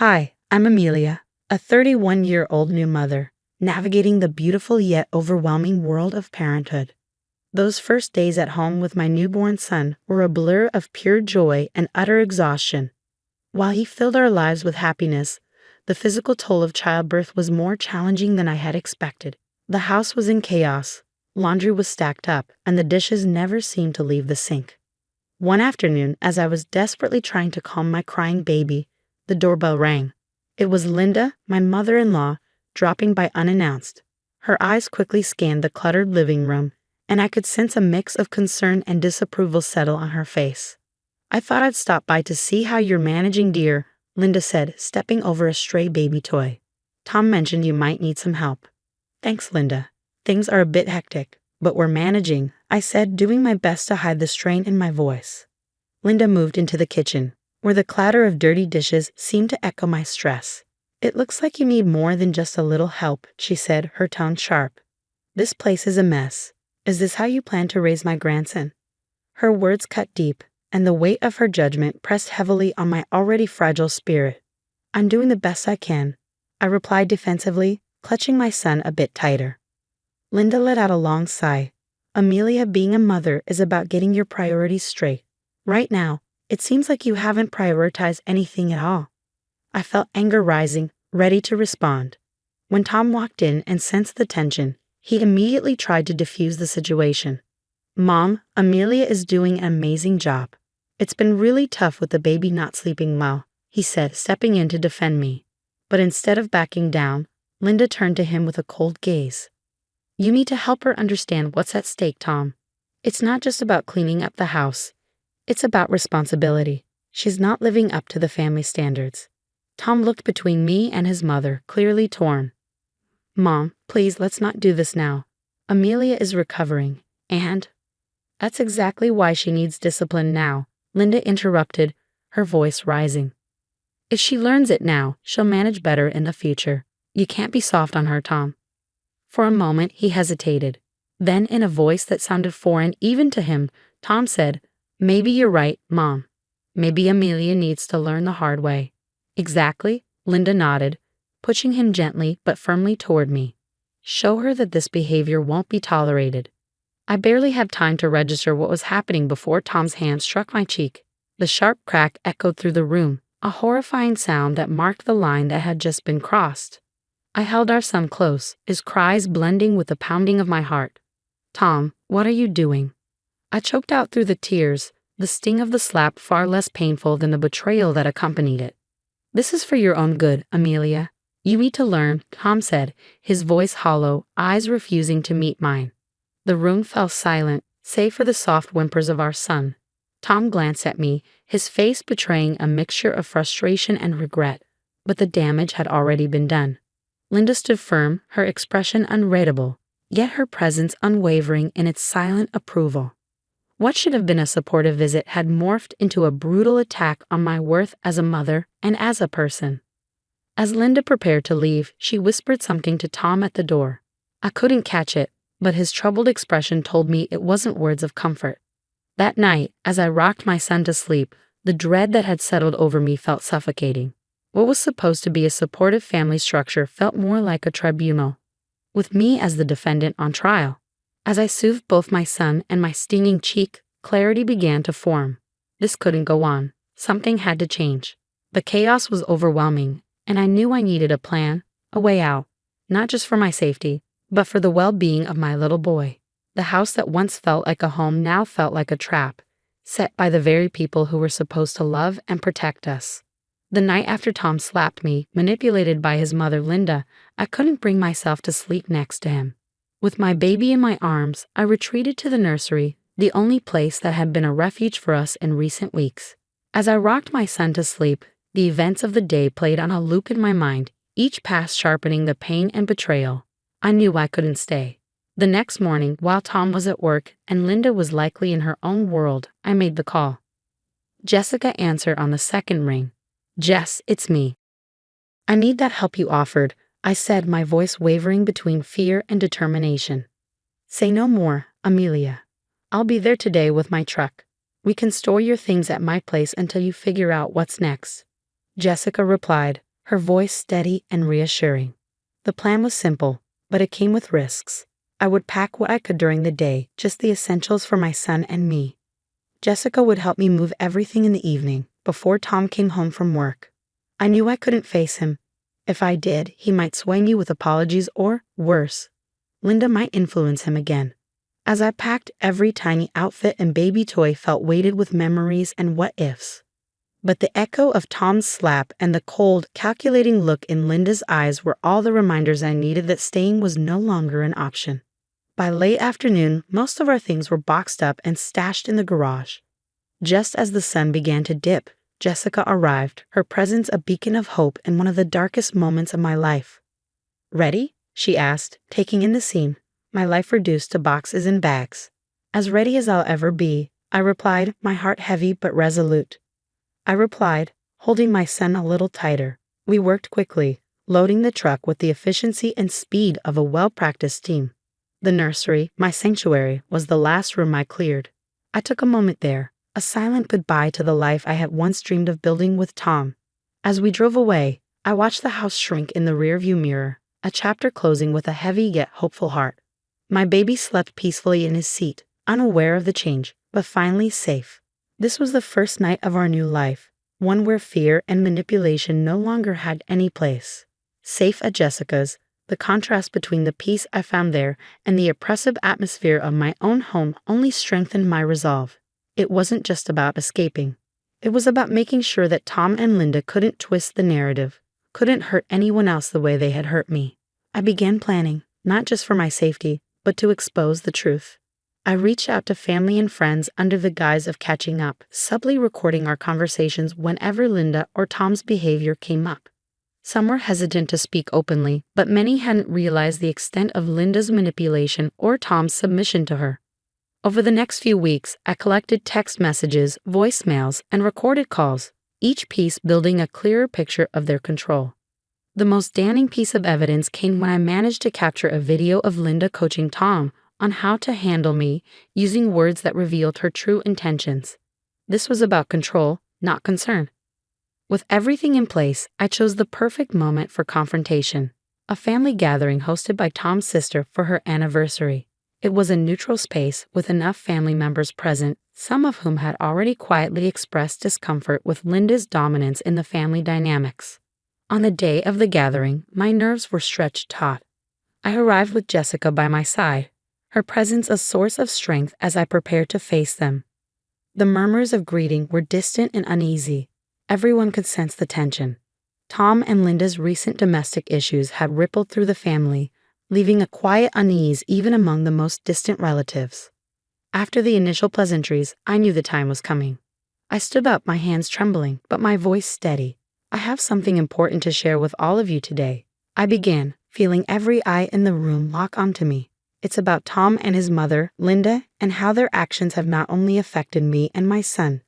Hi, I'm Amelia, a 31-year-old new mother, navigating the beautiful yet overwhelming world of parenthood. Those first days at home with my newborn son were a blur of pure joy and utter exhaustion. While he filled our lives with happiness, the physical toll of childbirth was more challenging than I had expected. The house was in chaos, laundry was stacked up, and the dishes never seemed to leave the sink. One afternoon, as I was desperately trying to calm my crying baby, the doorbell rang. It was Linda, my mother-in-law, dropping by unannounced. Her eyes quickly scanned the cluttered living room, and I could sense a mix of concern and disapproval settle on her face. "I thought I'd stop by to see how you're managing, dear," Linda said, stepping over a stray baby toy. "Tom mentioned you might need some help." "Thanks, Linda. Things are a bit hectic, but we're managing," I said, doing my best to hide the strain in my voice. Linda moved into the kitchen, where the clatter of dirty dishes seemed to echo my stress. "It looks like you need more than just a little help," she said, her tone sharp. "This place is a mess. Is this how you plan to raise my grandson?" Her words cut deep, and the weight of her judgment pressed heavily on my already fragile spirit. "I'm doing the best I can," I replied defensively, clutching my son a bit tighter. Linda let out a long sigh. "Amelia, being a mother is about getting your priorities straight. Right now, it seems like you haven't prioritized anything at all." I felt anger rising, ready to respond. When Tom walked in and sensed the tension, he immediately tried to defuse the situation. "Mom, Amelia is doing an amazing job. It's been really tough with the baby not sleeping well," he said, stepping in to defend me. But instead of backing down, Linda turned to him with a cold gaze. "You need to help her understand what's at stake, Tom. It's not just about cleaning up the house. It's about responsibility. She's not living up to the family standards." Tom looked between me and his mother, clearly torn. "Mom, please, let's not do this now. Amelia is recovering, and—" "That's exactly why she needs discipline now," Linda interrupted, her voice rising. "If she learns it now, she'll manage better in the future. You can't be soft on her, Tom." For a moment, he hesitated. Then, in a voice that sounded foreign even to him, Tom said, "Maybe you're right, Mom. Maybe Amelia needs to learn the hard way." "Exactly," Linda nodded, pushing him gently but firmly toward me. "Show her that this behavior won't be tolerated." I barely had time to register what was happening before Tom's hand struck my cheek. The sharp crack echoed through the room, a horrifying sound that marked the line that had just been crossed. I held our son close, his cries blending with the pounding of my heart. "Tom, what are you doing?" I choked out through the tears, the sting of the slap far less painful than the betrayal that accompanied it. "This is for your own good, Amelia. You need to learn," Tom said, his voice hollow, eyes refusing to meet mine. The room fell silent, save for the soft whimpers of our son. Tom glanced at me, his face betraying a mixture of frustration and regret, but the damage had already been done. Linda stood firm, her expression unreadable, yet her presence unwavering in its silent approval. What should have been a supportive visit had morphed into a brutal attack on my worth as a mother and as a person. As Linda prepared to leave, she whispered something to Tom at the door. I couldn't catch it, but his troubled expression told me it wasn't words of comfort. That night, as I rocked my son to sleep, the dread that had settled over me felt suffocating. What was supposed to be a supportive family structure felt more like a tribunal, with me as the defendant on trial. As I soothed both my son and my stinging cheek, clarity began to form. This couldn't go on. Something had to change. The chaos was overwhelming, and I knew I needed a plan, a way out, not just for my safety, but for the well-being of my little boy. The house that once felt like a home now felt like a trap, set by the very people who were supposed to love and protect us. The night after Tom slapped me, manipulated by his mother Linda, I couldn't bring myself to sleep next to him. With my baby in my arms, I retreated to the nursery, the only place that had been a refuge for us in recent weeks. As I rocked my son to sleep, the events of the day played on a loop in my mind, each pass sharpening the pain and betrayal. I knew I couldn't stay. The next morning, while Tom was at work and Linda was likely in her own world, I made the call. Jessica answered on the second ring. "Jess, it's me." "I need that help you offered," I said, my voice wavering between fear and determination. "Say no more, Amelia. I'll be there today with my truck. We can store your things at my place until you figure out what's next." Jessica replied, her voice steady and reassuring. The plan was simple, but it came with risks. I would pack what I could during the day, just the essentials for my son and me. Jessica would help me move everything in the evening, before Tom came home from work. I knew I couldn't face him. If I did, he might sway me with apologies or, worse, Linda might influence him again. As I packed, every tiny outfit and baby toy felt weighted with memories and what-ifs. But the echo of Tom's slap and the cold, calculating look in Linda's eyes were all the reminders I needed that staying was no longer an option. By late afternoon, most of our things were boxed up and stashed in the garage. Just as the sun began to dip, Jessica arrived, her presence a beacon of hope in one of the darkest moments of my life. "Ready?" she asked, taking in the scene, my life reduced to boxes and bags. "As ready as I'll ever be," I replied, my heart heavy but resolute. Holding my son a little tighter. We worked quickly, loading the truck with the efficiency and speed of a well-practiced team. The nursery, my sanctuary, was the last room I cleared. I took a moment there, a silent goodbye to the life I had once dreamed of building with Tom. As we drove away, I watched the house shrink in the rearview mirror, a chapter closing with a heavy yet hopeful heart. My baby slept peacefully in his seat, unaware of the change, but finally safe. This was the first night of our new life, one where fear and manipulation no longer had any place. Safe at Jessica's, the contrast between the peace I found there and the oppressive atmosphere of my own home only strengthened my resolve. It wasn't just about escaping. It was about making sure that Tom and Linda couldn't twist the narrative, couldn't hurt anyone else the way they had hurt me. I began planning, not just for my safety, but to expose the truth. I reached out to family and friends under the guise of catching up, subtly recording our conversations whenever Linda or Tom's behavior came up. Some were hesitant to speak openly, but many hadn't realized the extent of Linda's manipulation or Tom's submission to her. Over the next few weeks, I collected text messages, voicemails, and recorded calls, each piece building a clearer picture of their control. The most damning piece of evidence came when I managed to capture a video of Linda coaching Tom on how to handle me, using words that revealed her true intentions. This was about control, not concern. With everything in place, I chose the perfect moment for confrontation, a family gathering hosted by Tom's sister for her anniversary. It was a neutral space with enough family members present, some of whom had already quietly expressed discomfort with Linda's dominance in the family dynamics. On the day of the gathering, my nerves were stretched taut. I arrived with Jessica by my side, her presence a source of strength as I prepared to face them. The murmurs of greeting were distant and uneasy. Everyone could sense the tension. Tom and Linda's recent domestic issues had rippled through the family, leaving a quiet unease even among the most distant relatives. After the initial pleasantries, I knew the time was coming. I stood up, my hands trembling, but my voice steady. "I have something important to share with all of you today," I began, feeling every eye in the room lock onto me. "It's about Tom and his mother, Linda, and how their actions have not only affected me and my son,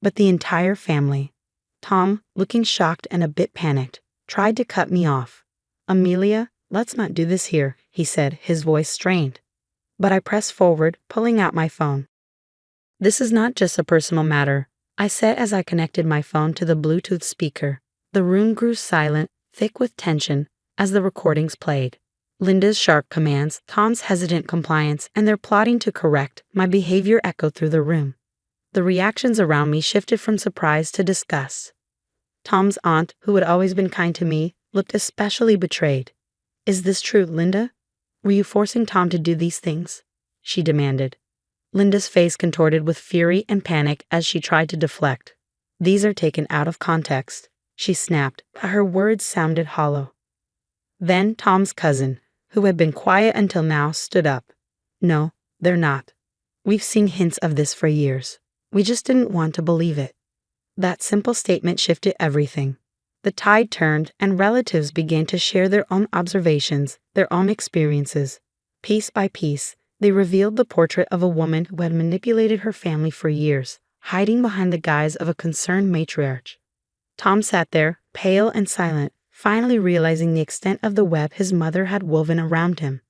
but the entire family." Tom, looking shocked and a bit panicked, tried to cut me off. "Amelia, let's not do this here," he said, his voice strained. But I pressed forward, pulling out my phone. "This is not just a personal matter," I said as I connected my phone to the Bluetooth speaker. The room grew silent, thick with tension, as the recordings played. Linda's sharp commands, Tom's hesitant compliance, and their plotting to correct my behavior echoed through the room. The reactions around me shifted from surprise to disgust. Tom's aunt, who had always been kind to me, looked especially betrayed. "Is this true, Linda? Were you forcing Tom to do these things?" she demanded. Linda's face contorted with fury and panic as she tried to deflect. "These are taken out of context," she snapped, but her words sounded hollow. Then Tom's cousin, who had been quiet until now, stood up. "No, they're not. We've seen hints of this for years. We just didn't want to believe it." That simple statement shifted everything. The tide turned, and relatives began to share their own observations, their own experiences. Piece by piece, they revealed the portrait of a woman who had manipulated her family for years, hiding behind the guise of a concerned matriarch. Tom sat there, pale and silent, finally realizing the extent of the web his mother had woven around him.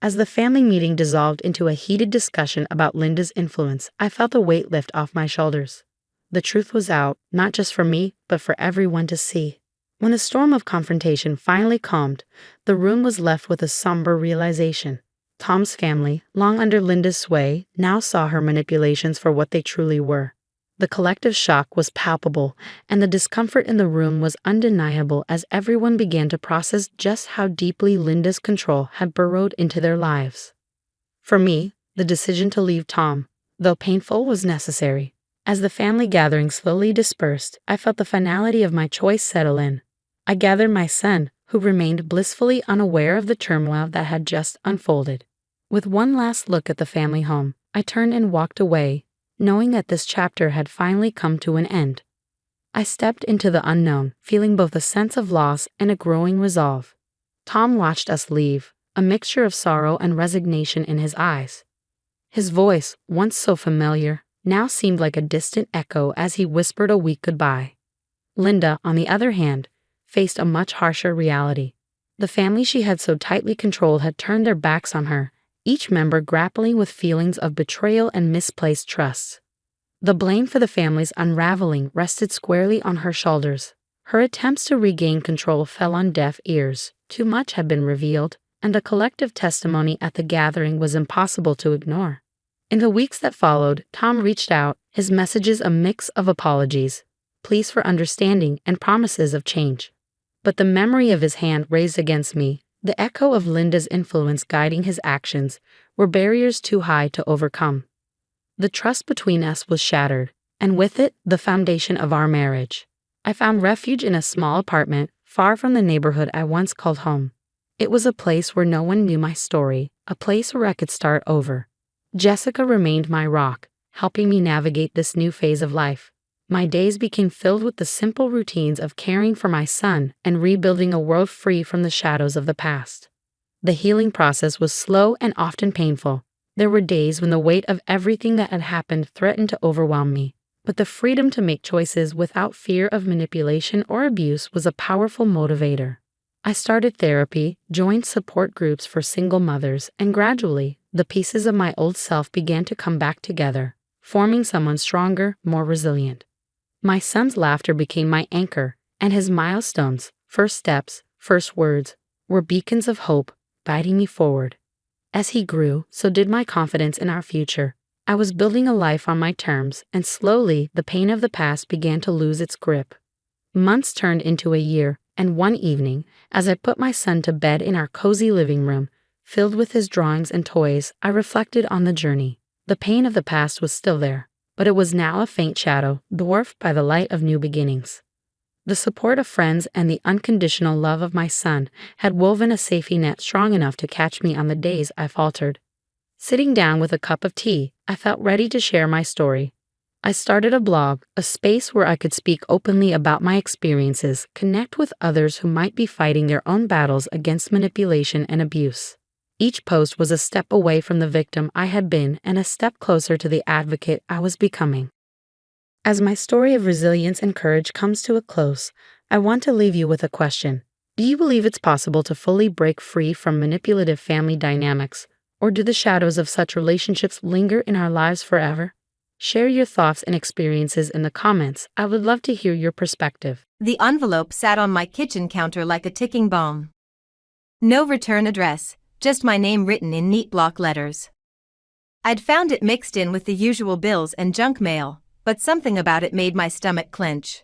As the family meeting dissolved into a heated discussion about Linda's influence, I felt a weight lift off my shoulders. The truth was out, not just for me, but for everyone to see. When the storm of confrontation finally calmed, the room was left with a somber realization. Tom's family, long under Linda's sway, now saw her manipulations for what they truly were. The collective shock was palpable, and the discomfort in the room was undeniable as everyone began to process just how deeply Linda's control had burrowed into their lives. For me, the decision to leave Tom, though painful, was necessary. As the family gathering slowly dispersed, I felt the finality of my choice settle in. I gathered my son, who remained blissfully unaware of the turmoil that had just unfolded. With one last look at the family home, I turned and walked away, knowing that this chapter had finally come to an end. I stepped into the unknown, feeling both a sense of loss and a growing resolve. Tom watched us leave, a mixture of sorrow and resignation in his eyes. His voice, once so familiar, now seemed like a distant echo as he whispered a weak goodbye. Linda, on the other hand, faced a much harsher reality. The family she had so tightly controlled had turned their backs on her, each member grappling with feelings of betrayal and misplaced trust. The blame for the family's unraveling rested squarely on her shoulders. Her attempts to regain control fell on deaf ears. Too much had been revealed, and the collective testimony at the gathering was impossible to ignore. In the weeks that followed, Tom reached out, his messages a mix of apologies, pleas for understanding, and promises of change. But the memory of his hand raised against me, the echo of Linda's influence guiding his actions, were barriers too high to overcome. The trust between us was shattered, and with it, the foundation of our marriage. I found refuge in a small apartment, far from the neighborhood I once called home. It was a place where no one knew my story, a place where I could start over. Jessica remained my rock, helping me navigate this new phase of life. My days became filled with the simple routines of caring for my son and rebuilding a world free from the shadows of the past. The healing process was slow and often painful. There were days when the weight of everything that had happened threatened to overwhelm me, but the freedom to make choices without fear of manipulation or abuse was a powerful motivator. I started therapy, joined support groups for single mothers, and gradually, the pieces of my old self began to come back together, forming someone stronger, more resilient. My son's laughter became my anchor, and his milestones, first steps, first words, were beacons of hope, guiding me forward. As he grew, so did my confidence in our future. I was building a life on my terms, and slowly the pain of the past began to lose its grip. Months turned into a year, and one evening, as I put my son to bed in our cozy living room, filled with his drawings and toys, I reflected on the journey. The pain of the past was still there, but it was now a faint shadow, dwarfed by the light of new beginnings. The support of friends and the unconditional love of my son had woven a safety net strong enough to catch me on the days I faltered. Sitting down with a cup of tea, I felt ready to share my story. I started a blog, a space where I could speak openly about my experiences, connect with others who might be fighting their own battles against manipulation and abuse. Each post was a step away from the victim I had been and a step closer to the advocate I was becoming. As my story of resilience and courage comes to a close, I want to leave you with a question. Do you believe it's possible to fully break free from manipulative family dynamics, or do the shadows of such relationships linger in our lives forever? Share your thoughts and experiences in the comments. I would love to hear your perspective. The envelope sat on my kitchen counter like a ticking bomb. No return address, just my name written in neat block letters. I'd found it mixed in with the usual bills and junk mail, but something about it made my stomach clench.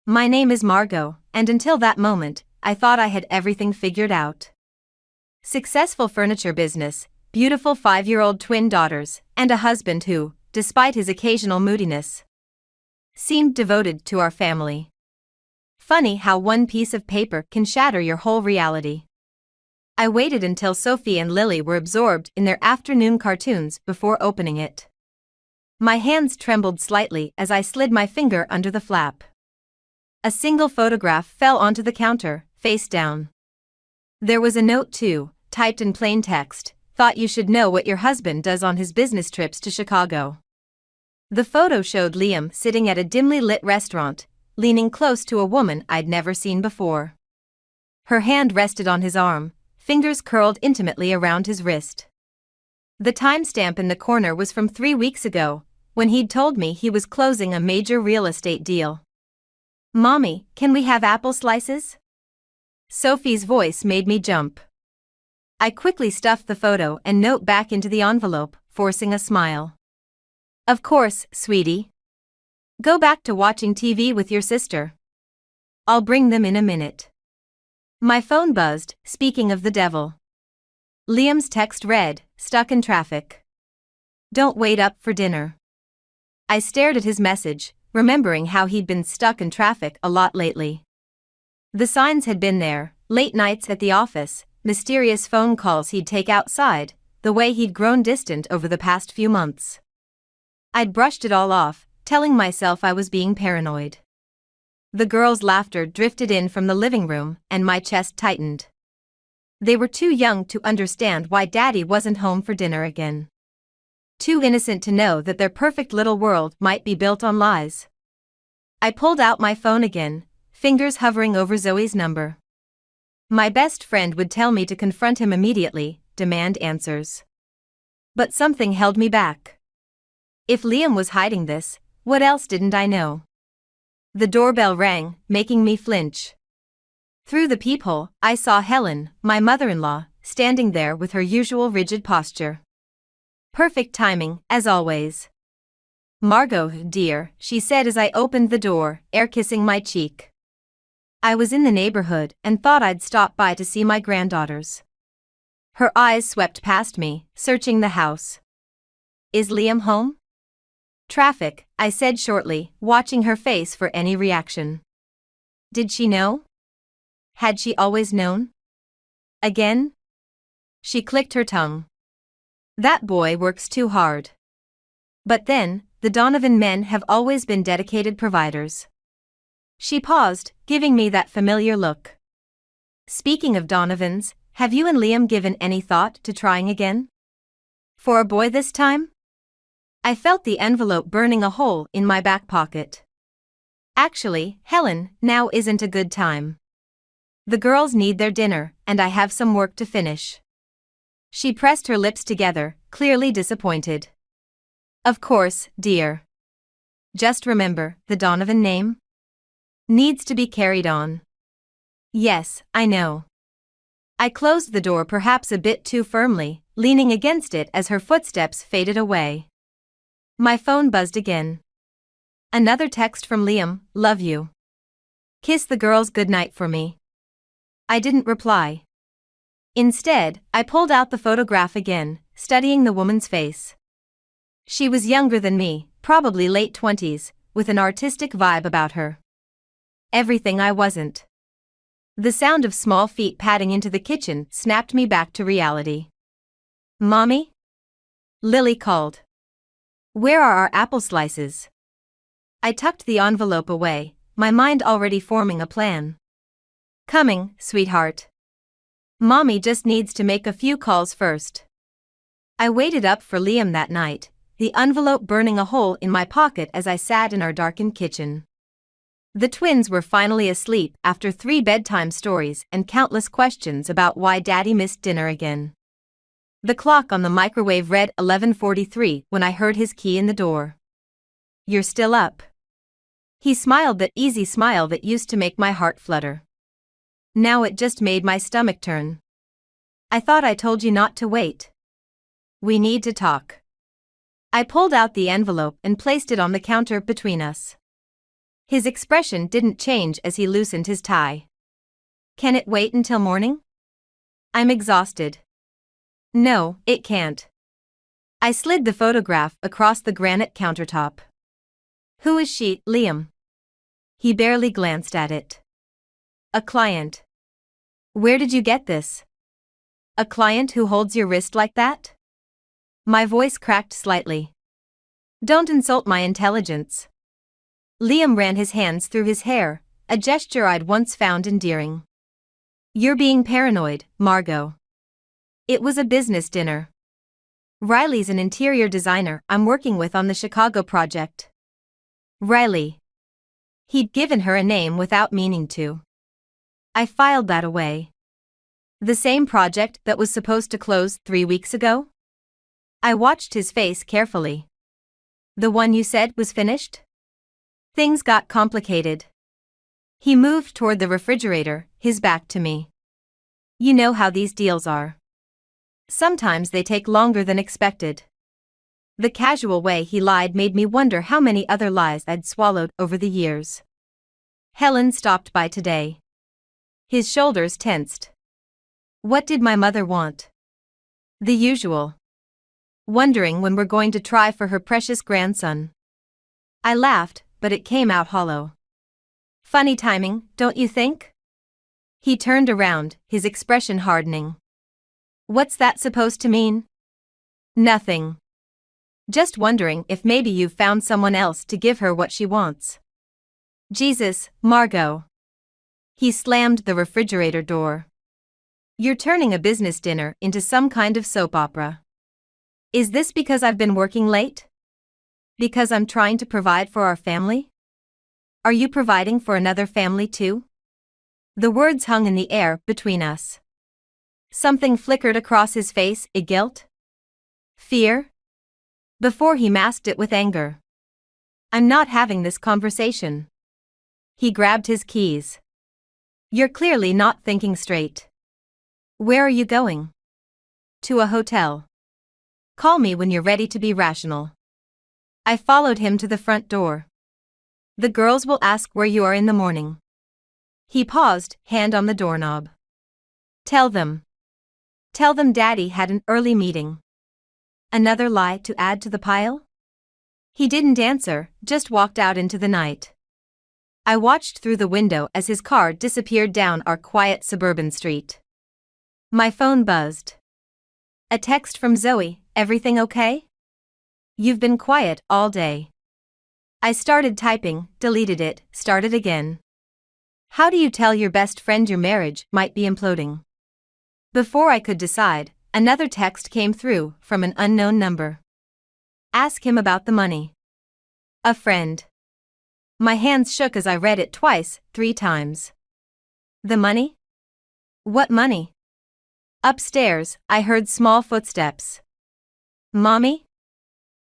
My name is Margot, and until that moment, I thought I had everything figured out. Successful furniture business, beautiful 5-year-old twin daughters, and a husband who, despite his occasional moodiness, seemed devoted to our family. Funny how one piece of paper can shatter your whole reality. I waited until Sophie and Lily were absorbed in their afternoon cartoons before opening it. My hands trembled slightly as I slid my finger under the flap. A single photograph fell onto the counter, face down. There was a note too, typed in plain text, "Thought you should know what your husband does on his business trips to Chicago." The photo showed Liam sitting at a dimly lit restaurant, leaning close to a woman I'd never seen before. Her hand rested on his arm, fingers curled intimately around his wrist. The timestamp in the corner was from 3 weeks ago, when he'd told me he was closing a major real estate deal. Mommy, can we have apple slices? Sophie's voice made me jump. I quickly stuffed the photo and note back into the envelope, forcing a smile. Of course, sweetie. Go back to watching TV with your sister. I'll bring them in a minute. My phone buzzed, speaking of the devil. Liam's text read, stuck in traffic. Don't wait up for dinner. I stared at his message, remembering how he'd been stuck in traffic a lot lately. The signs had been there, late nights at the office, mysterious phone calls he'd take outside, the way he'd grown distant over the past few months. I'd brushed it all off, telling myself I was being paranoid. The girls' laughter drifted in from the living room, and my chest tightened. They were too young to understand why Daddy wasn't home for dinner again. Too innocent to know that their perfect little world might be built on lies. I pulled out my phone again, fingers hovering over Zoe's number. My best friend would tell me to confront him immediately, demand answers. But something held me back. If Liam was hiding this, what else didn't I know? The doorbell rang, making me flinch. Through the peephole, I saw Helen, my mother-in-law, standing there with her usual rigid posture. Perfect timing, as always. Margot, dear, she said as I opened the door, air-kissing my cheek. I was in the neighborhood and thought I'd stop by to see my granddaughters. Her eyes swept past me, searching the house. Is Liam home? Traffic, I said shortly, watching her face for any reaction. Did she know? Had she always known? Again? She clicked her tongue. That boy works too hard. But then, the Donovan men have always been dedicated providers. She paused, giving me that familiar look. Speaking of Donovans, have you and Liam given any thought to trying again? For a boy this time? I felt the envelope burning a hole in my back pocket. Actually, Helen, now isn't a good time. The girls need their dinner, and I have some work to finish. She pressed her lips together, clearly disappointed. Of course, dear. Just remember, the Donovan name needs to be carried on. Yes, I know. I closed the door perhaps a bit too firmly, leaning against it as her footsteps faded away. My phone buzzed again. Another text from Liam, love you. Kiss the girls goodnight for me. I didn't reply. Instead, I pulled out the photograph again, studying the woman's face. She was younger than me, probably late 20s, with an artistic vibe about her. Everything I wasn't. The sound of small feet padding into the kitchen snapped me back to reality. Mommy? Lily called. Where are our apple slices? I tucked the envelope away, my mind already forming a plan. Coming, sweetheart. Mommy just needs to make a few calls first. I waited up for Liam that night, the envelope burning a hole in my pocket as I sat in our darkened kitchen. The twins were finally asleep after 3 bedtime stories and countless questions about why Daddy missed dinner again. The clock on the microwave read 11:43 when I heard his key in the door. You're still up? He smiled that easy smile that used to make my heart flutter. Now it just made my stomach turn. I thought I told you not to wait. We need to talk. I pulled out the envelope and placed it on the counter between us. His expression didn't change as he loosened his tie. Can it wait until morning? I'm exhausted. No, it can't. I slid the photograph across the granite countertop. Who is she, Liam? He barely glanced at it. A client. Where did you get this? A client who holds your wrist like that? My voice cracked slightly. Don't insult my intelligence. Liam ran his hands through his hair, a gesture I'd once found endearing. You're being paranoid, Margot. It was a business dinner. Riley's an interior designer I'm working with on the Chicago project. Riley. He'd given her a name without meaning to. I filed that away. The same project that was supposed to close 3 weeks ago? I watched his face carefully. The one you said was finished? Things got complicated. He moved toward the refrigerator, his back to me. You know how these deals are. Sometimes they take longer than expected. The casual way he lied made me wonder how many other lies I'd swallowed over the years. Helen stopped by today. His shoulders tensed. What did my mother want? The usual. Wondering when we're going to try for her precious grandson. I laughed, but it came out hollow. Funny timing, don't you think? He turned around, his expression hardening. What's that supposed to mean? Nothing. Just wondering if maybe you've found someone else to give her what she wants. Jesus, Margot. He slammed the refrigerator door. You're turning a business dinner into some kind of soap opera. Is this because I've been working late? Because I'm trying to provide for our family? Are you providing for another family too? The words hung in the air between us. Something flickered across his face, guilt? Fear? Before he masked it with anger. I'm not having this conversation. He grabbed his keys. You're clearly not thinking straight. Where are you going? To a hotel. Call me when you're ready to be rational. I followed him to the front door. The girls will ask where you are in the morning. He paused, hand on the doorknob. Tell them. Tell them Daddy had an early meeting. Another lie to add to the pile? He didn't answer, just walked out into the night. I watched through the window as his car disappeared down our quiet suburban street. My phone buzzed. A text from Zoe, everything okay? You've been quiet all day. I started typing, deleted it, started again. How do you tell your best friend your marriage might be imploding? Before I could decide, another text came through from an unknown number. Ask him about the money. A friend. My hands shook as I read it twice, 3 times. The money? What money? Upstairs, I heard small footsteps. Mommy?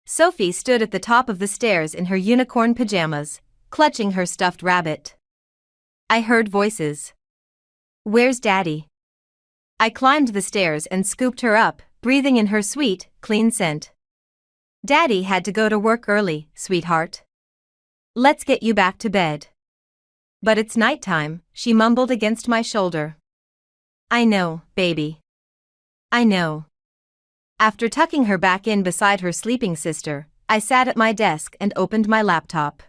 Sophie stood at the top of the stairs in her unicorn pajamas, clutching her stuffed rabbit. I heard voices. Where's Daddy? I climbed the stairs and scooped her up, breathing in her sweet, clean scent. Daddy had to go to work early, sweetheart. Let's get you back to bed. But it's nighttime, she mumbled against my shoulder. I know, baby. I know. After tucking her back in beside her sleeping sister, I sat at my desk and opened my laptop.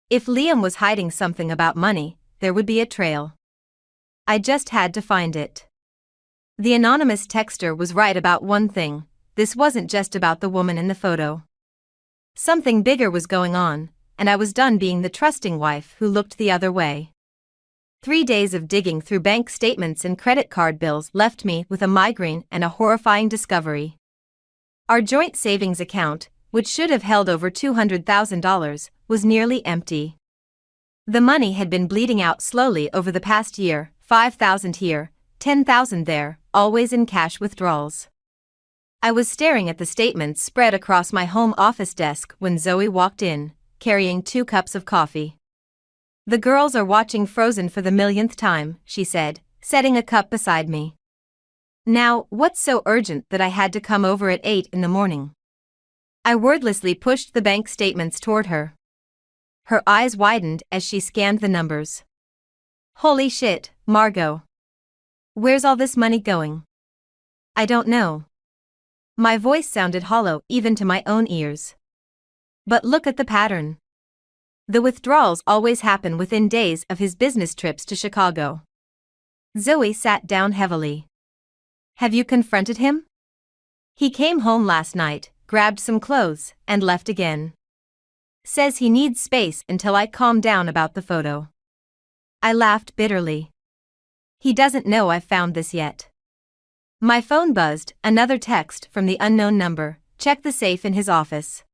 If Liam was hiding something about money, there would be a trail. I just had to find it. The anonymous texter was right about one thing: this wasn't just about the woman in the photo. Something bigger was going on, and I was done being the trusting wife who looked the other way. 3 days of digging through bank statements and credit card bills left me with a migraine and a horrifying discovery. Our joint savings account, which should have held over $200,000, was nearly empty. The money had been bleeding out slowly over the past year, $5,000 here, $10,000 there, always in cash withdrawals. I was staring at the statements spread across my home office desk when Zoe walked in, carrying 2 cups of coffee. The girls are watching Frozen for the millionth time, she said, setting a cup beside me. Now, what's so urgent that I had to come over at 8 in the morning? I wordlessly pushed the bank statements toward her. Her eyes widened as she scanned the numbers. Holy shit, Margot. Where's all this money going? I don't know. My voice sounded hollow even to my own ears. But look at the pattern. The withdrawals always happen within days of his business trips to Chicago. Zoe sat down heavily. Have you confronted him? He came home last night, grabbed some clothes, and left again. Says he needs space until I calm down about the photo. I laughed bitterly. He doesn't know I've found this yet. My phone buzzed, another text from the unknown number. Check the safe in his office.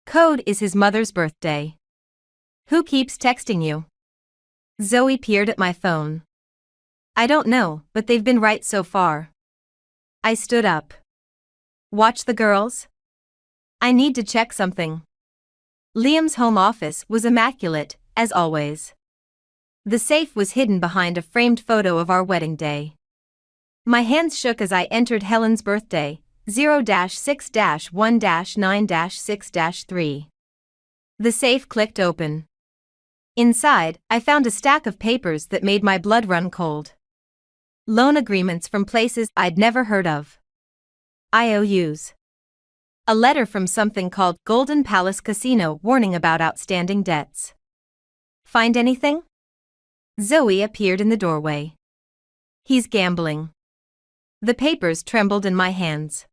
Code is his mother's birthday. Who keeps texting you? Zoe peered at my phone. I don't know, but they've been right so far. I stood up. Watch the girls? I need to check something. Liam's home office was immaculate, as always. The safe was hidden behind a framed photo of our wedding day. My hands shook as I entered Helen's birthday, 0-6-1-9-6-3. The safe clicked open. Inside, I found a stack of papers that made my blood run cold. Loan agreements from places I'd never heard of. IOUs. A letter from something called Golden Palace Casino warning about outstanding debts. Find anything? Zoe appeared in the doorway. He's gambling. The papers trembled in my hands.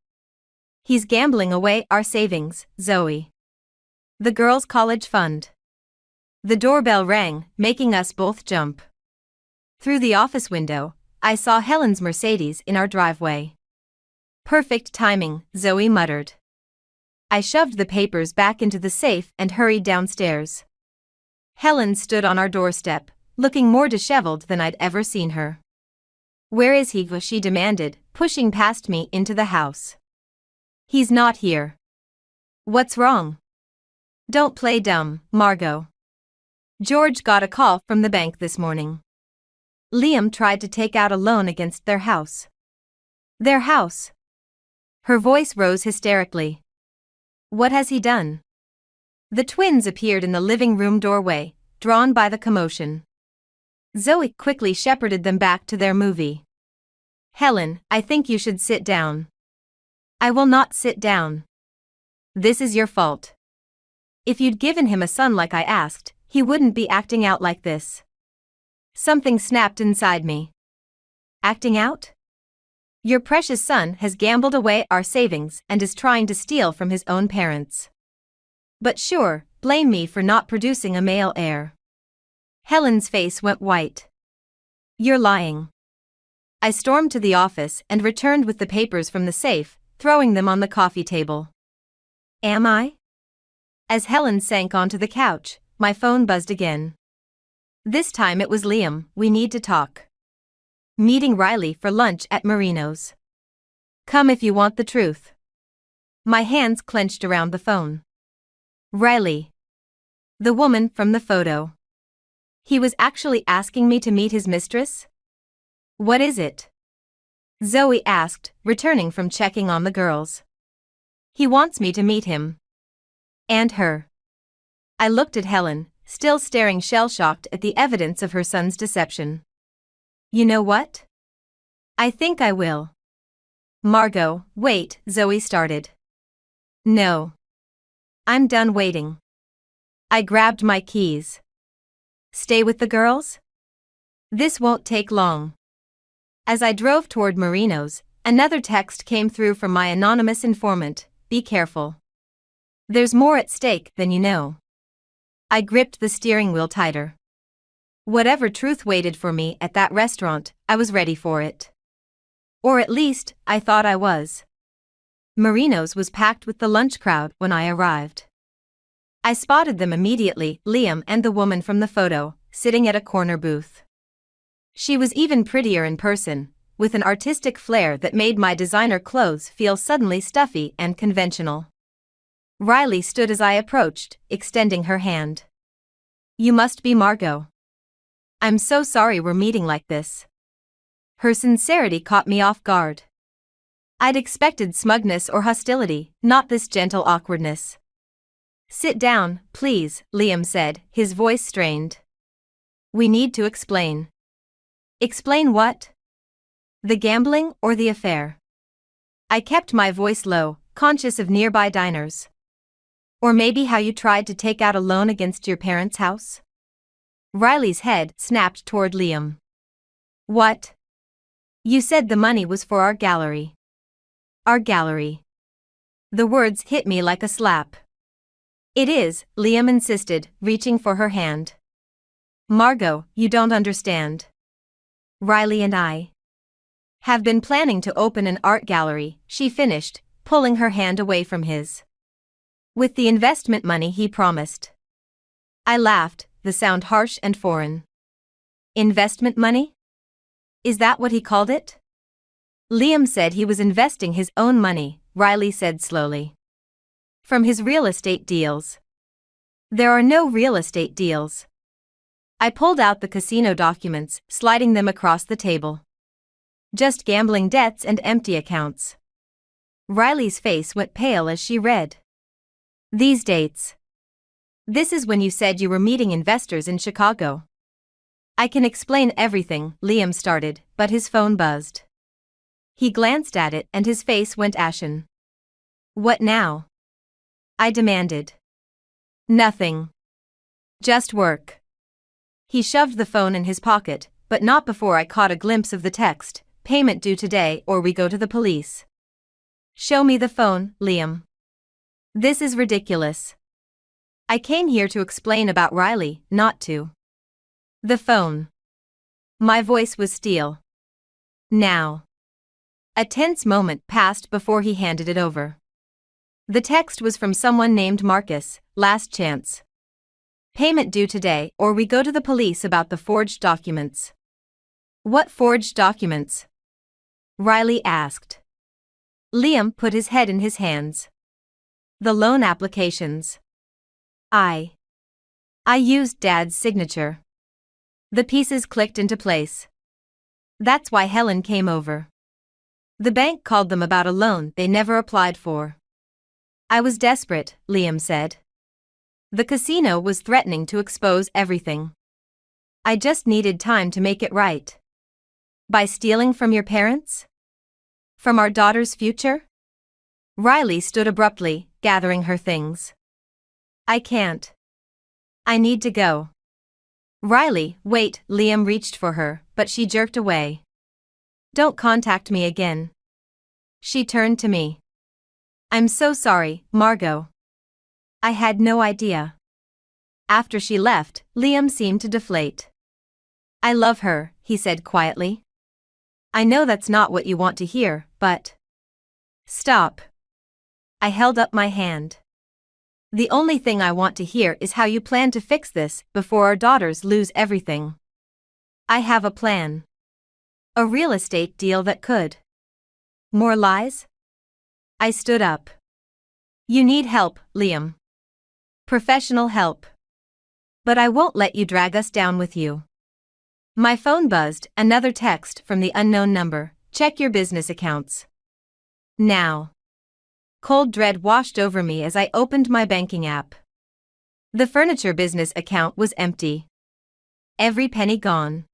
He's gambling away our savings, Zoe. The girls' college fund. The doorbell rang, making us both jump. Through the office window, I saw Helen's Mercedes in our driveway. Perfect timing, Zoe muttered. I shoved the papers back into the safe and hurried downstairs. Helen stood on our doorstep, looking more disheveled than I'd ever seen her. "Where is he?" she demanded, pushing past me into the house. "He's not here." "What's wrong?" "Don't play dumb, Margot. George got a call from the bank this morning. Liam tried to take out a loan against their house." "Their house?" Her voice rose hysterically. "What has he done?" The twins appeared in the living room doorway, drawn by the commotion. Zoe quickly shepherded them back to their movie. "Helen, I think you should sit down." "I will not sit down. This is your fault. If you'd given him a son like I asked, he wouldn't be acting out like this." Something snapped inside me. "Acting out? Your precious son has gambled away our savings and is trying to steal from his own parents. But sure, blame me for not producing a male heir." Helen's face went white. "You're lying." I stormed to the office and returned with the papers from the safe, throwing them on the coffee table. "Am I?" As Helen sank onto the couch, my phone buzzed again. This time it was Liam. "We need to talk. Meeting Riley for lunch at Marino's. Come if you want the truth." My hands clenched around the phone. Riley. The woman from the photo. He was actually asking me to meet his mistress? "What is it?" Zoe asked, returning from checking on the girls. "He wants me to meet him." "And her." I looked at Helen, still staring shell-shocked at the evidence of her son's deception. "You know what? I think I will." "Margot, wait," Zoe started. "No. I'm done waiting." I grabbed my keys. "Stay with the girls? This won't take long." As I drove toward Marino's, another text came through from my anonymous informant. "Be careful. There's more at stake than you know." I gripped the steering wheel tighter. Whatever truth waited for me at that restaurant, I was ready for it. Or at least, I thought I was. Marino's was packed with the lunch crowd when I arrived. I spotted them immediately, Liam and the woman from the photo, sitting at a corner booth. She was even prettier in person, with an artistic flair that made my designer clothes feel suddenly stuffy and conventional. Riley stood as I approached, extending her hand. "You must be Margot. I'm so sorry we're meeting like this." Her sincerity caught me off guard. I'd expected smugness or hostility, not this gentle awkwardness. "Sit down, please," Liam said, his voice strained. "We need to explain." "Explain what? The gambling or the affair?" I kept my voice low, conscious of nearby diners. "Or maybe how you tried to take out a loan against your parents' house?" Riley's head snapped toward Liam. "What? You said the money was for our gallery." "Our gallery." The words hit me like a slap. "It is," Liam insisted, reaching for her hand. "Margot, you don't understand. Riley and I have been planning to open an art gallery," she finished, pulling her hand away from his. "With the investment money he promised." I laughed, the sound harsh and foreign. "Investment money? Is that what he called it?" "Liam said he was investing his own money," Riley said slowly. "From his real estate deals." "There are no real estate deals." I pulled out the casino documents, sliding them across the table. Just gambling debts and empty accounts. Riley's face went pale as she read. These dates. This is when you said you were meeting investors in Chicago. I can explain everything, Liam started, but his phone buzzed. He glanced at it and his face went ashen. What now? I demanded. Nothing. Just work. He shoved the phone in his pocket, but not before I caught a glimpse of the text, payment due today or we go to the police. Show me the phone, Liam. This is ridiculous. I came here to explain about Riley, not to. The phone. My voice was steel. Now. A tense moment passed before he handed it over. The text was from someone named Marcus, last chance. Payment due today or we go to the police about the forged documents. What forged documents? Riley asked. Liam put his head in his hands. The loan applications. I used Dad's signature. The pieces clicked into place. That's why Helen came over. The bank called them about a loan they never applied for. I was desperate, Liam said. The casino was threatening to expose everything. I just needed time to make it right. By stealing from your parents? From our daughter's future? Riley stood abruptly, gathering her things. I can't. I need to go. Riley, wait, Liam reached for her, but she jerked away. Don't contact me again. She turned to me. I'm so sorry, Margot. I had no idea. After she left, Liam seemed to deflate. I love her, he said quietly. I know that's not what you want to hear, but... Stop. I held up my hand. The only thing I want to hear is how you plan to fix this before our daughters lose everything. I have a plan. A real estate deal that could. More lies? I stood up. You need help, Liam. Professional help. But I won't let you drag us down with you. My phone buzzed, another text from the unknown number. Check your business accounts. Now. Cold dread washed over me as I opened my banking app. The furniture business account was empty. Every penny gone.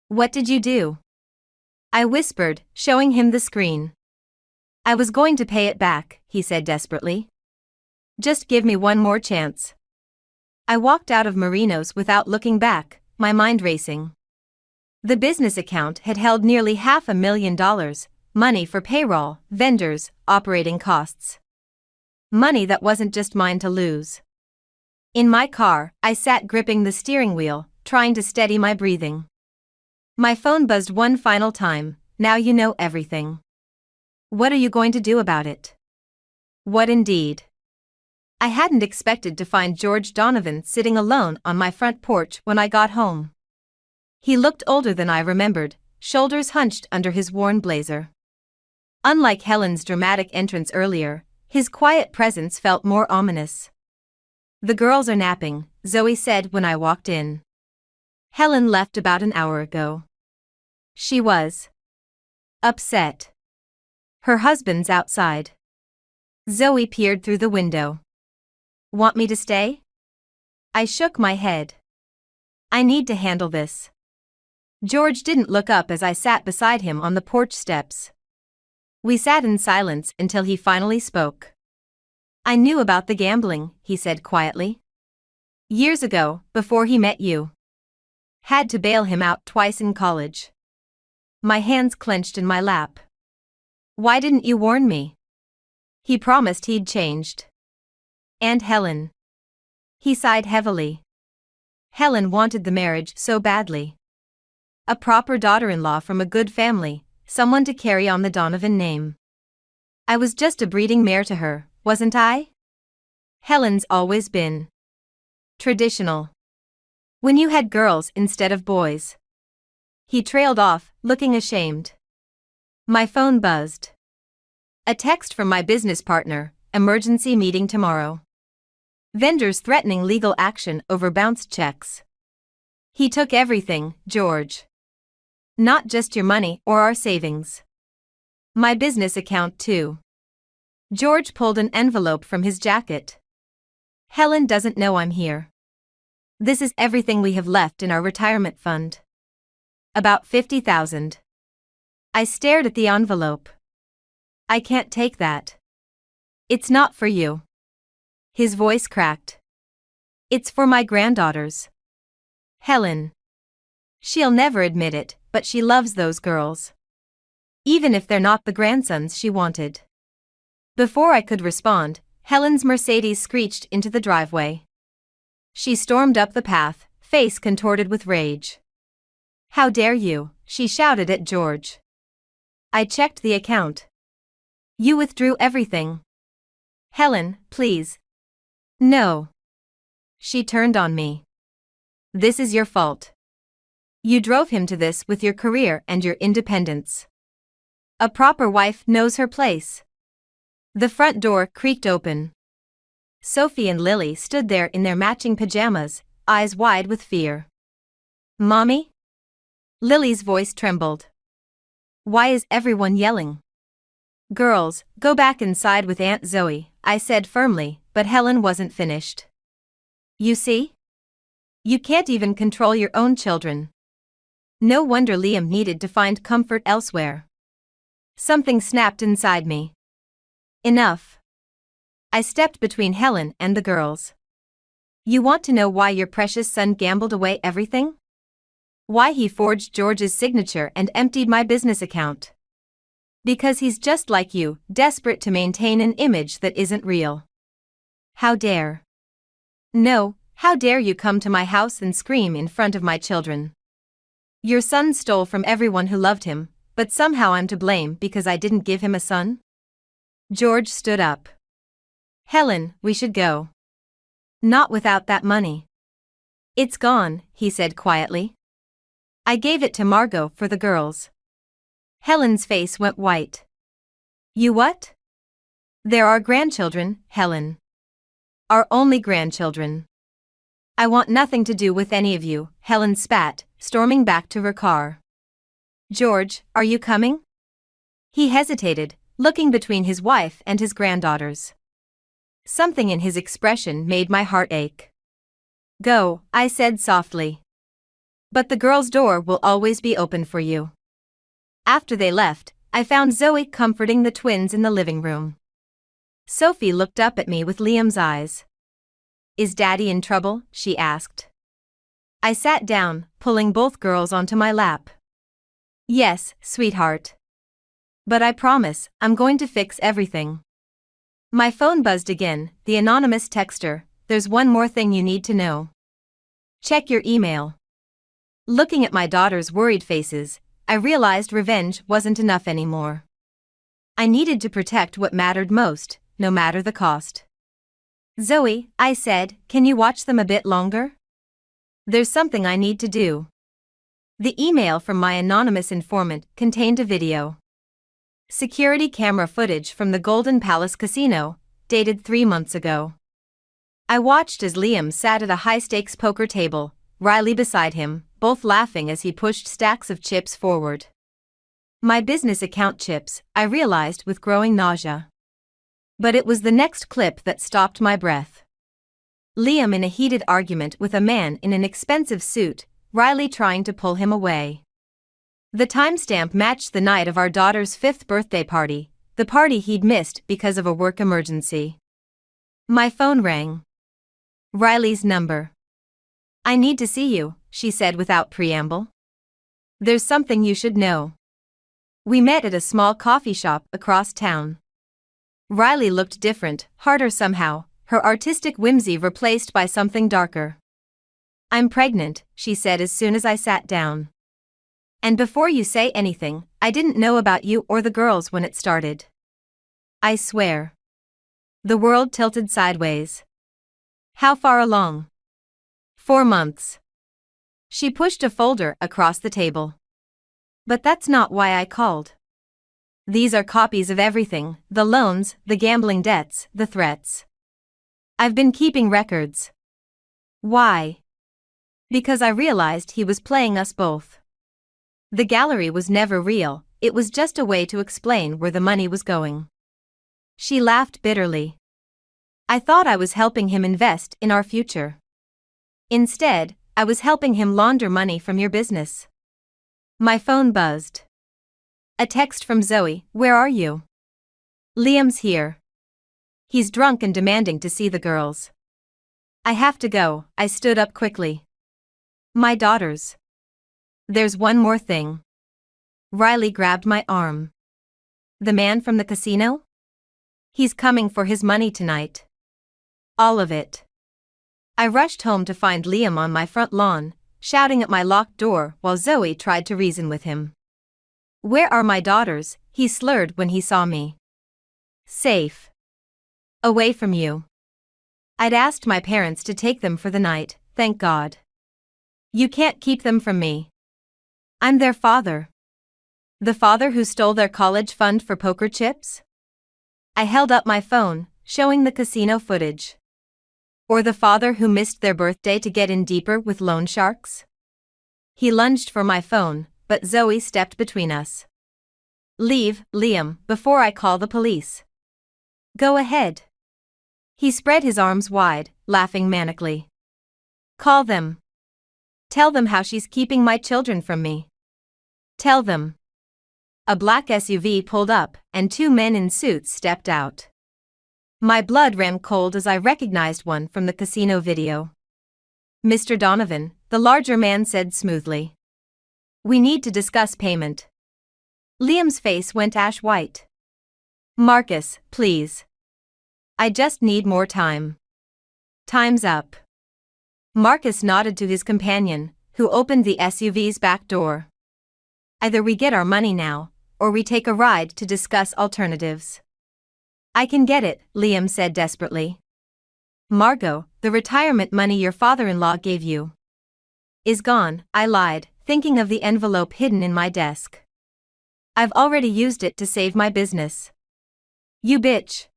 What did you do? I whispered, showing him the screen. I was going to pay it back, he said desperately. Just give me one more chance. I walked out of Marino's without looking back, my mind racing. The business account had held nearly $500,000, money for payroll, vendors, operating costs. Money that wasn't just mine to lose. In my car, I sat gripping the steering wheel, trying to steady my breathing. My phone buzzed one final time. Now you know everything. What are you going to do about it? What indeed? I hadn't expected to find George Donovan sitting alone on my front porch when I got home. He looked older than I remembered, shoulders hunched under his worn blazer. Unlike Helen's dramatic entrance earlier, his quiet presence felt more ominous. The girls are napping, Zoe said when I walked in. Helen left about an hour ago. She was upset. Her husband's outside. Zoe peered through the window. Want me to stay? I shook my head. I need to handle this. George didn't look up as I sat beside him on the porch steps. We sat in silence until he finally spoke. I knew about the gambling, he said quietly. Years ago, before he met you. Had to bail him out twice in college. My hands clenched in my lap. Why didn't you warn me? He promised he'd changed. And Helen. He sighed heavily. Helen wanted the marriage so badly. A proper daughter-in-law from a good family, someone to carry on the Donovan name. I was just a breeding mare to her, wasn't I? Helen's always been traditional. When you had girls instead of boys. He trailed off, looking ashamed. My phone buzzed. A text from my business partner, emergency meeting tomorrow. Vendors threatening legal action over bounced checks. He took everything, George. Not just your money or our savings. My business account too. George pulled an envelope from his jacket. Helen doesn't know I'm here. This is everything we have left in our retirement fund. About 50,000. I stared at the envelope. I can't take that. It's not for you. His voice cracked. It's for my granddaughters. Helen. She'll never admit it, but she loves those girls. Even if they're not the grandsons she wanted. Before I could respond, Helen's Mercedes screeched into the driveway. She stormed up the path, face contorted with rage. How dare you, she shouted at George. I checked the account. You withdrew everything. Helen, please. No. She turned on me. This is your fault. You drove him to this with your career and your independence. A proper wife knows her place. The front door creaked open. Sophie and Lily stood there in their matching pajamas, eyes wide with fear. Mommy? Lily's voice trembled. Why is everyone yelling? Girls, go back inside with Aunt Zoe, I said firmly, but Helen wasn't finished. You see? You can't even control your own children. No wonder Liam needed to find comfort elsewhere. Something snapped inside me. Enough. I stepped between Helen and the girls. You want to know why your precious son gambled away everything? Why he forged George's signature and emptied my business account? Because he's just like you, desperate to maintain an image that isn't real. How dare? No, how dare you come to my house and scream in front of my children? Your son stole from everyone who loved him, but somehow I'm to blame because I didn't give him a son? George stood up. Helen, we should go. Not without that money. It's gone, he said quietly. I gave it to Margot for the girls. Helen's face went white. You what? They're our grandchildren, Helen. Our only grandchildren. I want nothing to do with any of you, Helen spat, storming back to her car. George, are you coming? He hesitated, looking between his wife and his granddaughters. Something in his expression made my heart ache. Go, I said softly. But the girls' door will always be open for you. After they left, I found Zoe comforting the twins in the living room. Sophie looked up at me with Liam's eyes. Is Daddy in trouble? She asked. I sat down, pulling both girls onto my lap. Yes, sweetheart. But I promise, I'm going to fix everything. My phone buzzed again, the anonymous texter, there's one more thing you need to know. Check your email. Looking at my daughter's worried faces, I realized revenge wasn't enough anymore. I needed to protect what mattered most, no matter the cost. Zoe, I said, can you watch them a bit longer? There's something I need to do. The email from my anonymous informant contained a video. Security camera footage from the Golden Palace Casino, dated 3 months ago. I watched as Liam sat at a high-stakes poker table, Riley beside him, both laughing as he pushed stacks of chips forward. My business account chips, I realized with growing nausea. But it was the next clip that stopped my breath. Liam in a heated argument with a man in an expensive suit, Riley trying to pull him away. The timestamp matched the night of our daughter's 5th birthday party, the party he'd missed because of a work emergency. My phone rang. Riley's number. I need to see you, she said without preamble. There's something you should know. We met at a small coffee shop across town. Riley looked different, harder somehow, her artistic whimsy replaced by something darker. I'm pregnant, she said as soon as I sat down. And before you say anything, I didn't know about you or the girls when it started. I swear. The world tilted sideways. How far along? 4 months. She pushed a folder across the table. But that's not why I called. These are copies of everything, the loans, the gambling debts, the threats. I've been keeping records. Why? Because I realized he was playing us both. The gallery was never real, it was just a way to explain where the money was going. She laughed bitterly. I thought I was helping him invest in our future. Instead, I was helping him launder money from your business. My phone buzzed. A text from Zoe, "Where are you?" "Liam's here. He's drunk and demanding to see the girls." "I have to go," I stood up quickly. "My daughters." "There's one more thing." Riley grabbed my arm. "The man from the casino? He's coming for his money tonight. All of it." I rushed home to find Liam on my front lawn, shouting at my locked door while Zoe tried to reason with him. "Where are my daughters?" he slurred when he saw me. "Safe. Away from you. I'd asked my parents to take them for the night, thank God. You can't keep them from me. I'm their father. The father who stole their college fund for poker chips?" I held up my phone, showing the casino footage. "Or the father who missed their birthday to get in deeper with loan sharks?" He lunged for my phone, but Zoe stepped between us. "Leave, Liam, before I call the police." "Go ahead." He spread his arms wide, laughing manically. "Call them. Tell them how she's keeping my children from me. Tell them." A black SUV pulled up, and two men in suits stepped out. My blood ran cold as I recognized one from the casino video. "Mr. Donovan," the larger man said smoothly. "We need to discuss payment." Liam's face went ash white. "Marcus, please. I just need more time." "Time's up." Marcus nodded to his companion, who opened the SUV's back door. "Either we get our money now, or we take a ride to discuss alternatives." "I can get it," Liam said desperately. "Margot, the retirement money your father-in-law gave you is gone," I lied, thinking of the envelope hidden in my desk. "I've already used it to save my business." "You bitch."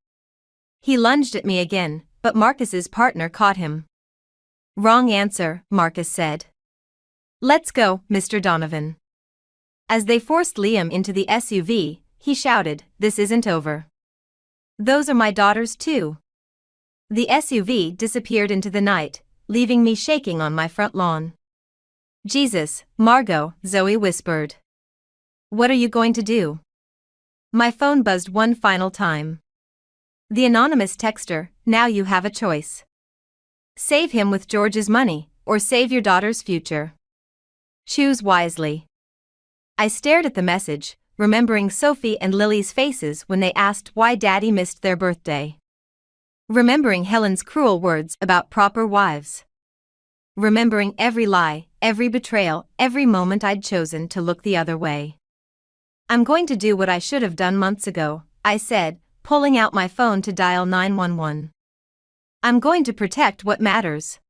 He lunged at me again, but Marcus's partner caught him. "Wrong answer," Marcus said. "Let's go, Mr. Donovan." As they forced Liam into the SUV, he shouted, "This isn't over. Those are my daughters too." The SUV disappeared into the night, leaving me shaking on my front lawn. "Jesus, Margot," Zoe whispered. "What are you going to do?" My phone buzzed one final time. The anonymous texter, "Now you have a choice. Save him with George's money, or save your daughter's future. Choose wisely." I stared at the message, remembering Sophie and Lily's faces when they asked why Daddy missed their birthday. Remembering Helen's cruel words about proper wives. Remembering every lie, every betrayal, every moment I'd chosen to look the other way. "I'm going to do what I should have done months ago," I said, pulling out my phone to dial 911. "I'm going to protect what matters."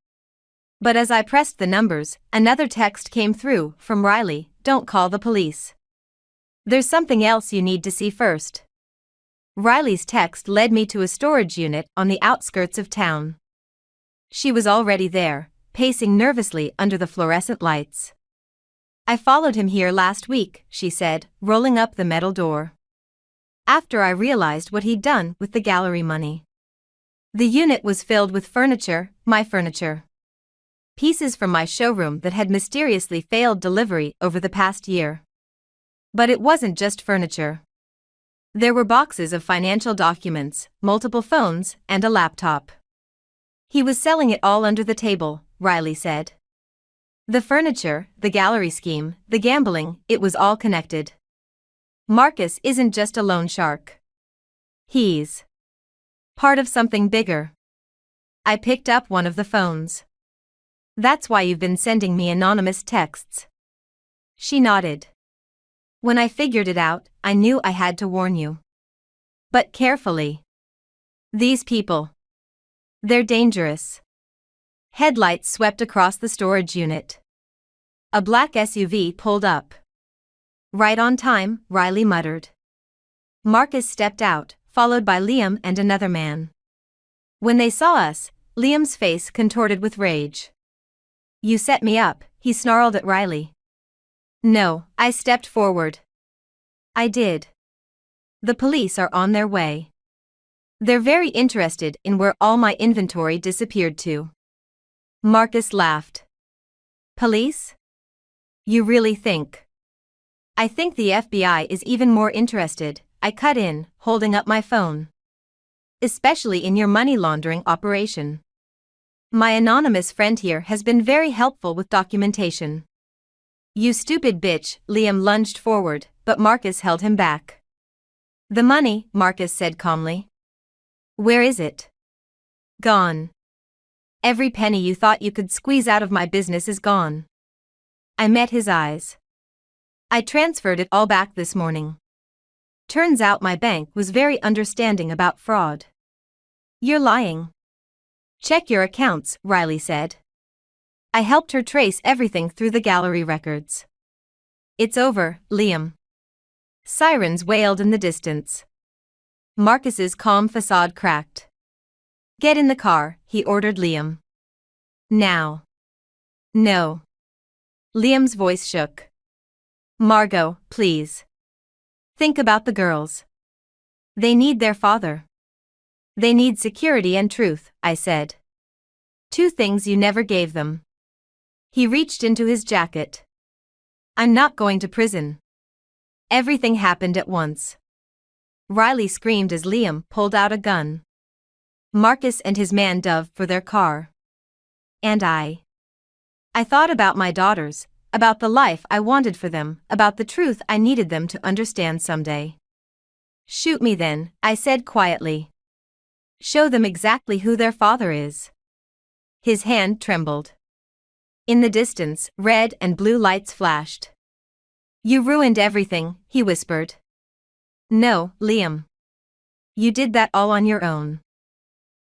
But as I pressed the numbers, another text came through from Riley, "Don't call the police. There's something else you need to see first." Riley's text led me to a storage unit on the outskirts of town. She was already there, pacing nervously under the fluorescent lights. "I followed him here last week," she said, rolling up the metal door. After I realized what he'd done with the gallery money. The unit was filled with furniture, my furniture. Pieces from my showroom that had mysteriously failed delivery over the past year. But it wasn't just furniture. There were boxes of financial documents, multiple phones, and a laptop. "He was selling it all under the table," Riley said. "The furniture, the gallery scheme, the gambling, it was all connected. Marcus isn't just a loan shark. He's part of something bigger." I picked up one of the phones. "That's why you've been sending me anonymous texts." She nodded. "When I figured it out, I knew I had to warn you. But carefully. These people. They're dangerous." Headlights swept across the storage unit. A black SUV pulled up. "Right on time," Riley muttered. Marcus stepped out, followed by Liam and another man. When they saw us, Liam's face contorted with rage. You set me up, he snarled at Riley. No, I stepped forward. I did. The police are on their way. They're very interested in where all my inventory disappeared to. Marcus laughed. Police? You really think? I think the FBI is even more interested, I cut in, holding up my phone. Especially in your money laundering operation. My anonymous friend here has been very helpful with documentation. You stupid bitch, Liam lunged forward, but Marcus held him back. The money, Marcus said calmly. Where is it? Gone. Every penny you thought you could squeeze out of my business is gone. I met his eyes. I transferred it all back this morning. Turns out my bank was very understanding about fraud. You're lying. Check your accounts, Riley said. I helped her trace everything through the gallery records. It's over, Liam. Sirens wailed in the distance. Marcus's calm facade cracked. Get in the car, he ordered Liam. Now. No. Liam's voice shook. Margot, please. Think about the girls. They need their father. They need security and truth, I said. Two things you never gave them. He reached into his jacket. I'm not going to prison. Everything happened at once. Riley screamed as Liam pulled out a gun. Marcus and his man dove for their car. And I thought about my daughters, about the life I wanted for them, about the truth I needed them to understand someday. Shoot me then, I said quietly. Show them exactly who their father is. His hand trembled. In the distance, red and blue lights flashed. You ruined everything, he whispered. No, Liam. You did that all on your own.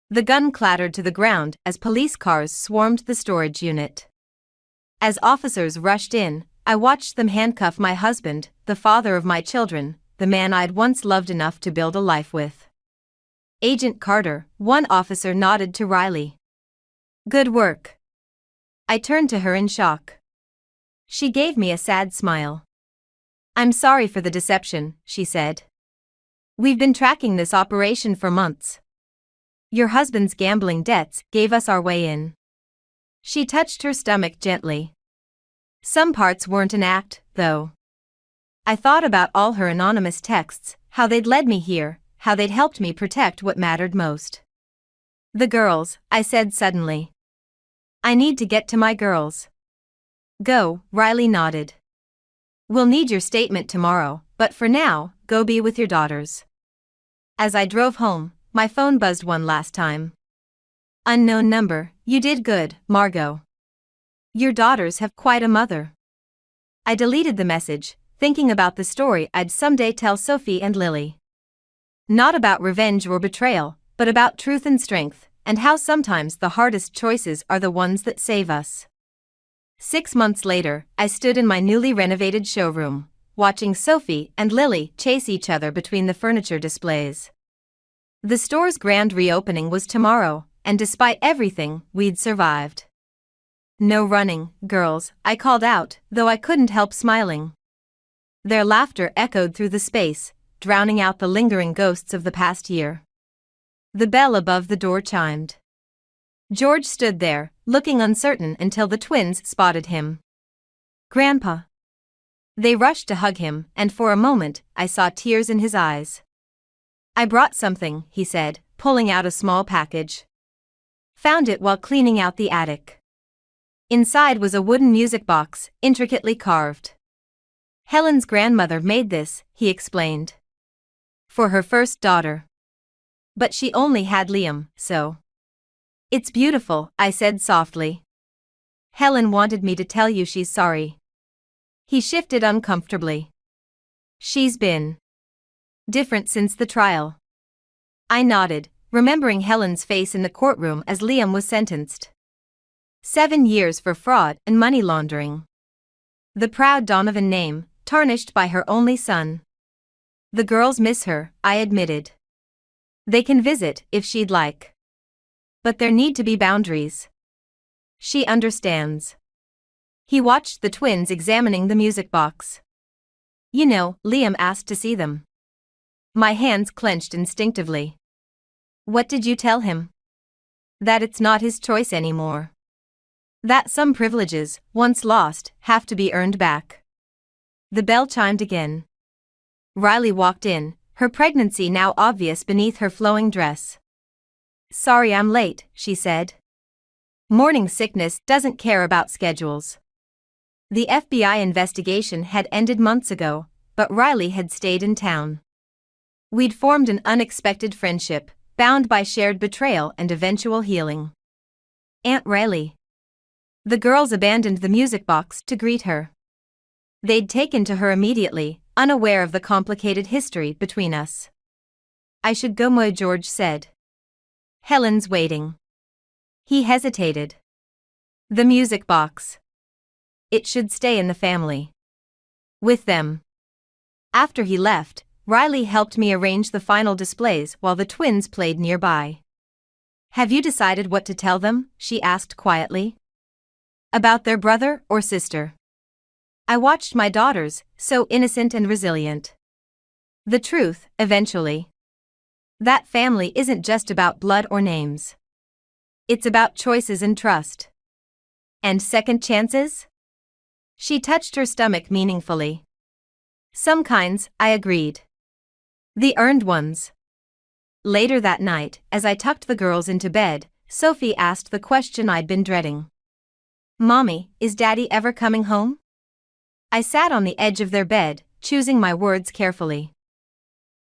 The gun clattered to the ground as police cars swarmed the storage unit. As officers rushed in, I watched them handcuff my husband, the father of my children, the man I'd once loved enough to build a life with. Agent Carter, one officer nodded to Riley. Good work. I turned to her in shock. She gave me a sad smile. I'm sorry for the deception, she said. We've been tracking this operation for months. Your husband's gambling debts gave us our way in. She touched her stomach gently. Some parts weren't an act, though. I thought about all her anonymous texts, how they'd led me here, how they'd helped me protect what mattered most. The girls, I said suddenly. I need to get to my girls. Go, Riley nodded. We'll need your statement tomorrow, but for now, go be with your daughters. As I drove home, my phone buzzed one last time. Unknown number, you did good, Margot. Your daughters have quite a mother. I deleted the message, thinking about the story I'd someday tell Sophie and Lily. Not about revenge or betrayal, but about truth and strength, and how sometimes the hardest choices are the ones that save us. 6 months later, I stood in my newly renovated showroom, watching Sophie and Lily chase each other between the furniture displays. The store's grand reopening was tomorrow, and despite everything, we'd survived. No running, girls, I called out, though I couldn't help smiling. Their laughter echoed through the space, drowning out the lingering ghosts of the past year. The bell above the door chimed. George stood there, looking uncertain until the twins spotted him. Grandpa. They rushed to hug him, and for a moment, I saw tears in his eyes. I brought something, he said, pulling out a small package. Found it while cleaning out the attic. Inside was a wooden music box, intricately carved. Helen's grandmother made this, he explained. For her first daughter. But she only had Liam, so. It's beautiful, I said softly. Helen wanted me to tell you she's sorry. He shifted uncomfortably. She's been different since the trial. I nodded, remembering Helen's face in the courtroom as Liam was sentenced. 7 years for fraud and money laundering. The proud Donovan name, tarnished by her only son. The girls miss her, I admitted. They can visit if she'd like. But there need to be boundaries. She understands. He watched the twins examining the music box. You know, Liam asked to see them. My hands clenched instinctively. What did you tell him? That it's not his choice anymore. That some privileges, once lost, have to be earned back. The bell chimed again. Riley walked in, her pregnancy now obvious beneath her flowing dress. Sorry I'm late, she said. Morning sickness doesn't care about schedules. The FBI investigation had ended months ago, but Riley had stayed in town. We'd formed an unexpected friendship, bound by shared betrayal and eventual healing. Aunt Riley. The girls abandoned the music box to greet her. They'd taken to her immediately, unaware of the complicated history between us. I should go, my George said. Helen's waiting. He hesitated. The music box. It should stay in the family. With them. After he left, Riley helped me arrange the final displays while the twins played nearby. Have you decided what to tell them? She asked quietly. About their brother or sister? I watched my daughters, so innocent and resilient. The truth, eventually. That family isn't just about blood or names. It's about choices and trust. And second chances? She touched her stomach meaningfully. Some kinds, I agreed. The earned ones. Later that night, as I tucked the girls into bed, Sophie asked the question I'd been dreading. Mommy, is Daddy ever coming home? I sat on the edge of their bed, choosing my words carefully.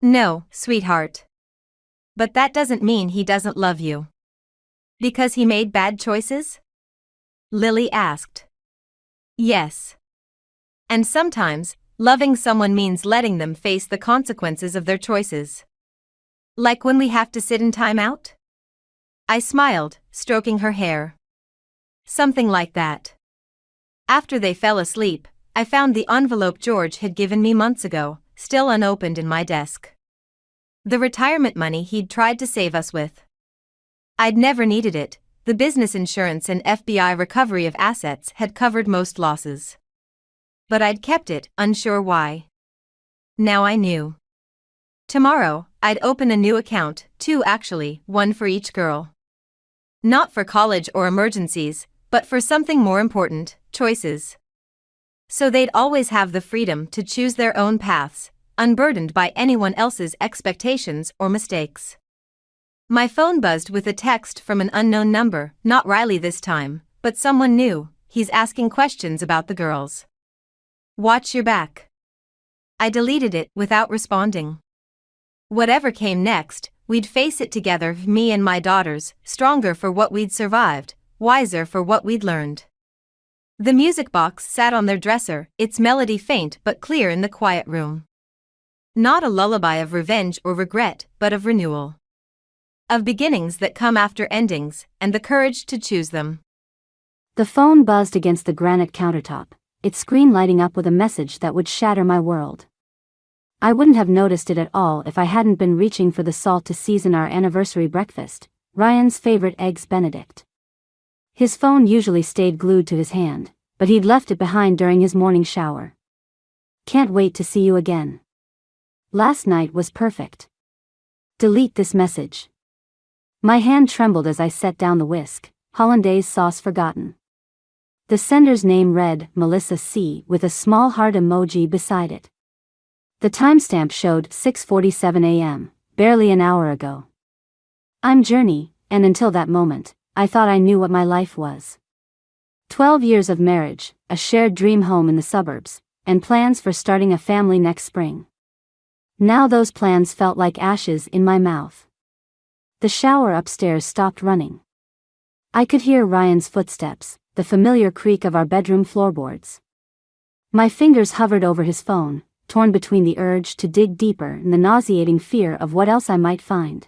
No, sweetheart. But that doesn't mean he doesn't love you. Because he made bad choices? Lily asked. Yes. And sometimes, loving someone means letting them face the consequences of their choices. Like when we have to sit in timeout? I smiled, stroking her hair. Something like that. After they fell asleep, I found the envelope George had given me months ago, still unopened in my desk. The retirement money he'd tried to save us with. I'd never needed it. The business insurance and FBI recovery of assets had covered most losses. But I'd kept it, unsure why. Now I knew. Tomorrow, I'd open a new account, 2 actually, 1 for each girl. Not for college or emergencies, but for something more important, choices. So they'd always have the freedom to choose their own paths, unburdened by anyone else's expectations or mistakes. My phone buzzed with a text from an unknown number, not Riley this time, but someone new. He's asking questions about the girls. Watch your back. I deleted it without responding. Whatever came next, we'd face it together, me and my daughters, stronger for what we'd survived, wiser for what we'd learned. The music box sat on their dresser, its melody faint but clear in the quiet room. Not a lullaby of revenge or regret, but of renewal. Of beginnings that come after endings, and the courage to choose them. The phone buzzed against the granite countertop, its screen lighting up with a message that would shatter my world. I wouldn't have noticed it at all if I hadn't been reaching for the salt to season our anniversary breakfast, Ryan's favorite eggs Benedict. His phone usually stayed glued to his hand, but he'd left it behind during his morning shower. Can't wait to see you again. Last night was perfect. Delete this message. My hand trembled as I set down the whisk, hollandaise sauce forgotten. The sender's name read, Melissa C., with a small heart emoji beside it. The timestamp showed 6:47 a.m., barely an hour ago. I'm Journey, and until that moment, I thought I knew what my life was. 12 years of marriage, a shared dream home in the suburbs, and plans for starting a family next spring. Now those plans felt like ashes in my mouth. The shower upstairs stopped running. I could hear Ryan's footsteps, the familiar creak of our bedroom floorboards. My fingers hovered over his phone, torn between the urge to dig deeper and the nauseating fear of what else I might find.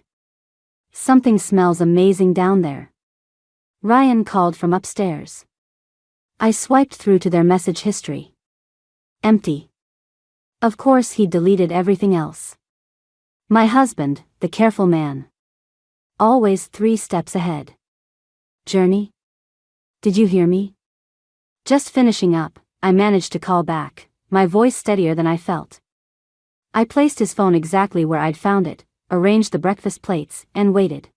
Something smells amazing down there. Ryan called from upstairs. I swiped through to their message history. Empty. Of course he'd deleted everything else. My husband, the careful man. Always 3 steps ahead. Journey? Did you hear me? Just finishing up, I managed to call back, my voice steadier than I felt. I placed his phone exactly where I'd found it, arranged the breakfast plates, and waited.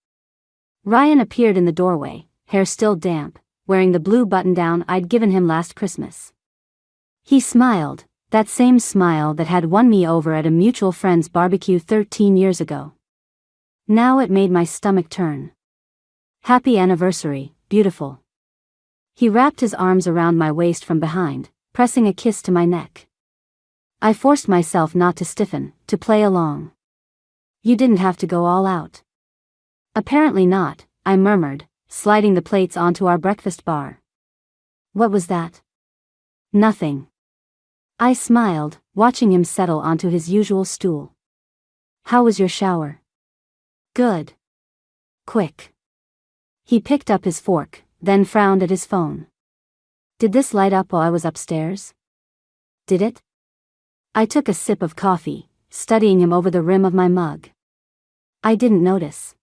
Ryan appeared in the doorway, hair still damp, wearing the blue button-down I'd given him last Christmas. He smiled, that same smile that had won me over at a mutual friend's barbecue 13 years ago. Now it made my stomach turn. Happy anniversary, beautiful. He wrapped his arms around my waist from behind, pressing a kiss to my neck. I forced myself not to stiffen, to play along. You didn't have to go all out. Apparently not, I murmured, sliding the plates onto our breakfast bar. What was that? Nothing. I smiled, watching him settle onto his usual stool. How was your shower? Good. Quick. He picked up his fork, then frowned at his phone. Did this light up while I was upstairs? Did it? I took a sip of coffee, studying him over the rim of my mug. I didn't notice.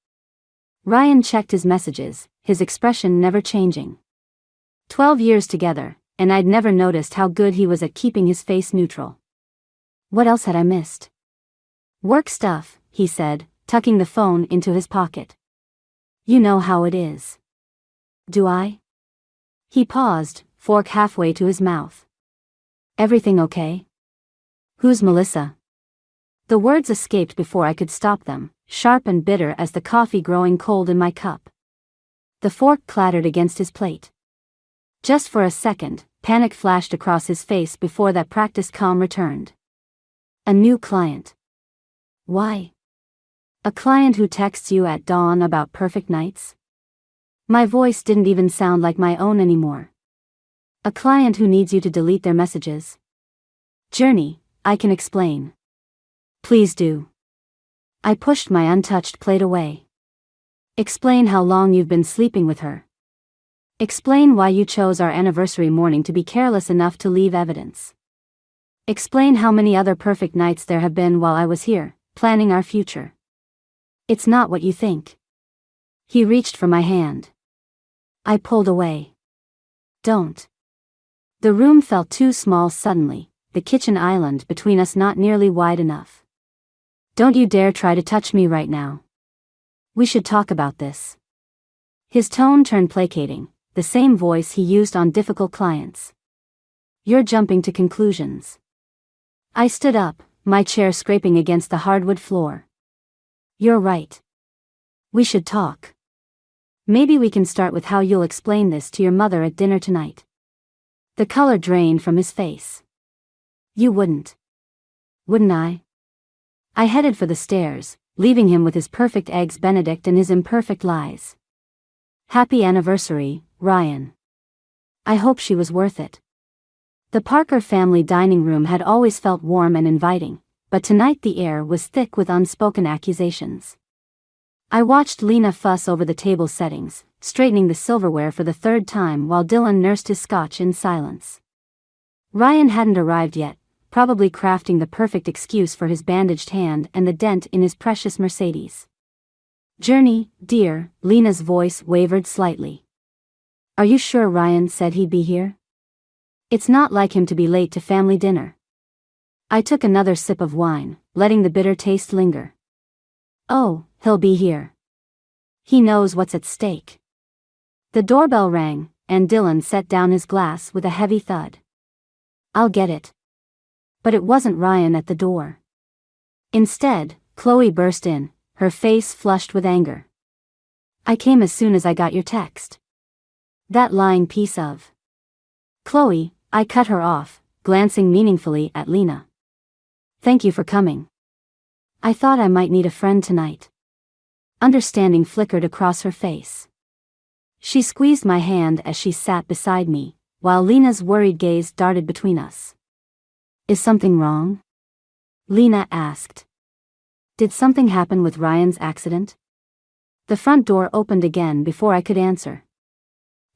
Ryan checked his messages, his expression never changing. 12 years together, and I'd never noticed how good he was at keeping his face neutral. What else had I missed? Work stuff, he said, tucking the phone into his pocket. You know how it is. Do I? He paused, fork halfway to his mouth. Everything okay? Who's Melissa? The words escaped before I could stop them, sharp and bitter as the coffee growing cold in my cup. The fork clattered against his plate. Just for a second, panic flashed across his face before that practiced calm returned. A new client. Why? A client who texts you at dawn about perfect nights? My voice didn't even sound like my own anymore. A client who needs you to delete their messages? Journey, I can explain. Please do. I pushed my untouched plate away. Explain how long you've been sleeping with her. Explain why you chose our anniversary morning to be careless enough to leave evidence. Explain how many other perfect nights there have been while I was here, planning our future. It's not what you think. He reached for my hand. I pulled away. Don't. The room felt too small suddenly, the kitchen island between us not nearly wide enough. Don't you dare try to touch me right now. We should talk about this. His tone turned placating, the same voice he used on difficult clients. You're jumping to conclusions. I stood up, my chair scraping against the hardwood floor. You're right. We should talk. Maybe we can start with how you'll explain this to your mother at dinner tonight. The color drained from his face. You wouldn't. Wouldn't I? I headed for the stairs, leaving him with his perfect eggs Benedict and his imperfect lies. Happy anniversary, Ryan. I hope she was worth it. The Parker family dining room had always felt warm and inviting, but tonight the air was thick with unspoken accusations. I watched Lena fuss over the table settings, straightening the silverware for the third time while Dylan nursed his scotch in silence. Ryan hadn't arrived yet, probably crafting the perfect excuse for his bandaged hand and the dent in his precious Mercedes. Journey, dear, Lena's voice wavered slightly. Are you sure Ryan said he'd be here? It's not like him to be late to family dinner. I took another sip of wine, letting the bitter taste linger. Oh, he'll be here. He knows what's at stake. The doorbell rang, and Dylan set down his glass with a heavy thud. I'll get it. But it wasn't Ryan at the door. Instead, Chloe burst in, her face flushed with anger. I came as soon as I got your text. That lying piece of. Chloe, I cut her off, glancing meaningfully at Lena. Thank you for coming. I thought I might need a friend tonight. Understanding flickered across her face. She squeezed my hand as she sat beside me, while Lena's worried gaze darted between us. Is something wrong? Lena asked. Did something happen with Ryan's accident? The front door opened again before I could answer.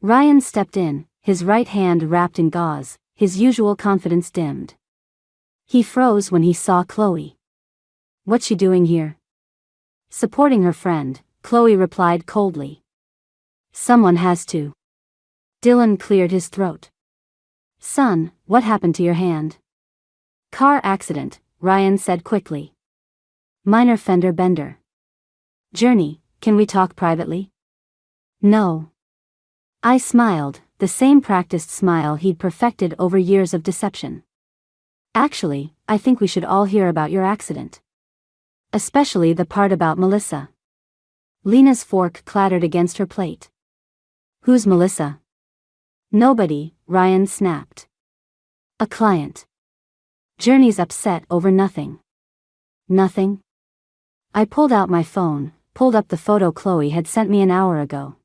Ryan stepped in, his right hand wrapped in gauze, his usual confidence dimmed. He froze when he saw Chloe. What's she doing here? Supporting her friend, Chloe replied coldly. Someone has to. Dylan cleared his throat. Son, what happened to your hand? Car accident, Ryan said quickly. Minor fender bender. Journey, can we talk privately? No. I smiled, the same practiced smile he'd perfected over years of deception. Actually, I think we should all hear about your accident. Especially the part about Melissa. Lena's fork clattered against her plate. Who's Melissa? Nobody, Ryan snapped. A client. Journey's upset over nothing. Nothing? I pulled out my phone, pulled up the photo Chloe had sent me an hour ago.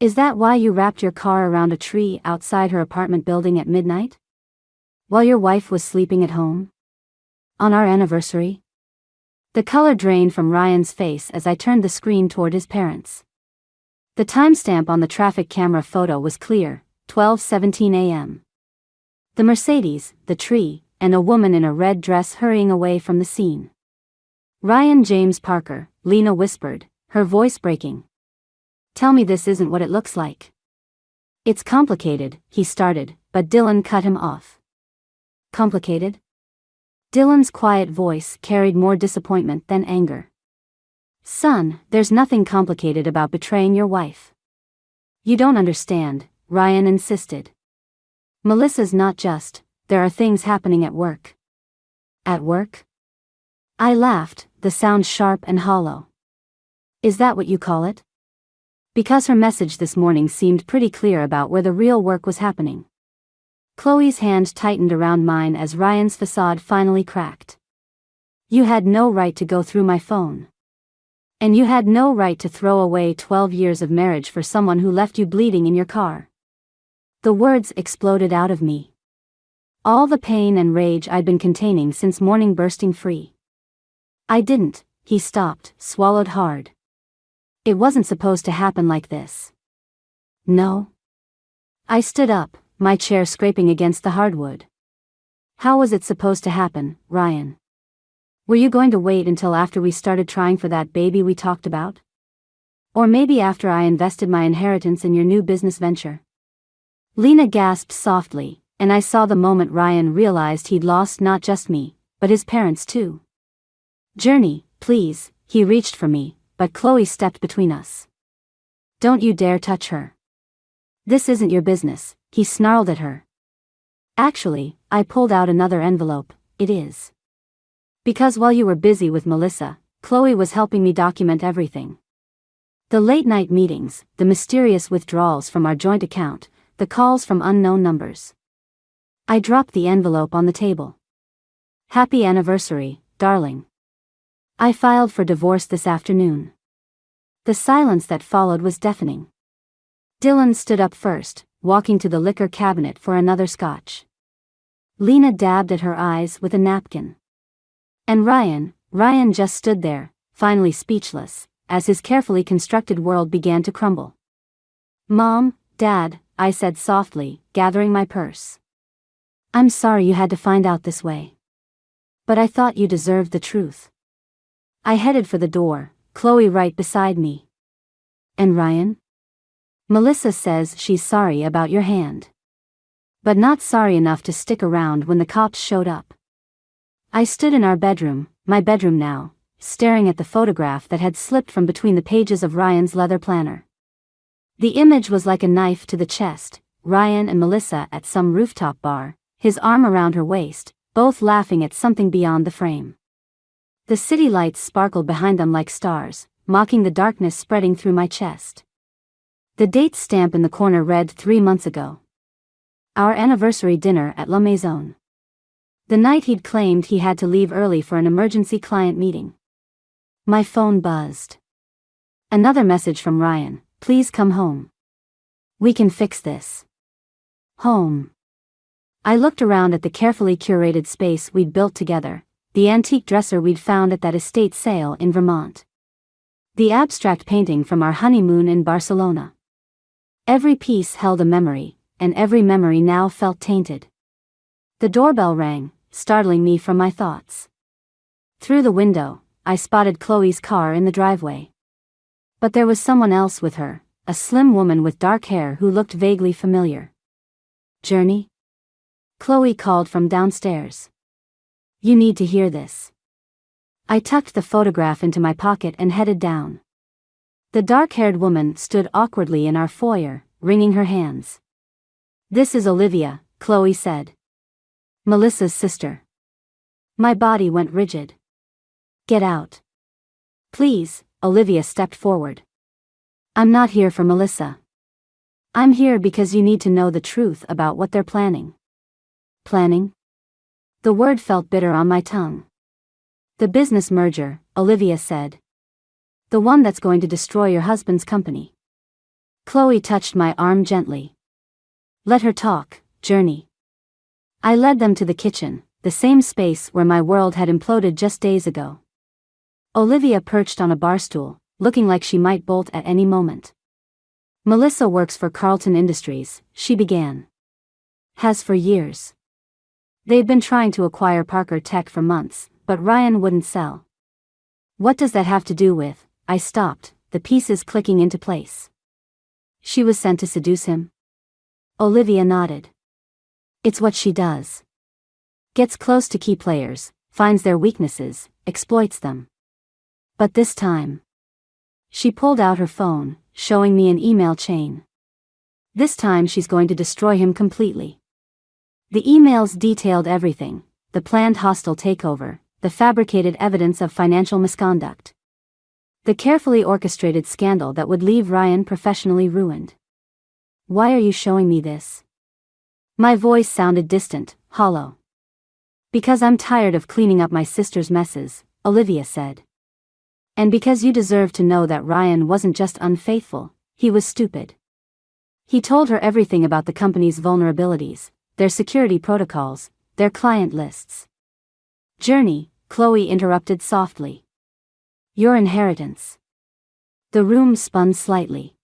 Is that why you wrapped your car around a tree outside her apartment building at midnight? While your wife was sleeping at home? On our anniversary? The color drained from Ryan's face as I turned the screen toward his parents. The timestamp on the traffic camera photo was clear, 12:17 a.m. The Mercedes, the tree, and a woman in a red dress hurrying away from the scene. Ryan James Parker, Lena whispered, her voice breaking. Tell me this isn't what it looks like. It's complicated, he started, but Dylan cut him off. Complicated? Dylan's quiet voice carried more disappointment than anger. Son, there's nothing complicated about betraying your wife. You don't understand, Ryan insisted. Melissa's not just, there are things happening at work. At work? I laughed, the sound sharp and hollow. Is that what you call it? Because her message this morning seemed pretty clear about where the real work was happening. Chloe's hand tightened around mine as Ryan's facade finally cracked. You had no right to go through my phone. And you had no right to throw away 12 years of marriage for someone who left you bleeding in your car. The words exploded out of me. All the pain and rage I'd been containing since morning bursting free. I didn't, he stopped, swallowed hard. It wasn't supposed to happen like this. No. I stood up, my chair scraping against the hardwood. How was it supposed to happen, Ryan? Were you going to wait until after we started trying for that baby we talked about? Or maybe after I invested my inheritance in your new business venture? Lena gasped softly, and I saw the moment Ryan realized he'd lost not just me, but his parents too. Journey, please, he reached for me, but Chloe stepped between us. Don't you dare touch her. This isn't your business, he snarled at her. Actually, I pulled out another envelope, it is. Because while you were busy with Melissa, Chloe was helping me document everything. The late-night meetings, the mysterious withdrawals from our joint account, the calls from unknown numbers. I dropped the envelope on the table. Happy anniversary, darling. I filed for divorce this afternoon. The silence that followed was deafening. Dylan stood up first, walking to the liquor cabinet for another scotch. Lena dabbed at her eyes with a napkin. And Ryan just stood there, finally speechless, as his carefully constructed world began to crumble. Mom, Dad, I said softly, gathering my purse. I'm sorry you had to find out this way. But I thought you deserved the truth. I headed for the door, Chloe right beside me. And Ryan? Melissa says she's sorry about your hand. But not sorry enough to stick around when the cops showed up. I stood in our bedroom, my bedroom now, staring at the photograph that had slipped from between the pages of Ryan's leather planner. The image was like a knife to the chest, Ryan and Melissa at some rooftop bar, his arm around her waist, both laughing at something beyond the frame. The city lights sparkled behind them like stars, mocking the darkness spreading through my chest. The date stamp in the corner read 3 months ago. Our anniversary dinner at La Maison. The night he'd claimed he had to leave early for an emergency client meeting. My phone buzzed. Another message from Ryan, please come home. We can fix this. Home. I looked around at the carefully curated space we'd built together, the antique dresser we'd found at that estate sale in Vermont. The abstract painting from our honeymoon in Barcelona. Every piece held a memory, and every memory now felt tainted. The doorbell rang, startling me from my thoughts. Through the window, I spotted Chloe's car in the driveway. But there was someone else with her, a slim woman with dark hair who looked vaguely familiar. Journey? Chloe called from downstairs. You need to hear this. I tucked the photograph into my pocket and headed down. The dark-haired woman stood awkwardly in our foyer, wringing her hands. This is Olivia, Chloe said. Melissa's sister. My body went rigid. Get out. Please, Olivia stepped forward. I'm not here for Melissa. I'm here because you need to know the truth about what they're planning. Planning? The word felt bitter on my tongue. The business merger, Olivia said. The one that's going to destroy your husband's company. Chloe touched my arm gently. Let her talk, Journey. I led them to the kitchen, the same space where my world had imploded just days ago. Olivia perched on a bar stool, looking like she might bolt at any moment. Melissa works for Carlton Industries, she began. Has for years. They'd been trying to acquire Parker Tech for months, but Ryan wouldn't sell. What does that have to do with? I stopped, the pieces clicking into place. She was sent to seduce him? Olivia nodded. It's what she does. Gets close to key players, finds their weaknesses, exploits them. But this time. She pulled out her phone, showing me an email chain. This time she's going to destroy him completely. The emails detailed everything, the planned hostile takeover, the fabricated evidence of financial misconduct. The carefully orchestrated scandal that would leave Ryan professionally ruined. Why are you showing me this? My voice sounded distant, hollow. Because I'm tired of cleaning up my sister's messes, Olivia said. And because you deserve to know that Ryan wasn't just unfaithful, he was stupid. He told her everything about the company's vulnerabilities, their security protocols, their client lists. Journey, Chloe interrupted softly. Your inheritance. The room spun slightly.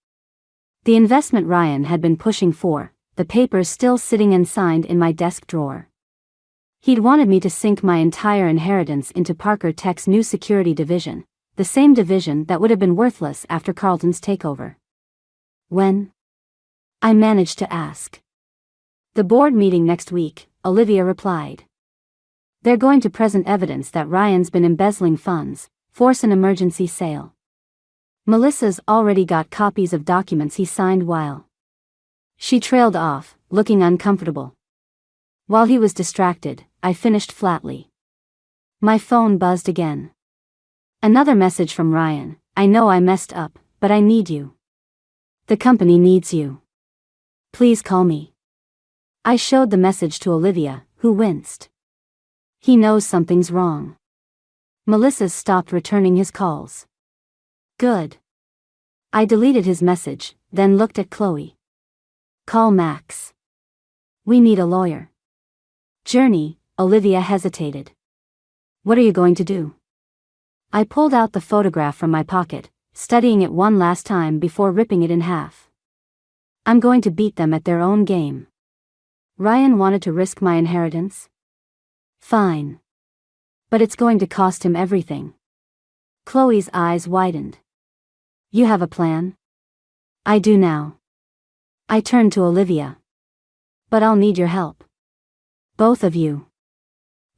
The investment Ryan had been pushing for, the papers still sitting unsigned in my desk drawer. He'd wanted me to sink my entire inheritance into Parker Tech's new security division, the same division that would have been worthless after Carlton's takeover. When? I managed to ask. The board meeting next week, Olivia replied. They're going to present evidence that Ryan's been embezzling funds, force an emergency sale. Melissa's already got copies of documents he signed while. She trailed off, looking uncomfortable. While he was distracted, I finished flatly. My phone buzzed again. Another message from Ryan. I know I messed up, but I need you. The company needs you. Please call me. I showed the message to Olivia, who winced. He knows something's wrong. Melissa's stopped returning his calls. Good. I deleted his message, then looked at Chloe. Call Max. We need a lawyer. Journey, Olivia hesitated. What are you going to do? I pulled out the photograph from my pocket, studying it one last time before ripping it in half. I'm going to beat them at their own game. Ryan wanted to risk my inheritance? Fine. But it's going to cost him everything. Chloe's eyes widened. You have a plan? I do now. I turned to Olivia. But I'll need your help. Both of you.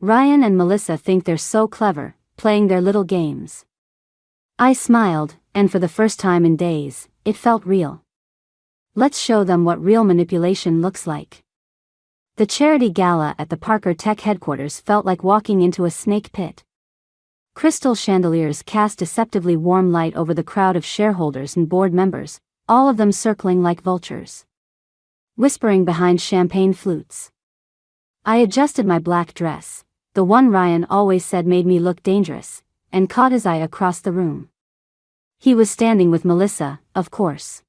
Ryan and Melissa think they're so clever, playing their little games. I smiled, and for the first time in days, it felt real. Let's show them what real manipulation looks like. The charity gala at the Parker Tech headquarters felt like walking into a snake pit. Crystal chandeliers cast deceptively warm light over the crowd of shareholders and board members, all of them circling like vultures. Whispering behind champagne flutes. I adjusted my black dress, the one Ryan always said made me look dangerous, and caught his eye across the room. He was standing with Melissa, of course.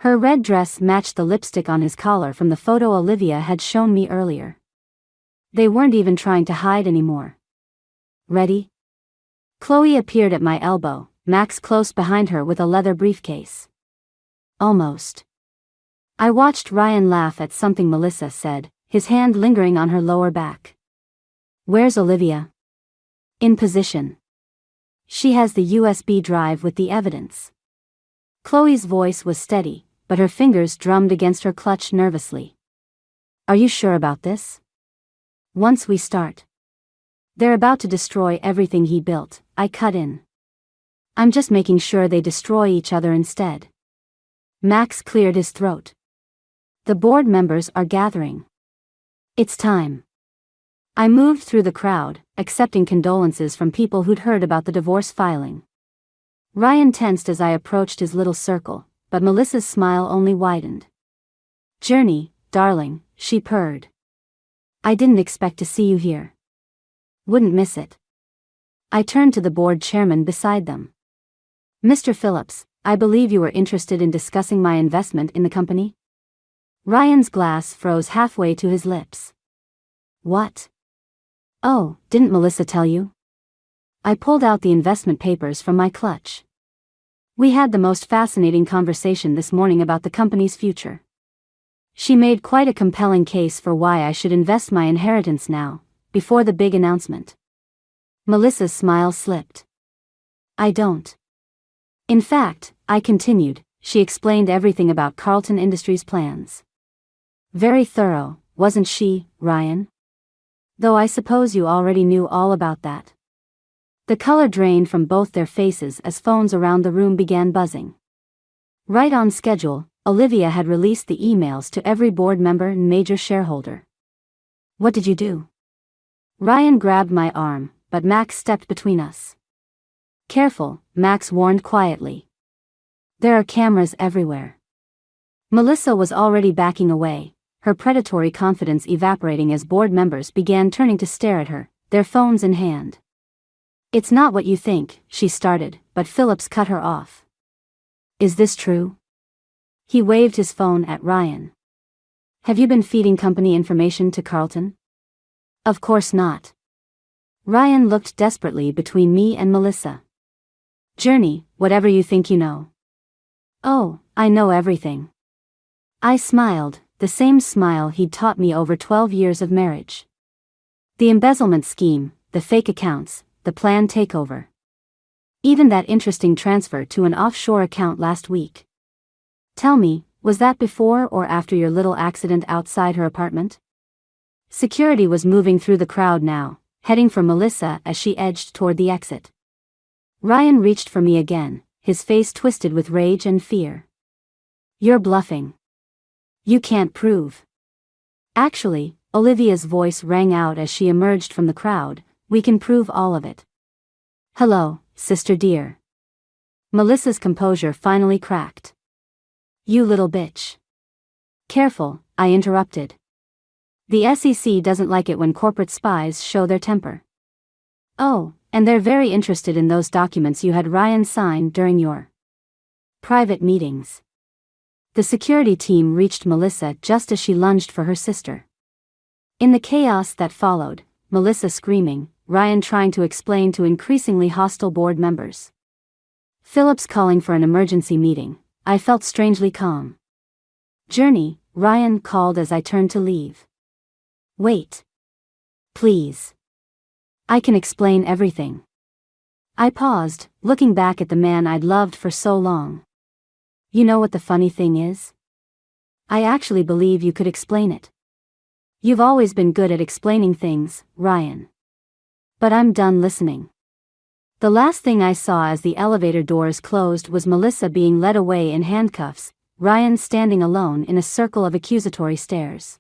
Her red dress matched the lipstick on his collar from the photo Olivia had shown me earlier. They weren't even trying to hide anymore. Ready? Chloe appeared at my elbow, Max close behind her with a leather briefcase. Almost. I watched Ryan laugh at something Melissa said, his hand lingering on her lower back. Where's Olivia? In position. She has the USB drive with the evidence. Chloe's voice was steady, but her fingers drummed against her clutch nervously. Are you sure about this? Once we start. They're about to destroy everything he built, I cut in. I'm just making sure they destroy each other instead. Max cleared his throat. The board members are gathering. It's time. I moved through the crowd, accepting condolences from people who'd heard about the divorce filing. Ryan tensed as I approached his little circle, but Melissa's smile only widened. Journey, darling, she purred. I didn't expect to see you here. Wouldn't miss it. I turned to the board chairman beside them. Mr. Phillips, I believe you were interested in discussing my investment in the company? Ryan's glass froze halfway to his lips. What? Oh, didn't Melissa tell you? I pulled out the investment papers from my clutch. We had the most fascinating conversation this morning about the company's future. She made quite a compelling case for why I should invest my inheritance now, before the big announcement. Melissa's smile slipped. I don't. In fact, I continued, she explained everything about Carlton Industries' plans. Very thorough, wasn't she, Ryan? Though I suppose you already knew all about that. The color drained from both their faces as phones around the room began buzzing. Right on schedule, Olivia had released the emails to every board member and major shareholder. What did you do? Ryan grabbed my arm, but Max stepped between us. Careful, Max warned quietly. There are cameras everywhere. Melissa was already backing away, her predatory confidence evaporating as board members began turning to stare at her, their phones in hand. It's not what you think, she started, but Phillips cut her off. Is this true? He waved his phone at Ryan. Have you been feeding company information to Carlton? Of course not. Ryan looked desperately between me and Melissa. Journey, whatever you think you know. Oh, I know everything. I smiled, the same smile he'd taught me over 12 years of marriage. The embezzlement scheme, the fake accounts, the planned takeover. Even that interesting transfer to an offshore account last week. Tell me, was that before or after your little accident outside her apartment? Security was moving through the crowd now, heading for Melissa as she edged toward the exit. Ryan reached for me again, his face twisted with rage and fear. You're bluffing. You can't prove. Actually, Olivia's voice rang out as she emerged from the crowd, we can prove all of it. Hello, sister dear. Melissa's composure finally cracked. You little bitch. Careful, I interrupted. The SEC doesn't like it when corporate spies show their temper. Oh, and they're very interested in those documents you had Ryan sign during your private meetings. The security team reached Melissa just as she lunged for her sister. In the chaos that followed, Melissa screaming, Ryan trying to explain to increasingly hostile board members. Phillips calling for an emergency meeting, I felt strangely calm. Journey, Ryan called as I turned to leave. Wait. Please. I can explain everything. I paused, looking back at the man I'd loved for so long. You know what the funny thing is? I actually believe you could explain it. You've always been good at explaining things, Ryan. But I'm done listening. The last thing I saw as the elevator doors closed was Melissa being led away in handcuffs, Ryan standing alone in a circle of accusatory stares.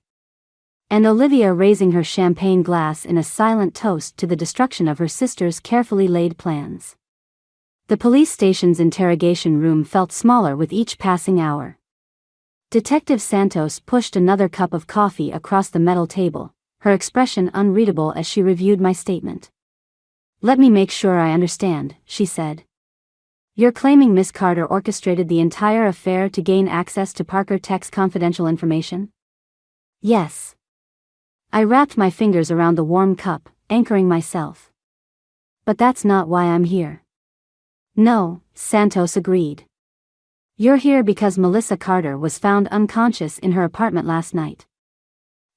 And Olivia raising her champagne glass in a silent toast to the destruction of her sister's carefully laid plans. The police station's interrogation room felt smaller with each passing hour. Detective Santos pushed another cup of coffee across the metal table, her expression unreadable as she reviewed my statement. Let me make sure I understand, she said. You're claiming Miss Carter orchestrated the entire affair to gain access to Parker Tech's confidential information? Yes. I wrapped my fingers around the warm cup, anchoring myself. But that's not why I'm here. No, Santos agreed. You're here because Melissa Carter was found unconscious in her apartment last night.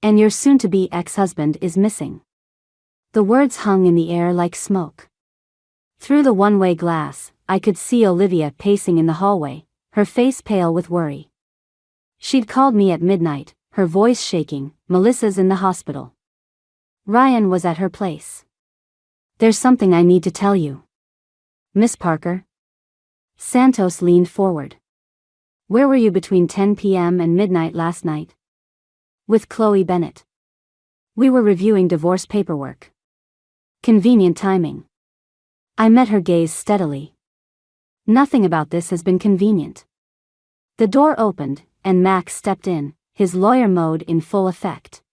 And your soon-to-be ex-husband is missing. The words hung in the air like smoke. Through the one-way glass, I could see Olivia pacing in the hallway, her face pale with worry. She'd called me at midnight, her voice shaking, "Melissa's in the hospital. Ryan was at her place. There's something I need to tell you. Miss Parker?" Santos leaned forward. "Where were you between 10 p.m. and midnight last night?" "With Chloe Bennett. We were reviewing divorce paperwork." "Convenient timing." I met her gaze steadily. "Nothing about this has been convenient." The door opened, and Max stepped in, his lawyer mode in full effect.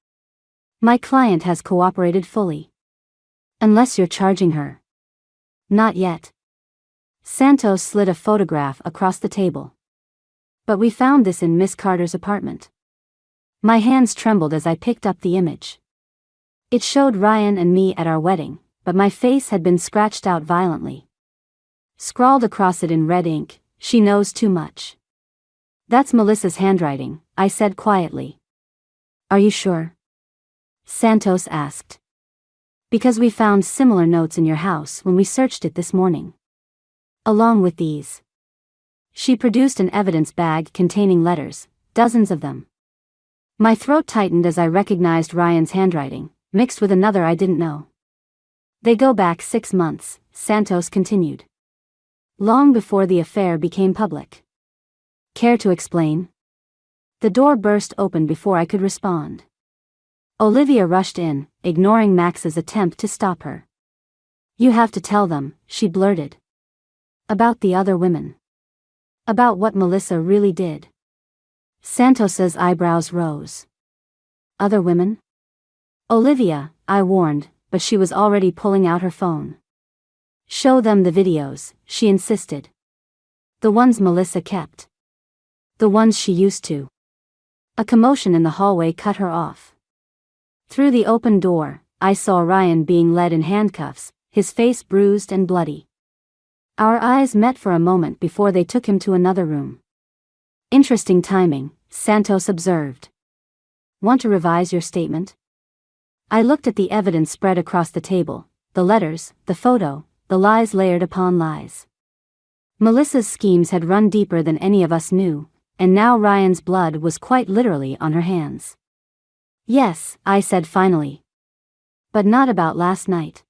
"My client has cooperated fully. Unless you're charging her." "Not yet." Santos slid a photograph across the table. "But we found this in Miss Carter's apartment." My hands trembled as I picked up the image. It showed Ryan and me at our wedding, but my face had been scratched out violently. Scrawled across it in red ink, "She knows too much." "That's Melissa's handwriting," I said quietly. "Are you sure?" Santos asked. "Because we found similar notes in your house when we searched it this morning. Along with these." She produced an evidence bag containing letters, dozens of them. My throat tightened as I recognized Ryan's handwriting, mixed with another I didn't know. "They go back 6 months, Santos continued. "Long before the affair became public." "Care to explain?" The door burst open before I could respond. Olivia rushed in, ignoring Max's attempt to stop her. "You have to tell them," she blurted. "About the other women. About what Melissa really did." Santos's eyebrows rose. "Other women?" "Olivia," I warned, but she was already pulling out her phone. "Show them the videos," she insisted. "The ones Melissa kept. The ones she used to." A commotion in the hallway cut her off. Through the open door, I saw Ryan being led in handcuffs, his face bruised and bloody. Our eyes met for a moment before they took him to another room. "Interesting timing," Santos observed. "Want to revise your statement?" I looked at the evidence spread across the table, the letters, the photo, the lies layered upon lies. Melissa's schemes had run deeper than any of us knew, and now Ryan's blood was quite literally on her hands. "Yes," I said finally. "But not about last night.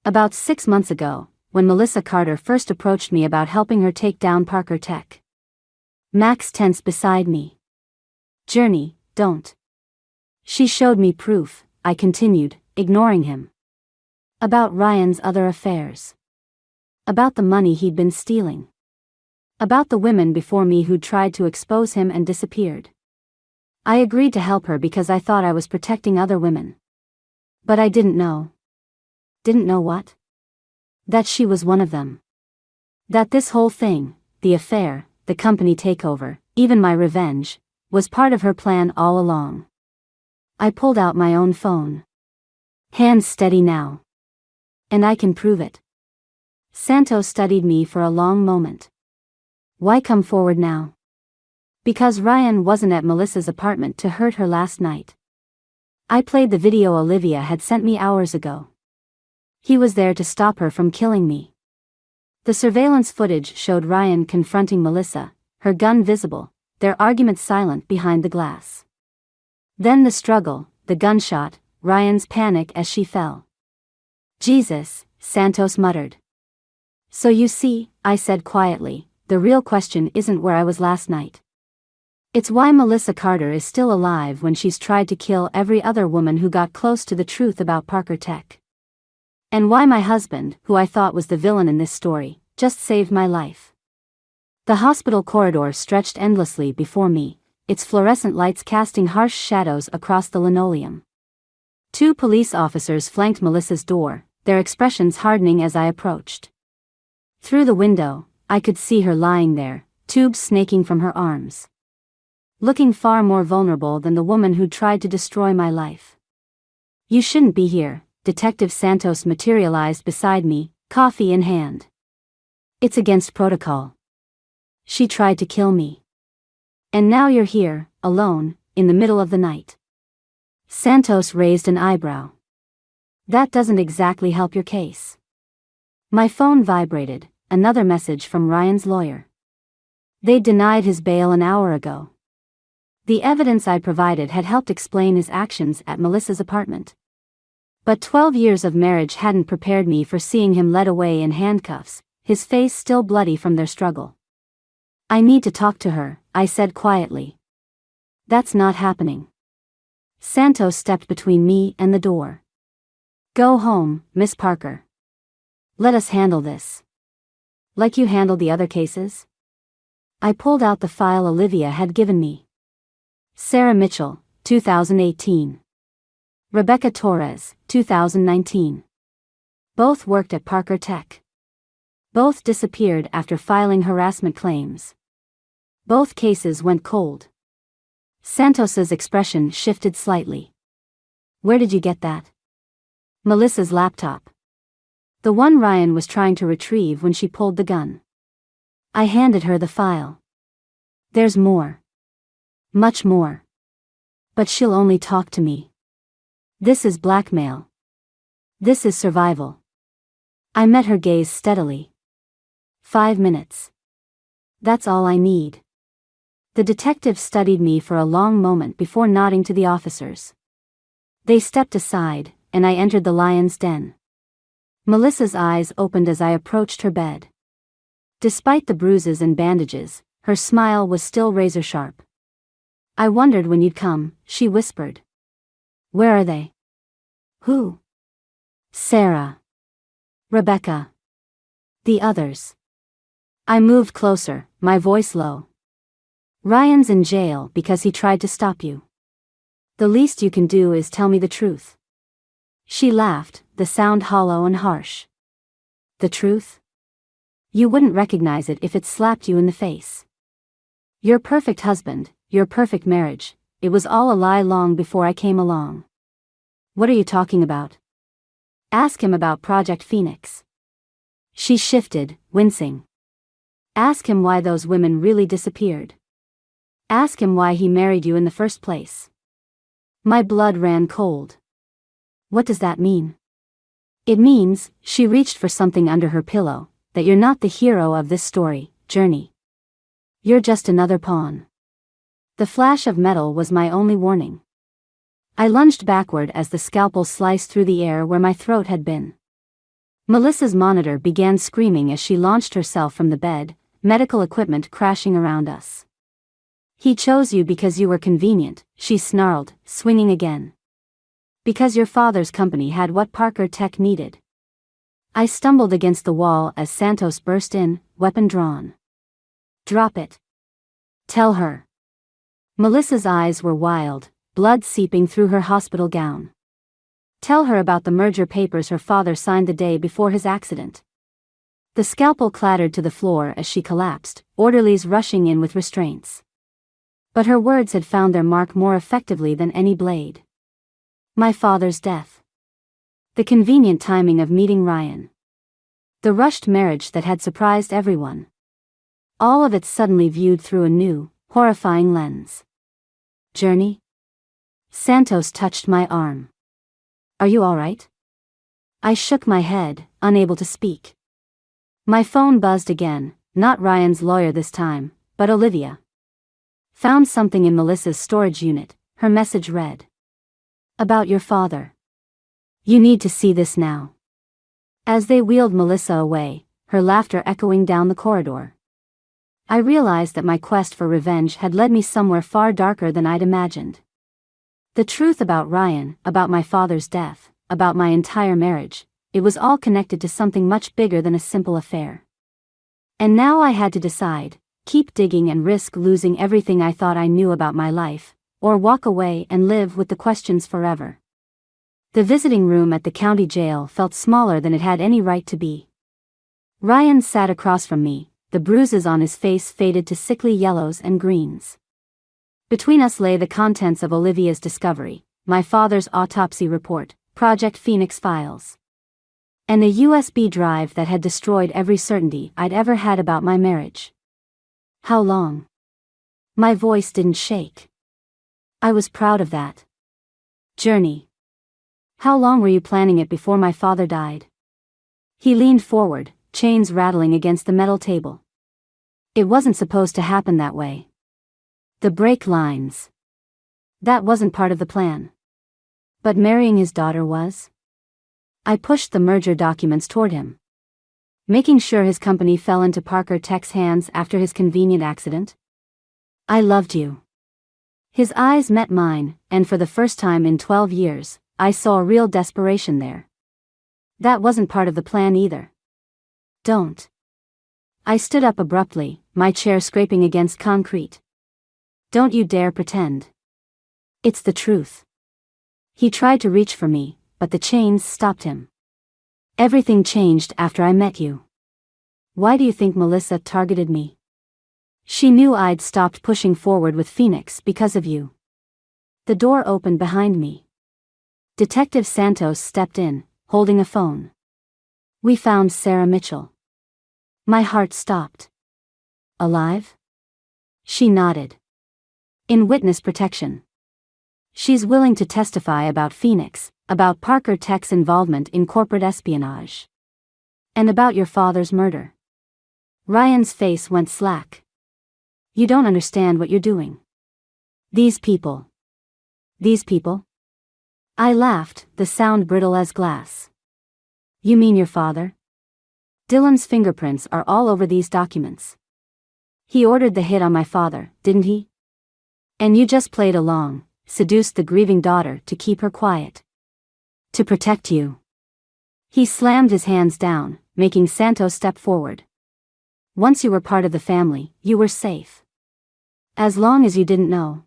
About 6 months ago, when Melissa Carter first approached me about helping her take down Parker Tech." Max tensed beside me. "Journey, don't." "She showed me proof," I continued, ignoring him. "About Ryan's other affairs. About the money he'd been stealing. About the women before me who'd tried to expose him and disappeared. I agreed to help her because I thought I was protecting other women. But I didn't know." "Didn't know what?" "That she was one of them. That this whole thing, the affair, the company takeover, even my revenge, was part of her plan all along." I pulled out my own phone. "Hands steady now. And I can prove it." Santos studied me for a long moment. "Why come forward now?" "Because Ryan wasn't at Melissa's apartment to hurt her last night. I played the video Olivia had sent me hours ago. He was there to stop her from killing me." The surveillance footage showed Ryan confronting Melissa, her gun visible, their argument silent behind the glass. Then the struggle, the gunshot, Ryan's panic as she fell. "Jesus," Santos muttered. "So you see," I said quietly, "the real question isn't where I was last night. It's why Melissa Carter is still alive when she's tried to kill every other woman who got close to the truth about Parker Tech. And why my husband, who I thought was the villain in this story, just saved my life." The hospital corridor stretched endlessly before me, its fluorescent lights casting harsh shadows across the linoleum. 2 police officers flanked Melissa's door, their expressions hardening as I approached. Through the window, I could see her lying there, tubes snaking from her arms. Looking far more vulnerable than the woman who tried to destroy my life. "You shouldn't be here," Detective Santos materialized beside me, coffee in hand. "It's against protocol. She tried to kill me. And now you're here, alone, in the middle of the night." Santos raised an eyebrow. "That doesn't exactly help your case." My phone vibrated, another message from Ryan's lawyer. They denied his bail an hour ago. The evidence I provided had helped explain his actions at Melissa's apartment. But 12 years of marriage hadn't prepared me for seeing him led away in handcuffs, his face still bloody from their struggle. "I need to talk to her," I said quietly. "That's not happening." Santos stepped between me and the door. "Go home, Miss Parker. Let us handle this. Like you handled the other cases?" I pulled out the file Olivia had given me. Sarah Mitchell, 2018. Rebecca Torres, 2019. Both worked at Parker Tech. Both disappeared after filing harassment claims. Both cases went cold. Santos's expression shifted slightly. "Where did you get that?" "Melissa's laptop. The one Ryan was trying to retrieve when she pulled the gun." I handed her the file. "There's more. Much more. But she'll only talk to me. This is blackmail. This is survival." I met her gaze steadily. 5 minutes. That's all I need. The detective studied me for a long moment before nodding to the officers. They stepped aside, and I entered the lion's den. Melissa's eyes opened as I approached her bed. Despite the bruises and bandages, her smile was still razor-sharp. "I wondered when you'd come," she whispered. "Where are they?" "Who?" "Sarah. Rebecca. The others." I moved closer, my voice low. "Ryan's in jail because he tried to stop you. The least you can do is tell me the truth." She laughed, the sound hollow and harsh. "The truth? You wouldn't recognize it if it slapped you in the face. Your perfect husband, your perfect marriage, it was all a lie long before I came along." "What are you talking about?" "Ask him about Project Phoenix." She shifted, wincing. "Ask him why those women really disappeared. Ask him why he married you in the first place." My blood ran cold. "What does that mean?" "It means," she reached for something under her pillow, "that you're not the hero of this story, Journey. You're just another pawn." The flash of metal was my only warning. I lunged backward as the scalpel sliced through the air where my throat had been. Melissa's monitor began screaming as she launched herself from the bed, medical equipment crashing around us. "He chose you because you were convenient," she snarled, swinging again. "Because your father's company had what Parker Tech needed." I stumbled against the wall as Santos burst in, weapon drawn. "Drop it. Tell her." Melissa's eyes were wild, blood seeping through her hospital gown. "Tell her about the merger papers her father signed the day before his accident." The scalpel clattered to the floor as she collapsed, orderlies rushing in with restraints. But her words had found their mark more effectively than any blade. My father's death. The convenient timing of meeting Ryan. The rushed marriage that had surprised everyone. All of it suddenly viewed through a new, horrifying lens. "Journey?" Santos touched my arm. "Are you all right?" I shook my head, unable to speak. My phone buzzed again, not Ryan's lawyer this time, but Olivia. "Found something in Melissa's storage unit," her message read. "About your father. You need to see this now." As they wheeled Melissa away, her laughter echoing down the corridor, I realized that my quest for revenge had led me somewhere far darker than I'd imagined. The truth about Ryan, about my father's death, about my entire marriage, it was all connected to something much bigger than a simple affair. And now I had to decide, keep digging and risk losing everything I thought I knew about my life, or walk away and live with the questions forever. The visiting room at the county jail felt smaller than it had any right to be. Ryan sat across from me, the bruises on his face faded to sickly yellows and greens. Between us lay the contents of Olivia's discovery, my father's autopsy report, Project Phoenix files, and a USB drive that had destroyed every certainty I'd ever had about my marriage. "How long?" My voice didn't shake. I was proud of that. "Journey. How long were you planning it before my father died?" He leaned forward, chains rattling against the metal table. "It wasn't supposed to happen that way. The brake lines. That wasn't part of the plan. But marrying his daughter was? I pushed the merger documents toward him, making sure his company fell into Parker Tech's hands after his convenient accident. I loved you. His eyes met mine, and for the first time in 12 years, I saw real desperation there. That wasn't part of the plan either. Don't. I stood up abruptly, my chair scraping against concrete. Don't you dare pretend. It's the truth. He tried to reach for me, but the chains stopped him. Everything changed after I met you. Why do you think Melissa targeted me? She knew I'd stopped pushing forward with Phoenix because of you. The door opened behind me. Detective Santos stepped in, holding a phone. We found Sarah Mitchell. My heart stopped. Alive? She nodded. In witness protection. She's willing to testify about Phoenix, about Parker Tech's involvement in corporate espionage. And about your father's murder. Ryan's face went slack. You don't understand what you're doing. These people. These people? I laughed, the sound brittle as glass. You mean your father? Dylan's fingerprints are all over these documents. He ordered the hit on my father, didn't he? And you just played along, seduced the grieving daughter to keep her quiet. To protect you. He slammed his hands down, making Santos step forward. Once you were part of the family, you were safe. As long as you didn't know.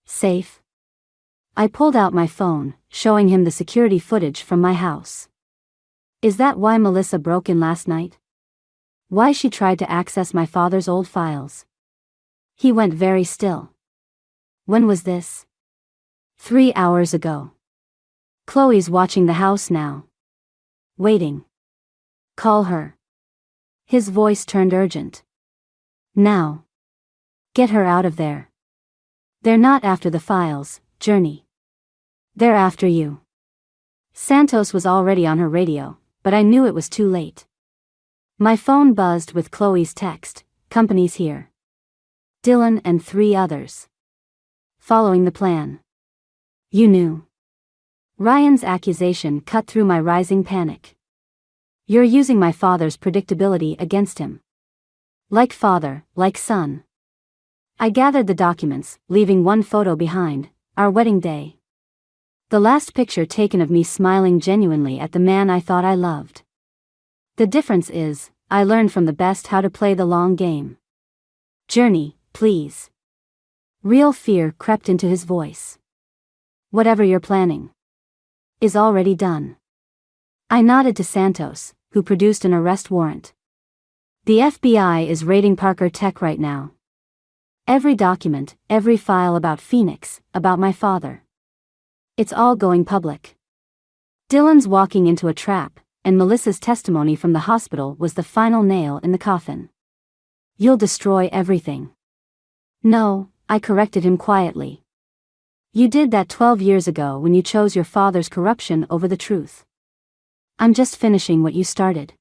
Safe? I pulled out my phone, showing him the security footage from my house. Is that why Melissa broke in last night? Why she tried to access my father's old files? He went very still. When was this? 3 hours ago. Chloe's watching the house now. Waiting. Call her. His voice turned urgent. Now. Get her out of there. They're not after the files, Journey. They're after you. Santos was already on her radio, but I knew it was too late. My phone buzzed with Chloe's text, company's here. Dylan and 3 others. Following the plan. You knew. Ryan's accusation cut through my rising panic. You're using my father's predictability against him. Like father, like son. I gathered the documents, leaving one photo behind, our wedding day. The last picture taken of me smiling genuinely at the man I thought I loved. The difference is, I learned from the best how to play the long game. Journey, please. Real fear crept into his voice. Whatever you're planning is already done. I nodded to Santos, who produced an arrest warrant. The FBI is raiding Parker Tech right now. Every document, every file about Phoenix, about my father. It's all going public. Dylan's walking into a trap, and Melissa's testimony from the hospital was the final nail in the coffin. You'll destroy everything. No, I corrected him quietly. You did that 12 years ago when you chose your father's corruption over the truth. I'm just finishing what you started.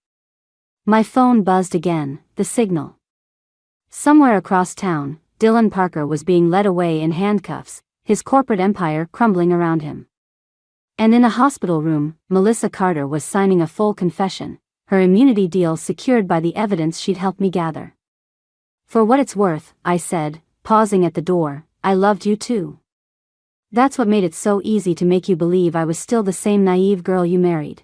My phone buzzed again, the signal. Somewhere across town, Dylan Parker was being led away in handcuffs, his corporate empire crumbling around him. And in a hospital room, Melissa Carter was signing a full confession, her immunity deal secured by the evidence she'd helped me gather. For what it's worth, I said, pausing at the door, I loved you too. That's what made it so easy to make you believe I was still the same naive girl you married.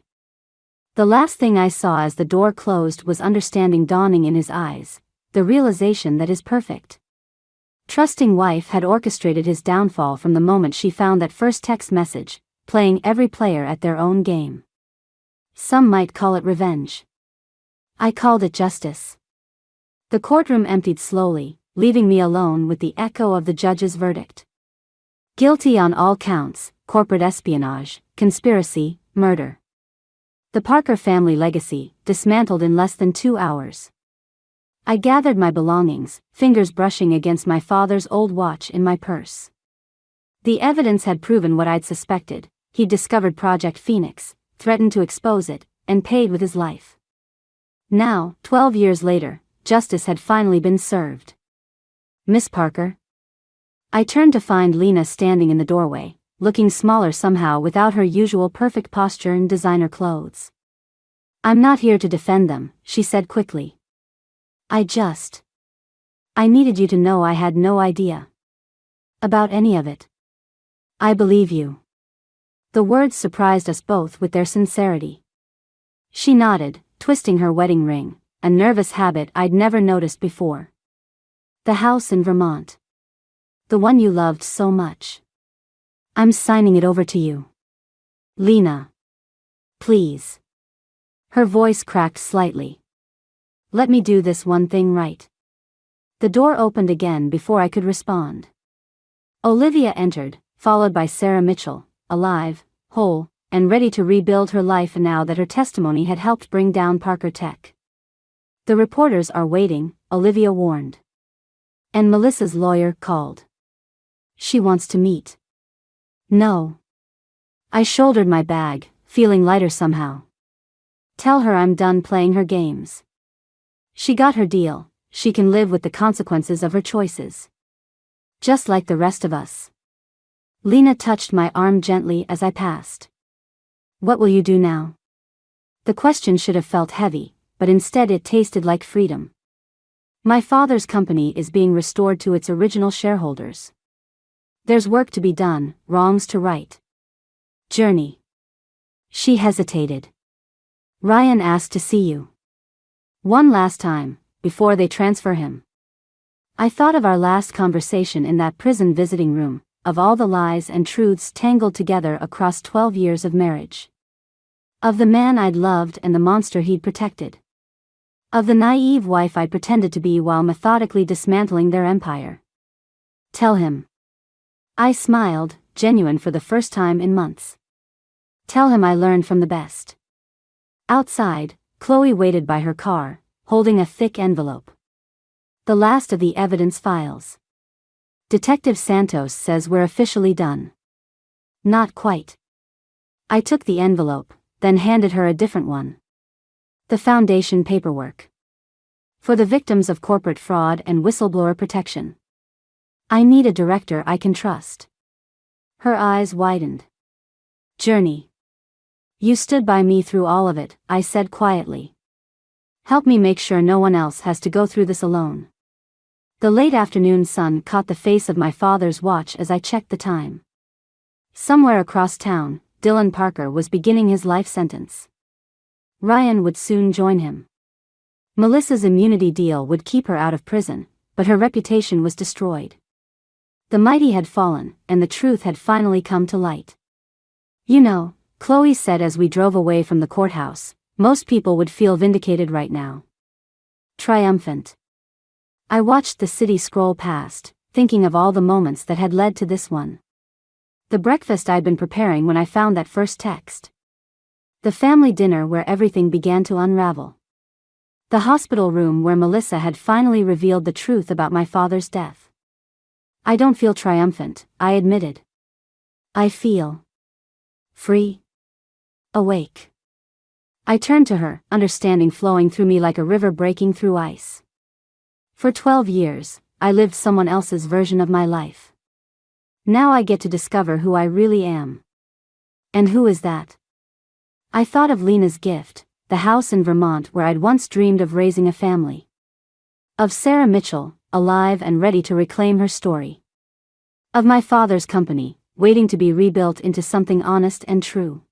The last thing I saw as the door closed was understanding dawning in his eyes, the realization that his perfect, trusting wife had orchestrated his downfall from the moment she found that first text message, playing every player at their own game. Some might call it revenge. I called it justice. The courtroom emptied slowly, leaving me alone with the echo of the judge's verdict. Guilty on all counts, corporate espionage, conspiracy, murder. The Parker family legacy, dismantled in less than 2 hours. I gathered my belongings, fingers brushing against my father's old watch in my purse. The evidence had proven what I'd suspected. He'd discovered Project Phoenix, threatened to expose it, and paid with his life. Now, 12 years later, justice had finally been served. Miss Parker? I turned to find Lena standing in the doorway, looking smaller somehow without her usual perfect posture and designer clothes. "I'm not here to defend them," she said quickly. I needed you to know I had no idea about any of it." "I believe you." The words surprised us both with their sincerity. She nodded, twisting her wedding ring, a nervous habit I'd never noticed before. "The house in Vermont. The one you loved so much. I'm signing it over to you. Lena. Please." Her voice cracked slightly. "Let me do this one thing right." The door opened again before I could respond. Olivia entered, followed by Sarah Mitchell, alive, whole, and ready to rebuild her life now that her testimony had helped bring down Parker Tech. "The reporters are waiting," Olivia warned. "And Melissa's lawyer called. She wants to meet." "No." I shouldered my bag, feeling lighter somehow. "Tell her I'm done playing her games. She got her deal, she can live with the consequences of her choices. Just like the rest of us." Lena touched my arm gently as I passed. "What will you do now?" The question should have felt heavy, but instead it tasted like freedom. "My father's company is being restored to its original shareholders. There's work to be done, wrongs to right." "Journey." She hesitated. "Ryan asked to see you. One last time, before they transfer him." I thought of our last conversation in that prison visiting room, of all the lies and truths tangled together across 12 years of marriage. Of the man I'd loved and the monster he'd protected. Of the naive wife I'd pretended to be while methodically dismantling their empire. "Tell him." I smiled, genuine for the first time in months. "Tell him I learned from the best." Outside, Chloe waited by her car, holding a thick envelope. "The last of the evidence files. Detective Santos says we're officially done." "Not quite." I took the envelope, then handed her a different one. "The foundation paperwork. For the victims of corporate fraud and whistleblower protection. I need a director I can trust." Her eyes widened. "Journey. You stood by me through all of it," I said quietly. "Help me make sure no one else has to go through this alone." The late afternoon sun caught the face of my father's watch as I checked the time. Somewhere across town, Dylan Parker was beginning his life sentence. Ryan would soon join him. Melissa's immunity deal would keep her out of prison, but her reputation was destroyed. The mighty had fallen, and the truth had finally come to light. "You know," Chloe said as we drove away from the courthouse, "most people would feel vindicated right now. Triumphant." I watched the city scroll past, thinking of all the moments that had led to this one. The breakfast I'd been preparing when I found that first text. The family dinner where everything began to unravel. The hospital room where Melissa had finally revealed the truth about my father's death. "I don't feel triumphant," I admitted. "I feel free. Awake." I turned to her, understanding flowing through me like a river breaking through ice. For 12 years, I lived someone else's version of my life. Now I get to discover who I really am. And who is that? I thought of Lena's gift, the house in Vermont where I'd once dreamed of raising a family. Of Sarah Mitchell, alive and ready to reclaim her story. Of my father's company, waiting to be rebuilt into something honest and true.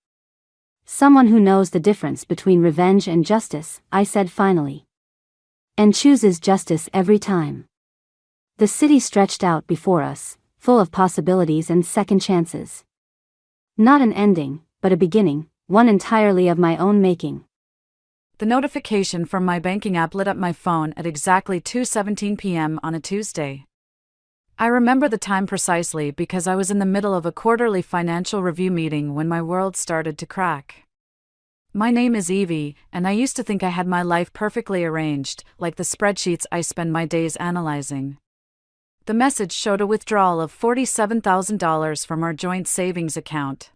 "Someone who knows the difference between revenge and justice," I said finally. "And chooses justice every time." The city stretched out before us, full of possibilities and second chances. Not an ending, but a beginning, one entirely of my own making. The notification from my banking app lit up my phone at exactly 2:17 p.m. on a Tuesday. I remember the time precisely because I was in the middle of a quarterly financial review meeting when my world started to crack. My name is Evie, and I used to think I had my life perfectly arranged, like the spreadsheets I spend my days analyzing. The message showed a withdrawal of $47,000 from our joint savings account.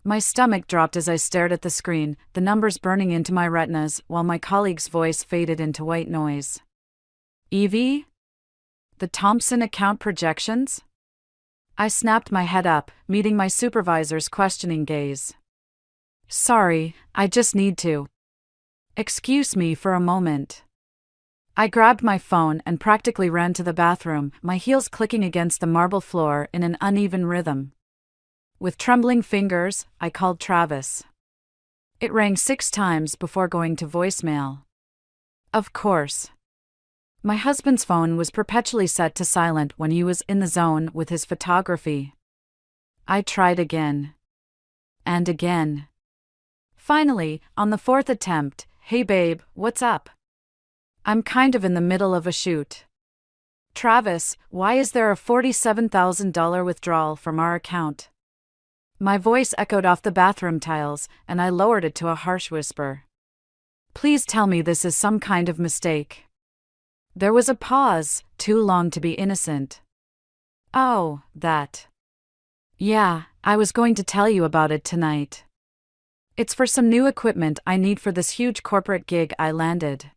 My stomach dropped as I stared at the screen, the numbers burning into my retinas while my colleague's voice faded into white noise. "Evie? The Thompson account projections?" I snapped my head up, meeting my supervisor's questioning gaze. Sorry, I just need to. Excuse me for a moment. I grabbed my phone and practically ran to the bathroom, my heels clicking against the marble floor in an uneven rhythm. With trembling fingers, I called Travis. It rang 6 times before going to voicemail. Of course. My husband's phone was perpetually set to silent when he was in the zone with his photography. I tried again. And again. Finally, on the 4th attempt, "Hey babe, what's up? I'm kind of in the middle of a shoot. Travis, why is there a $47,000 withdrawal from our account?" My voice echoed off the bathroom tiles, and I lowered it to a harsh whisper. Please tell me this is some kind of mistake. There was a pause, too long to be innocent. Oh, that. Yeah, I was going to tell you about it tonight. It's for some new equipment I need for this huge corporate gig I landed.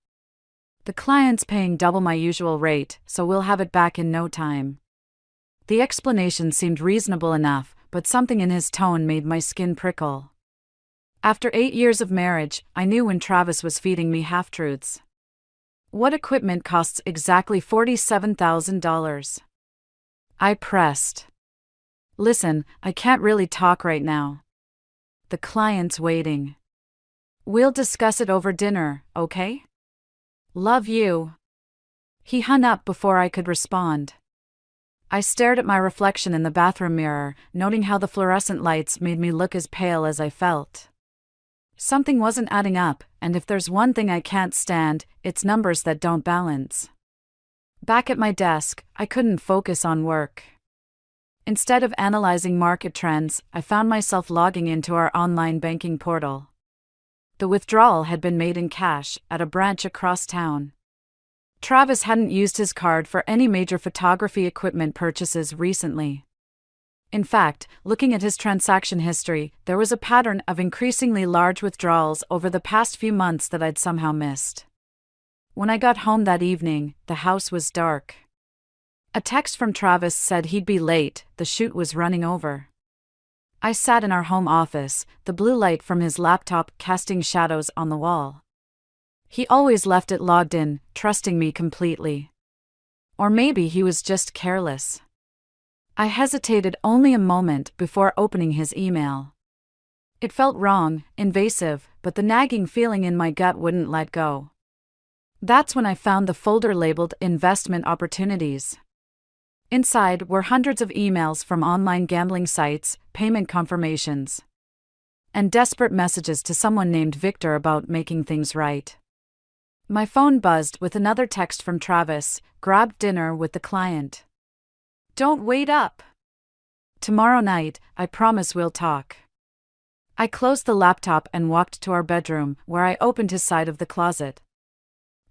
The client's paying double my usual rate, so we'll have it back in no time. The explanation seemed reasonable enough, but something in his tone made my skin prickle. After 8 years of marriage, I knew when Travis was feeding me half-truths. What equipment costs exactly $47,000? I pressed. Listen, I can't really talk right now. The client's waiting. We'll discuss it over dinner, okay? Love you. He hung up before I could respond. I stared at my reflection in the bathroom mirror, noting how the fluorescent lights made me look as pale as I felt. Something wasn't adding up, and if there's one thing I can't stand, it's numbers that don't balance. Back at my desk, I couldn't focus on work. Instead of analyzing market trends, I found myself logging into our online banking portal. The withdrawal had been made in cash, at a branch across town. Travis hadn't used his card for any major photography equipment purchases recently. In fact, looking at his transaction history, there was a pattern of increasingly large withdrawals over the past few months that I'd somehow missed. When I got home that evening, the house was dark. A text from Travis said he'd be late, the shoot was running over. I sat in our home office, the blue light from his laptop casting shadows on the wall. He always left it logged in, trusting me completely. Or maybe he was just careless. I hesitated only a moment before opening his email. It felt wrong, invasive, but the nagging feeling in my gut wouldn't let go. That's when I found the folder labeled Investment Opportunities. Inside were hundreds of emails from online gambling sites, payment confirmations, and desperate messages to someone named Victor about making things right. My phone buzzed with another text from Travis, "Grab dinner with the client. Don't wait up. Tomorrow night, I promise we'll talk." I closed the laptop and walked to our bedroom, where I opened his side of the closet.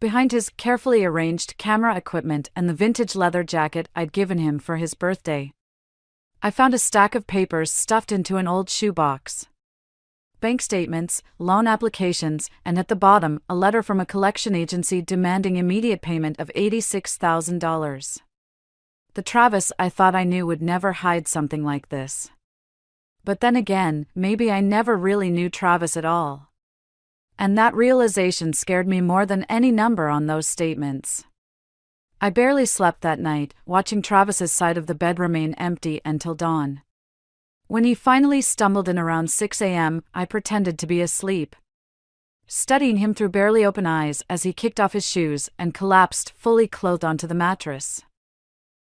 Behind his carefully arranged camera equipment and the vintage leather jacket I'd given him for his birthday, I found a stack of papers stuffed into an old shoebox. Bank statements, loan applications, and at the bottom, a letter from a collection agency demanding immediate payment of $86,000. The Travis I thought I knew would never hide something like this. But then again, maybe I never really knew Travis at all. And that realization scared me more than any number on those statements. I barely slept that night, watching Travis's side of the bed remain empty until dawn. When he finally stumbled in around 6 a.m., I pretended to be asleep, studying him through barely open eyes as he kicked off his shoes and collapsed fully clothed onto the mattress.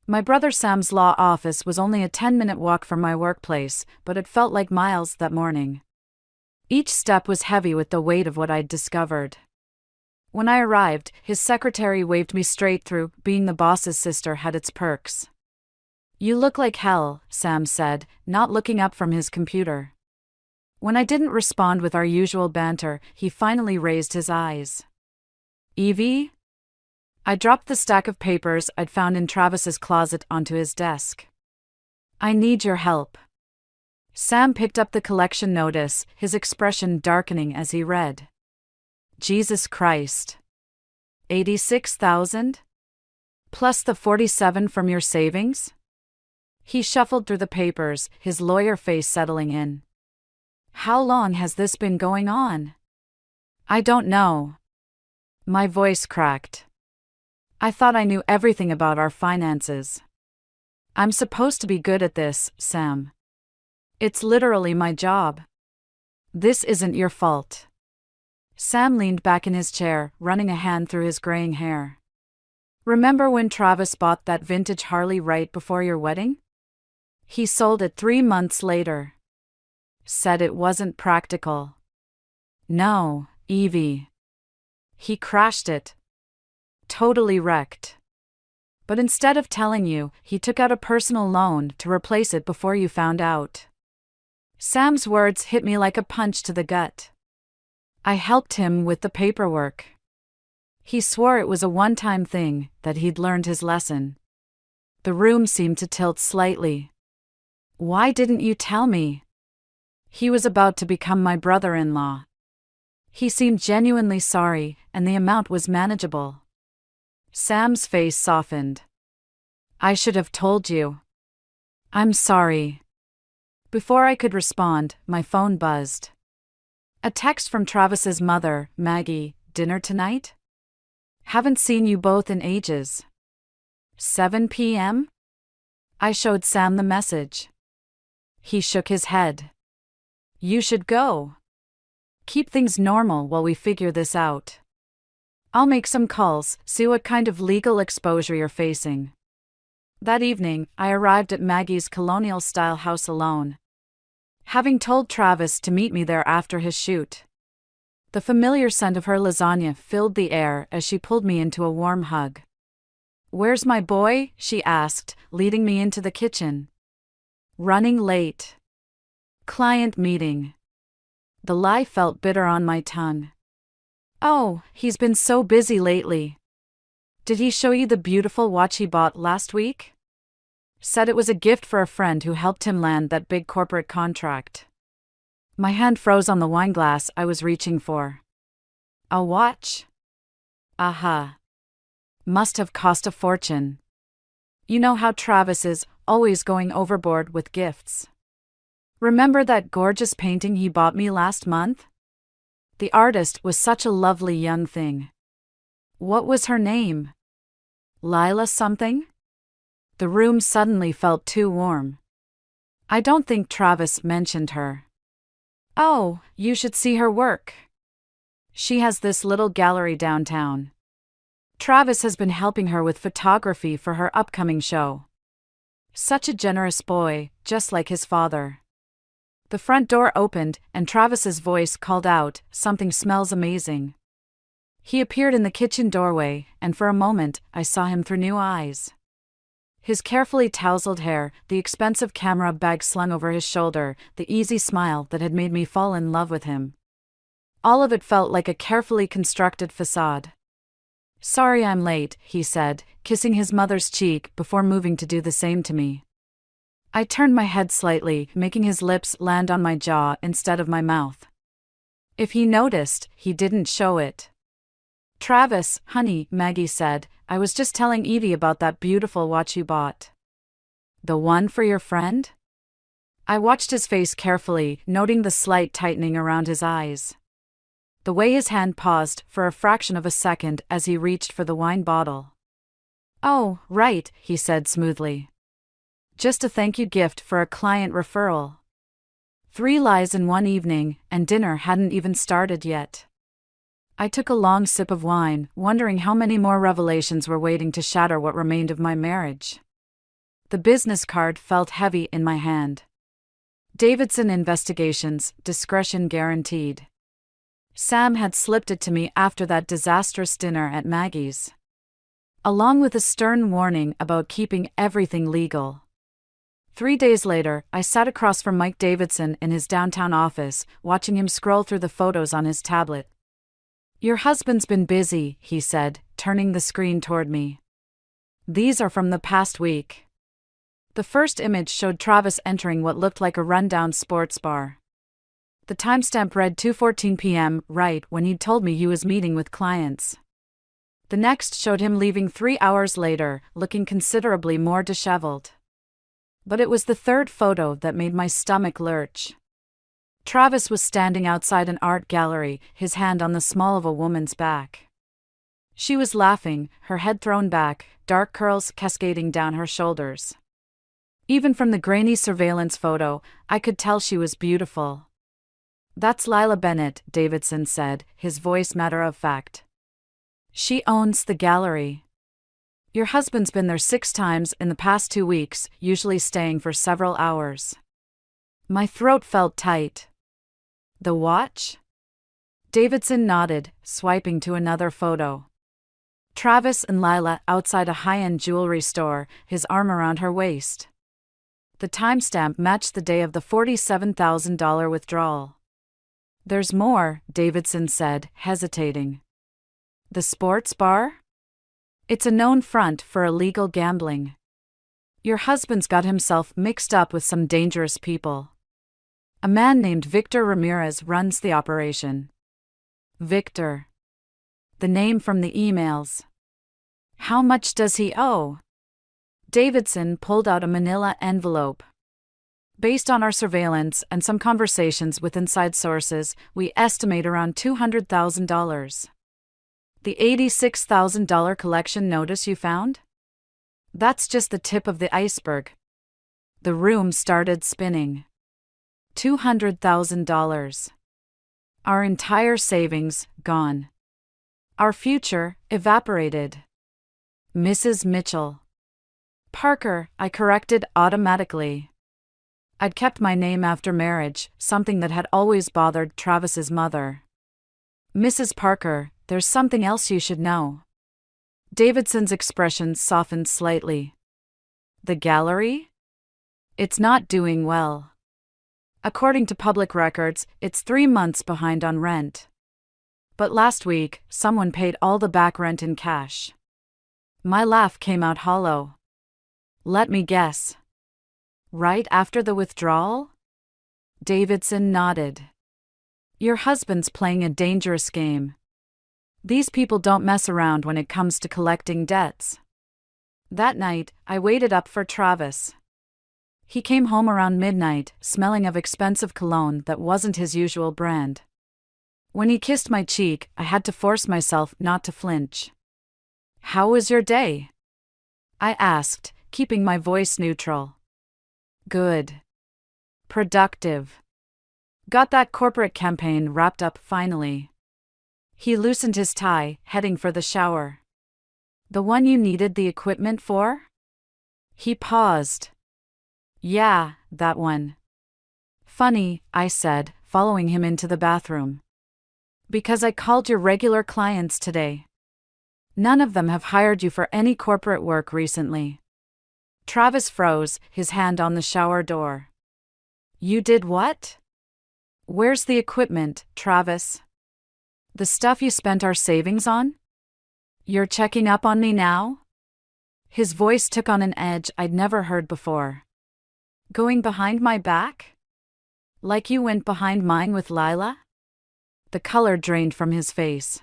My brother Sam's law office was only a 10-minute walk from my workplace, but it felt like miles that morning. Each step was heavy with the weight of what I'd discovered. When I arrived, his secretary waved me straight through. Being the boss's sister had its perks. "You look like hell," Sam said, not looking up from his computer. When I didn't respond with our usual banter, he finally raised his eyes. "Evie?" I dropped the stack of papers I'd found in Travis's closet onto his desk. "I need your help." Sam picked up the collection notice, his expression darkening as he read. "Jesus Christ. 86,000? Plus the 47 from your savings?" He shuffled through the papers, his lawyer face settling in. How long has this been going on? I don't know. My voice cracked. I thought I knew everything about our finances. I'm supposed to be good at this, Sam. It's literally my job. This isn't your fault. Sam leaned back in his chair, running a hand through his graying hair. Remember when Travis bought that vintage Harley right before your wedding? He sold it 3 months later. Said it wasn't practical. No, Evie. He crashed it. Totally wrecked. But instead of telling you, he took out a personal loan to replace it before you found out. Sam's words hit me like a punch to the gut. I helped him with the paperwork. He swore it was a one-time thing, that he'd learned his lesson. The room seemed to tilt slightly. Why didn't you tell me? He was about to become my brother-in-law. He seemed genuinely sorry, and the amount was manageable. Sam's face softened. I should have told you. I'm sorry. Before I could respond, my phone buzzed. A text from Travis's mother, Maggie, dinner tonight? Haven't seen you both in ages. 7 p.m.? I showed Sam the message. He shook his head. You should go. Keep things normal while we figure this out. I'll make some calls, see what kind of legal exposure you're facing. That evening, I arrived at Maggie's colonial-style house alone, having told Travis to meet me there after his shoot. The familiar scent of her lasagna filled the air as she pulled me into a warm hug. Where's my boy? She asked, leading me into the kitchen. Running late. Client meeting. The lie felt bitter on my tongue. Oh, he's been so busy lately. Did he show you the beautiful watch he bought last week? Said it was a gift for a friend who helped him land that big corporate contract. My hand froze on the wine glass I was reaching for. A watch? Aha. Must have cost a fortune. You know how Travis is, always going overboard with gifts. Remember that gorgeous painting he bought me last month? The artist was such a lovely young thing. What was her name? Lila something? The room suddenly felt too warm. I don't think Travis mentioned her. Oh, you should see her work. She has this little gallery downtown. Travis has been helping her with photography for her upcoming show. Such a generous boy, just like his father. The front door opened, and Travis's voice called out, "Something smells amazing." He appeared in the kitchen doorway, and for a moment, I saw him through new eyes. His carefully tousled hair, the expensive camera bag slung over his shoulder, the easy smile that had made me fall in love with him. All of it felt like a carefully constructed facade. Sorry I'm late, he said, kissing his mother's cheek before moving to do the same to me. I turned my head slightly, making his lips land on my jaw instead of my mouth. If he noticed, he didn't show it. Travis, honey, Maggie said, I was just telling Evie about that beautiful watch you bought. The one for your friend? I watched his face carefully, noting the slight tightening around his eyes. The way his hand paused for a fraction of a second as he reached for the wine bottle. Oh, right, he said smoothly. Just a thank you gift for a client referral. 3 lies in one evening, and dinner hadn't even started yet. I took a long sip of wine, wondering how many more revelations were waiting to shatter what remained of my marriage. The business card felt heavy in my hand. Davidson Investigations, discretion guaranteed. Sam had slipped it to me after that disastrous dinner at Maggie's, along with a stern warning about keeping everything legal. 3 days later, I sat across from Mike Davidson in his downtown office, watching him scroll through the photos on his tablet. Your husband's been busy, he said, turning the screen toward me. These are from the past week. The first image showed Travis entering what looked like a rundown sports bar. The timestamp read 2:14 p.m., right when he'd told me he was meeting with clients. The next showed him leaving 3 hours later, looking considerably more disheveled. But it was the third photo that made my stomach lurch. Travis was standing outside an art gallery, his hand on the small of a woman's back. She was laughing, her head thrown back, dark curls cascading down her shoulders. Even from the grainy surveillance photo, I could tell she was beautiful. "That's Lila Bennett," Davidson said, his voice matter-of-fact. "She owns the gallery. Your husband's been there 6 times in the past 2 weeks, usually staying for several hours." My throat felt tight. "The watch?" Davidson nodded, swiping to another photo. Travis and Lila outside a high-end jewelry store, his arm around her waist. The timestamp matched the day of the $47,000 withdrawal. "There's more," Davidson said, hesitating. "The sports bar?" "It's a known front for illegal gambling. Your husband's got himself mixed up with some dangerous people. A man named Victor Ramirez runs the operation." Victor. The name from the emails. "How much does he owe?" Davidson pulled out a manila envelope. "Based on our surveillance and some conversations with inside sources, we estimate around $200,000. The $86,000 collection notice you found? That's just the tip of the iceberg." The room started spinning. $200,000. Our entire savings, gone. Our future, evaporated. "Mrs. Mitchell." "Parker," I corrected automatically. I'd kept my name after marriage, something that had always bothered Travis's mother. "Mrs. Parker, there's something else you should know." Davidson's expression softened slightly. "The gallery? It's not doing well. According to public records, it's 3 months behind on rent. But last week, someone paid all the back rent in cash." My laugh came out hollow. "Let me guess. Right after the withdrawal?" Davidson nodded. "Your husband's playing a dangerous game. These people don't mess around when it comes to collecting debts." That night, I waited up for Travis. He came home around midnight, smelling of expensive cologne that wasn't his usual brand. When he kissed my cheek, I had to force myself not to flinch. "How was your day?" I asked, keeping my voice neutral. "Good. Productive. Got that corporate campaign wrapped up finally." He loosened his tie, heading for the shower. "The one you needed the equipment for?" He paused. "Yeah, that one." "Funny," I said, following him into the bathroom. "Because I called your regular clients today. None of them have hired you for any corporate work recently." Travis froze, his hand on the shower door. "You did what?" "Where's the equipment, Travis?" "The stuff you spent our savings on?" "You're checking up on me now?" His voice took on an edge I'd never heard before. "Going behind my back? Like you went behind mine with Lila?" The color drained from his face.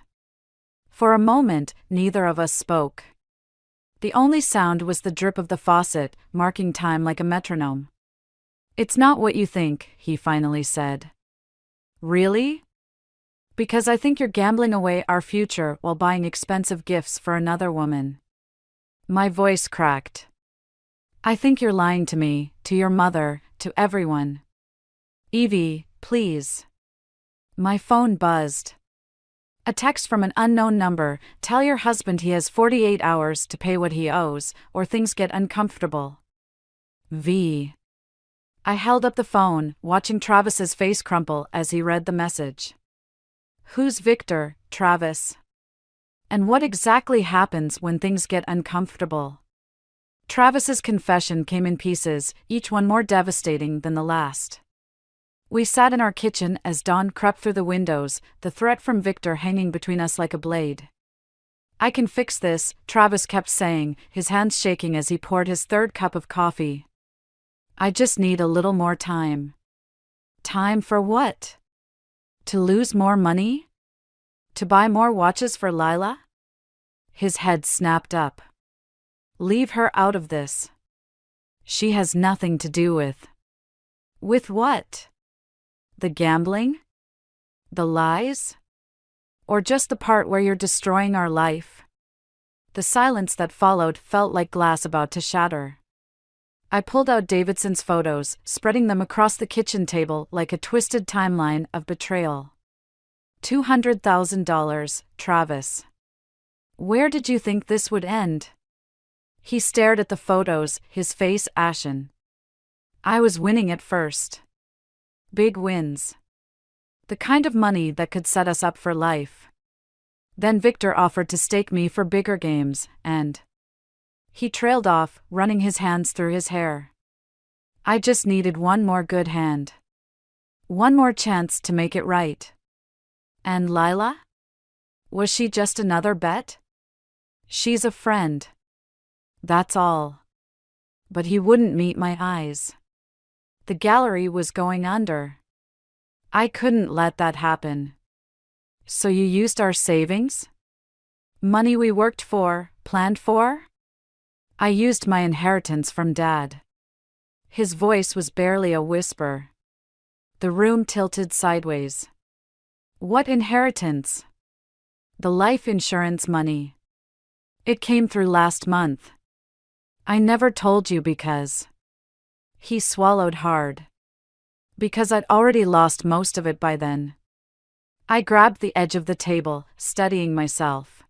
For a moment, neither of us spoke. The only sound was the drip of the faucet, marking time like a metronome. "It's not what you think," he finally said. "Really?" "Because I think you're gambling away our future while buying expensive gifts for another woman." My voice cracked. "I think you're lying to me, to your mother, to everyone." "Evie, please." My phone buzzed. A text from an unknown number: "Tell your husband he has 48 hours to pay what he owes, or things get uncomfortable." V. I held up the phone, watching Travis's face crumple as he read the message. Who's Victor, Travis? And what exactly happens when things get uncomfortable? Travis's confession came in pieces, each one more devastating than the last. We sat in our kitchen as dawn crept through the windows, the threat from Victor hanging between us like a blade. "I can fix this," Travis kept saying, his hands shaking as he poured his third cup of coffee. "I just need a little more time." Time for what? To lose more money? To buy more watches for Lila? His head snapped up. "Leave her out of this." She has nothing to do with. With what? The gambling? The lies? Or just the part where you're destroying our life? The silence that followed felt like glass about to shatter. I pulled out Davidson's photos, spreading them across the kitchen table like a twisted timeline of betrayal. $200,000, Travis. Where did you think this would end? He stared at the photos, his face ashen. I was winning at first. Big wins. The kind of money that could set us up for life. Then Victor offered to stake me for bigger games, and he trailed off, running his hands through his hair. I just needed one more good hand. One more chance to make it right. And Lila? Was she just another bet? She's a friend. That's all. But he wouldn't meet my eyes. The gallery was going under. I couldn't let that happen. So you used our savings? Money we worked for, planned for? I used my inheritance from Dad. His voice was barely a whisper. The room tilted sideways. What inheritance? The life insurance money. It came through last month. I never told you because. He swallowed hard. Because I'd already lost most of it by then. I grabbed the edge of the table, steadying myself.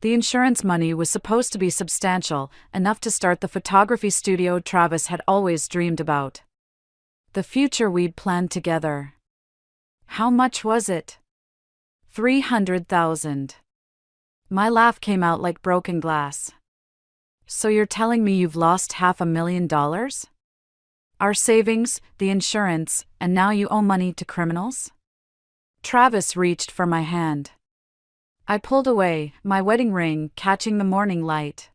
The insurance money was supposed to be substantial, enough to start the photography studio Travis had always dreamed about. The future we'd planned together. How much was it? $300,000. My laugh came out like broken glass. So you're telling me you've lost $500,000? Our savings, the insurance, and now you owe money to criminals? Travis reached for my hand. I pulled away, my wedding ring catching the morning light.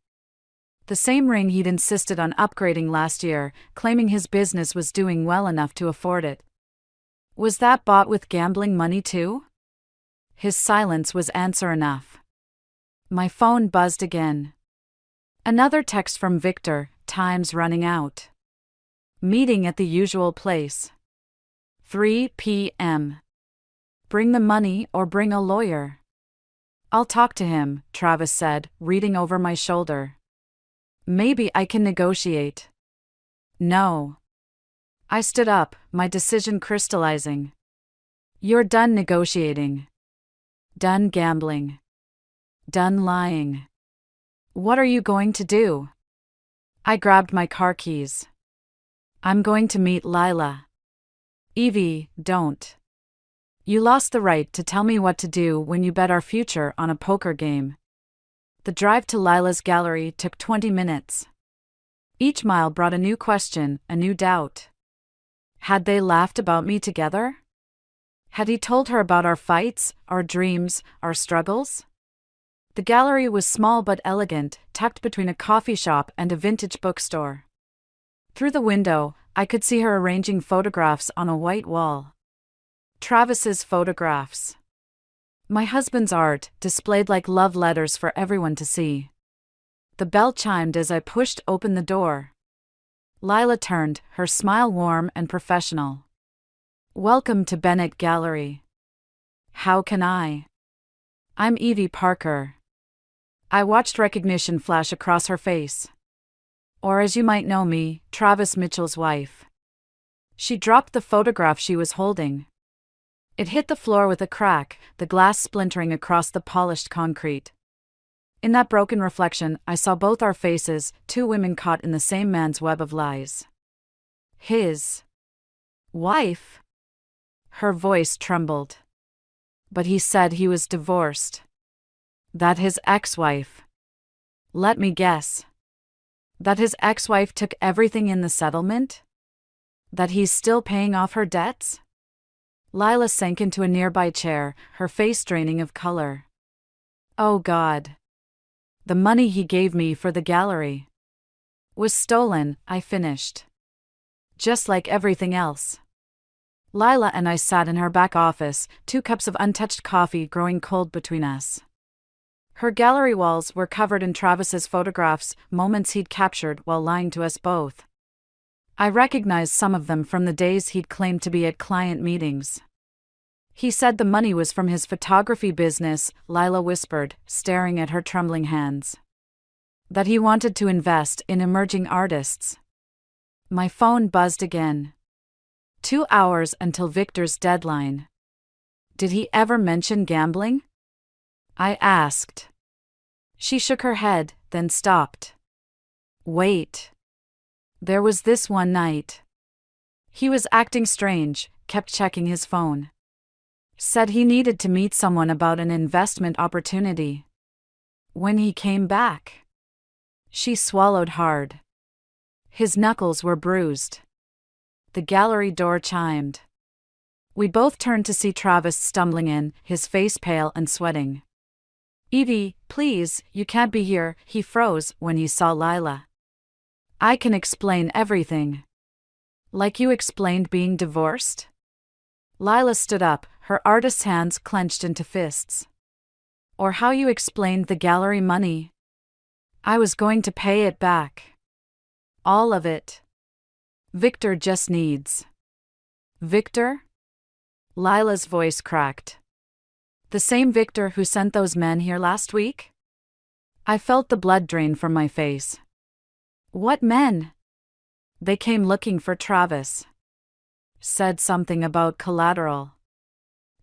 The same ring he'd insisted on upgrading last year, claiming his business was doing well enough to afford it. Was that bought with gambling money too? His silence was answer enough. My phone buzzed again. Another text from Victor, time's running out. Meeting at the usual place. 3 p.m. Bring the money or bring a lawyer. I'll talk to him, Travis said, reading over my shoulder. Maybe I can negotiate. No. I stood up, my decision crystallizing. You're done negotiating. Done gambling. Done lying. What are you going to do? I grabbed my car keys. I'm going to meet Lila. Evie, don't. You lost the right to tell me what to do when you bet our future on a poker game. The drive to Lila's gallery took 20 minutes. Each mile brought a new question, a new doubt. Had they laughed about me together? Had he told her about our fights, our dreams, our struggles? The gallery was small but elegant, tucked between a coffee shop and a vintage bookstore. Through the window, I could see her arranging photographs on a white wall. Travis's photographs. My husband's art, displayed like love letters for everyone to see. The bell chimed as I pushed open the door. Lila turned, her smile warm and professional. Welcome to Bennett Gallery. How can I? I'm Evie Parker. I watched recognition flash across her face. Or as you might know me, Travis Mitchell's wife. She dropped the photograph she was holding. It hit the floor with a crack, the glass splintering across the polished concrete. In that broken reflection, I saw both our faces, two women caught in the same man's web of lies. His wife? Her voice trembled. But he said he was divorced. That his ex-wife. Let me guess. That his ex-wife took everything in the settlement? That he's still paying off her debts? Lila sank into a nearby chair, her face draining of color. Oh God. The money he gave me for the gallery was stolen, I finished. Just like everything else. Lila and I sat in her back office, 2 cups of untouched coffee growing cold between us. Her gallery walls were covered in Travis's photographs, moments he'd captured while lying to us both. I recognized some of them from the days he'd claimed to be at client meetings. He said the money was from his photography business, Lila whispered, staring at her trembling hands. That he wanted to invest in emerging artists. My phone buzzed again. 2 hours until Victor's deadline. Did he ever mention gambling? I asked. She shook her head, then stopped. Wait. There was this one night. He was acting strange, kept checking his phone. Said he needed to meet someone about an investment opportunity. When he came back. She swallowed hard. His knuckles were bruised. The gallery door chimed. We both turned to see Travis stumbling in, his face pale and sweating. Evie, please, you can't be here, he froze when he saw Lila. I can explain everything. Like you explained being divorced? Lila stood up, her artist's hands clenched into fists. Or how you explained the gallery money. I was going to pay it back. All of it. Victor just needs. Victor? Lila's voice cracked. The same Victor who sent those men here last week? I felt the blood drain from my face. What men? They came looking for Travis. Said something about collateral.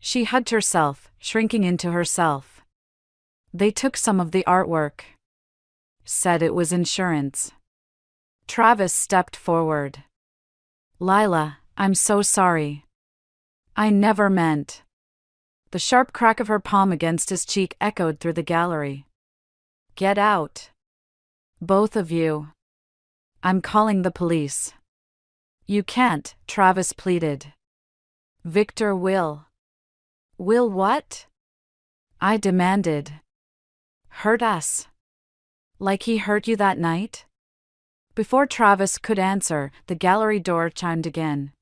She hugged herself, shrinking into herself. They took some of the artwork. Said it was insurance. Travis stepped forward. Lila, I'm so sorry. I never meant. The sharp crack of her palm against his cheek echoed through the gallery. Get out. Both of you. I'm calling the police. You can't, Travis pleaded. Victor will. Will what? I demanded. Hurt us. Like he hurt you that night? Before Travis could answer, the gallery door chimed again.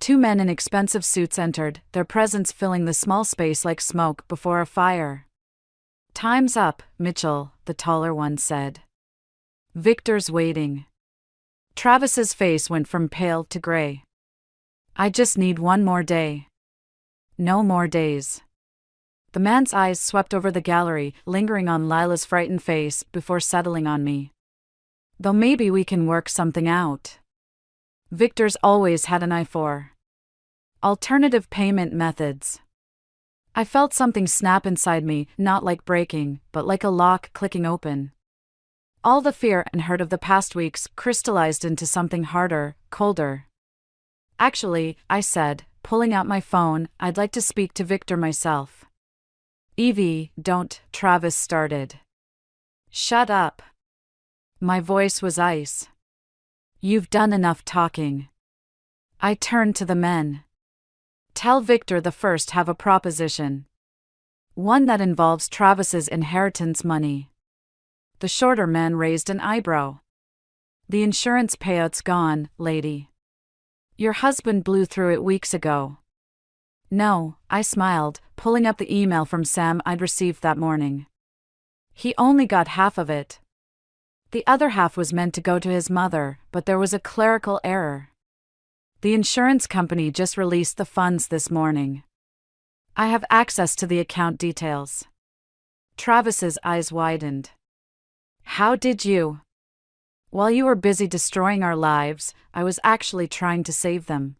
2 men in expensive suits entered, their presence filling the small space like smoke before a fire. Time's up, Mitchell, the taller one said. Victor's waiting. Travis's face went from pale to gray. I just need one more day. No more days. The man's eyes swept over the gallery, lingering on Lila's frightened face before settling on me. Though maybe we can work something out. Victor's always had an eye for alternative payment methods. I felt something snap inside me, not like breaking, but like a lock clicking open. All the fear and hurt of the past weeks crystallized into something harder, colder. Actually, I said, pulling out my phone, I'd like to speak to Victor myself. Evie, don't, Travis started. Shut up. My voice was ice. You've done enough talking. I turned to the men. Tell Victor the first have a proposition. One that involves Travis's inheritance money. The shorter man raised an eyebrow. The insurance payout's gone, lady. Your husband blew through it weeks ago. No, I smiled, pulling up the email from Sam I'd received that morning. He only got half of it. The other half was meant to go to his mother, but there was a clerical error. The insurance company just released the funds this morning. I have access to the account details. Travis's eyes widened. How did you? While you were busy destroying our lives, I was actually trying to save them.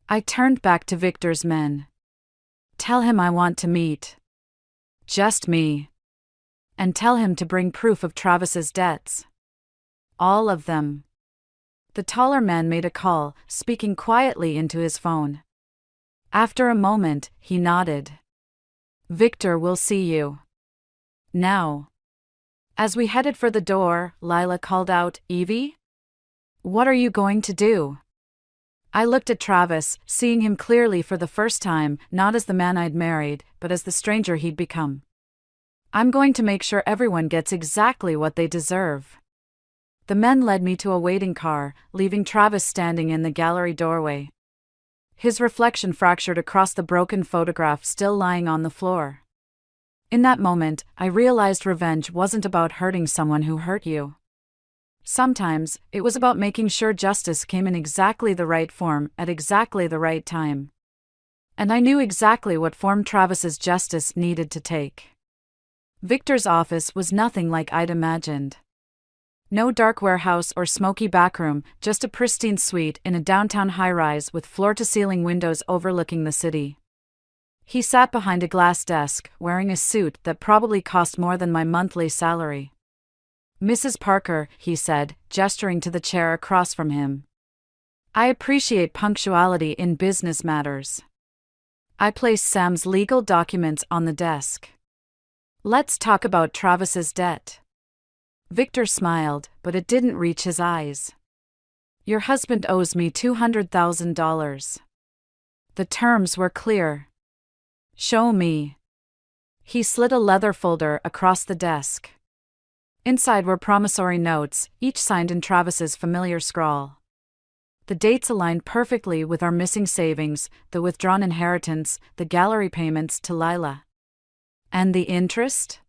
I turned back to Victor's men. Tell him I want to meet. Just me. And tell him to bring proof of Travis's debts. All of them. The taller man made a call, speaking quietly into his phone. After a moment, he nodded. Victor will see you. Now. As we headed for the door, Lila called out, Evie? What are you going to do? I looked at Travis, seeing him clearly for the first time, not as the man I'd married, but as the stranger he'd become. I'm going to make sure everyone gets exactly what they deserve. The men led me to a waiting car, leaving Travis standing in the gallery doorway. His reflection fractured across the broken photograph still lying on the floor. In that moment, I realized revenge wasn't about hurting someone who hurt you. Sometimes, it was about making sure justice came in exactly the right form at exactly the right time. And I knew exactly what form Travis's justice needed to take. Victor's office was nothing like I'd imagined. No dark warehouse or smoky backroom, just a pristine suite in a downtown high-rise with floor-to-ceiling windows overlooking the city. He sat behind a glass desk, wearing a suit that probably cost more than my monthly salary. "Mrs. Parker," he said, gesturing to the chair across from him. "I appreciate punctuality in business matters." I placed Sam's legal documents on the desk. "Let's talk about Travis's debt." Victor smiled, but it didn't reach his eyes. "Your husband owes me $200,000. The terms were clear." "Show me." He slid a leather folder across the desk. Inside were promissory notes, each signed in Travis's familiar scrawl. The dates aligned perfectly with our missing savings, the withdrawn inheritance, the gallery payments to Lila. "And the interest?"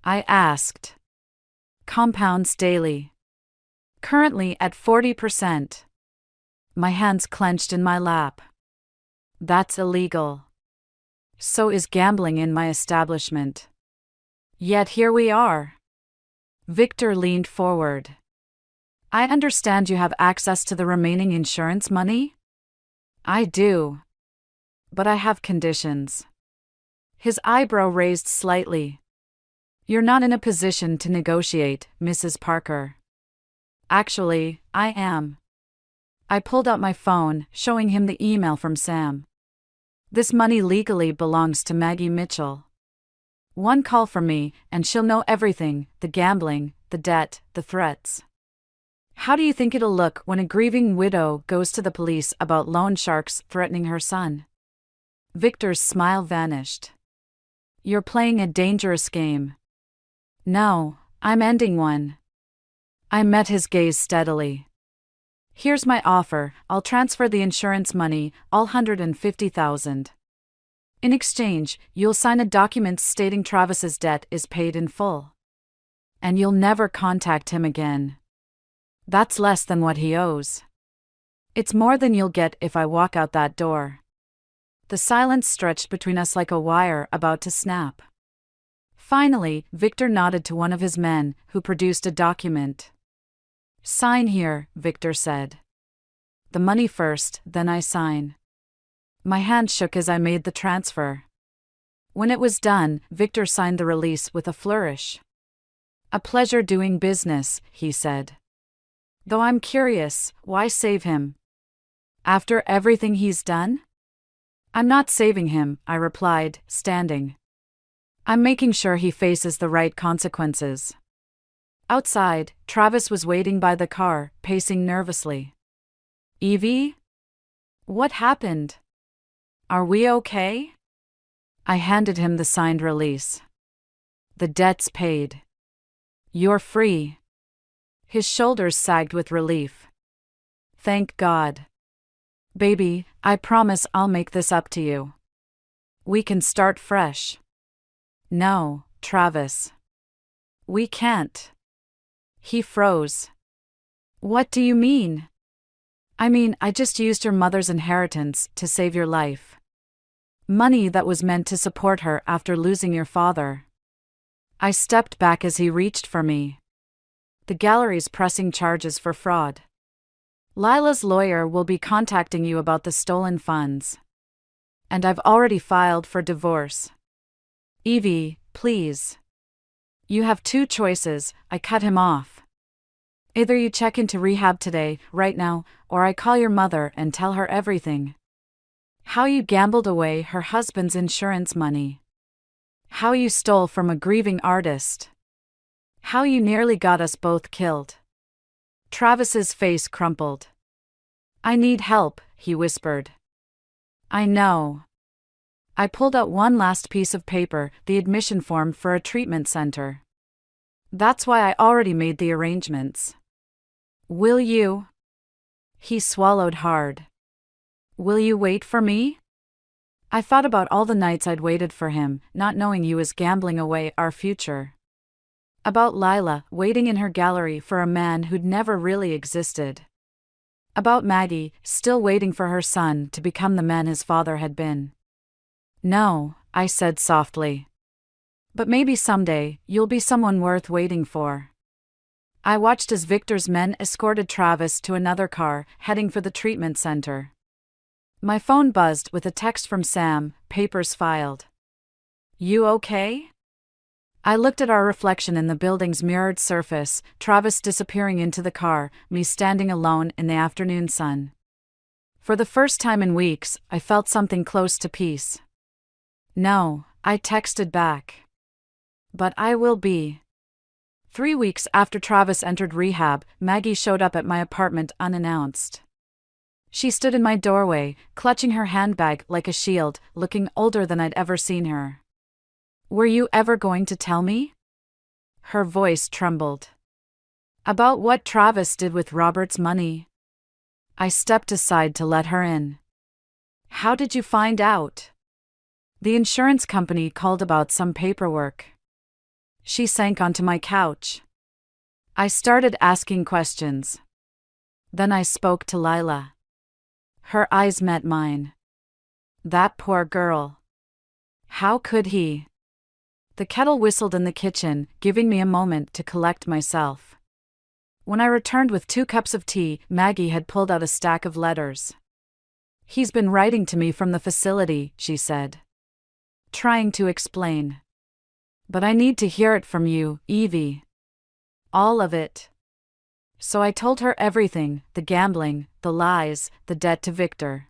I asked. "Compounds daily. Currently at 40%. My hands clenched in my lap. "That's illegal. So is gambling in my establishment. Yet here we are." Victor leaned forward. "I understand you have access to the remaining insurance money?" "I do. But I have conditions." His eyebrow raised slightly. "You're not in a position to negotiate, Mrs. Parker." "Actually, I am." I pulled out my phone, showing him the email from Sam. "This money legally belongs to Maggie Mitchell. One call from me, and she'll know everything, the gambling, the debt, the threats. How do you think it'll look when a grieving widow goes to the police about loan sharks threatening her son?" Victor's smile vanished. "You're playing a dangerous game." "No, I'm ending one." I met his gaze steadily. "Here's my offer. I'll transfer the insurance money, all $150,000. In exchange, you'll sign a document stating Travis's debt is paid in full. And you'll never contact him again. That's less than what he owes. It's more than you'll get if I walk out that door." The silence stretched between us like a wire about to snap. Finally, Victor nodded to one of his men, who produced a document. "Sign here," Victor said. "The money first, then I sign." My hand shook as I made the transfer. When it was done, Victor signed the release with a flourish. "A pleasure doing business," he said. "Though I'm curious, why save him? After everything he's done?" "I'm not saving him," I replied, standing. "I'm making sure he faces the right consequences." Outside, Travis was waiting by the car, pacing nervously. "Evie? What happened? Are we okay?" I handed him the signed release. "The debt's paid. You're free." His shoulders sagged with relief. "Thank God. Baby, I promise I'll make this up to you. We can start fresh." "No, Travis. We can't." He froze. "What do you mean?" "I mean, I just used your mother's inheritance to save your life. Money that was meant to support her after losing your father." I stepped back as he reached for me. "The gallery's pressing charges for fraud. Lila's lawyer will be contacting you about the stolen funds. And I've already filed for divorce. Evie, please. You have two choices," I cut him off. "Either you check into rehab today, right now, or I call your mother and tell her everything. How you gambled away her husband's insurance money. How you stole from a grieving artist. How you nearly got us both killed." Travis's face crumpled. "I need help," he whispered. "I know." I pulled out one last piece of paper, the admission form for a treatment center. "That's why I already made the arrangements." "Will you?" He swallowed hard. "Will you wait for me?" I thought about all the nights I'd waited for him, not knowing he was gambling away our future. About Lila, waiting in her gallery for a man who'd never really existed. About Maggie, still waiting for her son to become the man his father had been. "No," I said softly. "But maybe someday, you'll be someone worth waiting for." I watched as Victor's men escorted Travis to another car, heading for the treatment center. My phone buzzed with a text from Sam, papers filed. "You okay?" I looked at our reflection in the building's mirrored surface, Travis disappearing into the car, me standing alone in the afternoon sun. For the first time in weeks, I felt something close to peace. "No," I texted back. "But I will be." 3 weeks after Travis entered rehab, Maggie showed up at my apartment unannounced. She stood in my doorway, clutching her handbag like a shield, looking older than I'd ever seen her. "Were you ever going to tell me?" Her voice trembled. "About what Travis did with Robert's money." I stepped aside to let her in. "How did you find out?" "The insurance company called about some paperwork." She sank onto my couch. I started asking questions. Then I spoke to Lila. Her eyes met mine. "That poor girl. How could he?" The kettle whistled in the kitchen, giving me a moment to collect myself. When I returned with 2 cups of tea, Maggie had pulled out a stack of letters. "He's been writing to me from the facility," she said. Trying to explain. "But I need to hear it from you, Evie. All of it." So I told her everything, the gambling, the lies, the debt to Victor.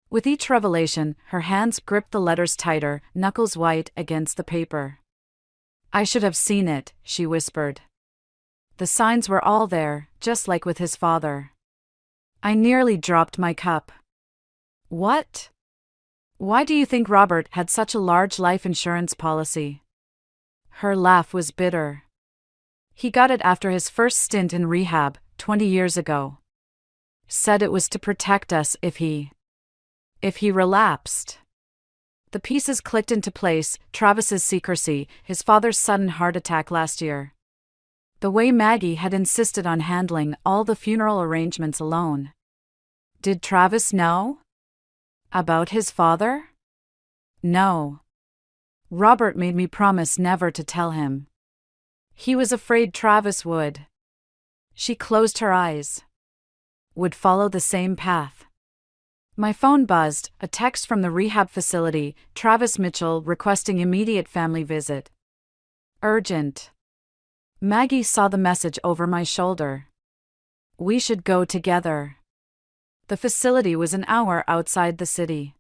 With each revelation, her hands gripped the letters tighter, knuckles white against the paper. "I should have seen it," she whispered. The signs were all there, just like with his father. I nearly dropped my cup. "What? Why do you think Robert had such a large life insurance policy?" Her laugh was bitter. "He got it after his first stint in rehab, 20 years ago. Said it was to protect us if he relapsed." The pieces clicked into place: Travis's secrecy, his father's sudden heart attack last year. The way Maggie had insisted on handling all the funeral arrangements alone. Did Travis know? About his father? No. Robert made me promise never to tell him. He was afraid Travis would. She closed her eyes. Would follow the same path. My phone buzzed, a text from the rehab facility, Travis Mitchell requesting immediate family visit. Urgent. Maggie saw the message over my shoulder. "We should go together." The facility was an hour outside the city.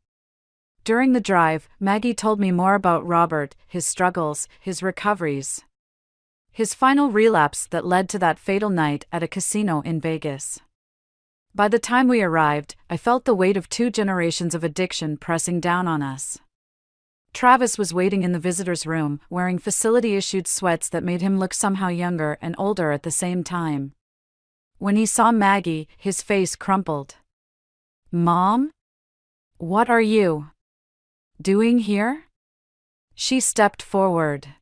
During the drive, Maggie told me more about Robert, his struggles, his recoveries. His final relapse that led to that fatal night at a casino in Vegas. By the time we arrived, I felt the weight of 2 generations of addiction pressing down on us. Travis was waiting in the visitor's room, wearing facility-issued sweats that made him look somehow younger and older at the same time. When he saw Maggie, his face crumpled. "Mom? What are you doing here?" She stepped forward.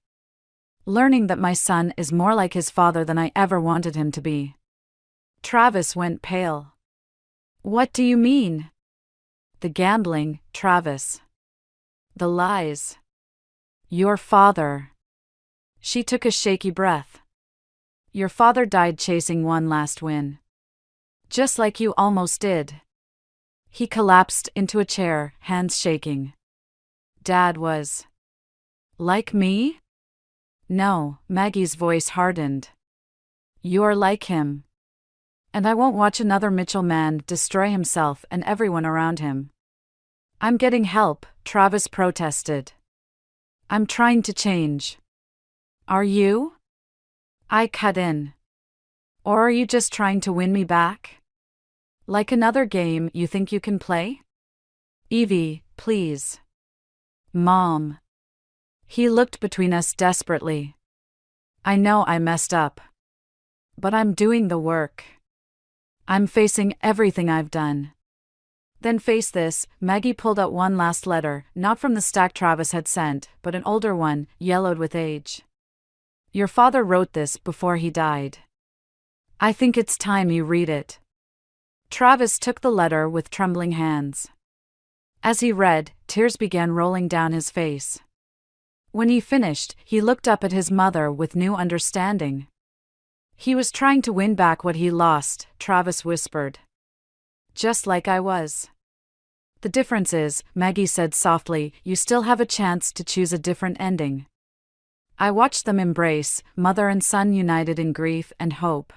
"Learning that my son is more like his father than I ever wanted him to be." Travis went pale. "What do you mean?" "The gambling, Travis. The lies. Your father." She took a shaky breath. "Your father died chasing one last win. Just like you almost did." He collapsed into a chair, hands shaking. "Dad was like me?" "No," Maggie's voice hardened. "You're like him. And I won't watch another Mitchell man destroy himself and everyone around him." "I'm getting help," Travis protested. "I'm trying to change." "Are you?" I cut in. "Or are you just trying to win me back? Like another game you think you can play?" "Evie, please." "Mom." He looked between us desperately. "I know I messed up. But I'm doing the work. I'm facing everything I've done. Then face this, Maggie pulled out one last letter, not from the stack Travis had sent, but an older one, yellowed with age. Your father wrote this before he died. I think it's time you read it. Travis took the letter with trembling hands. As he read, tears began rolling down his face. When he finished, he looked up at his mother with new understanding. He was trying to win back what he lost, Travis whispered. Just like I was. The difference is, Maggie said softly, you still have a chance to choose a different ending. I watched them embrace, mother and son united in grief and hope.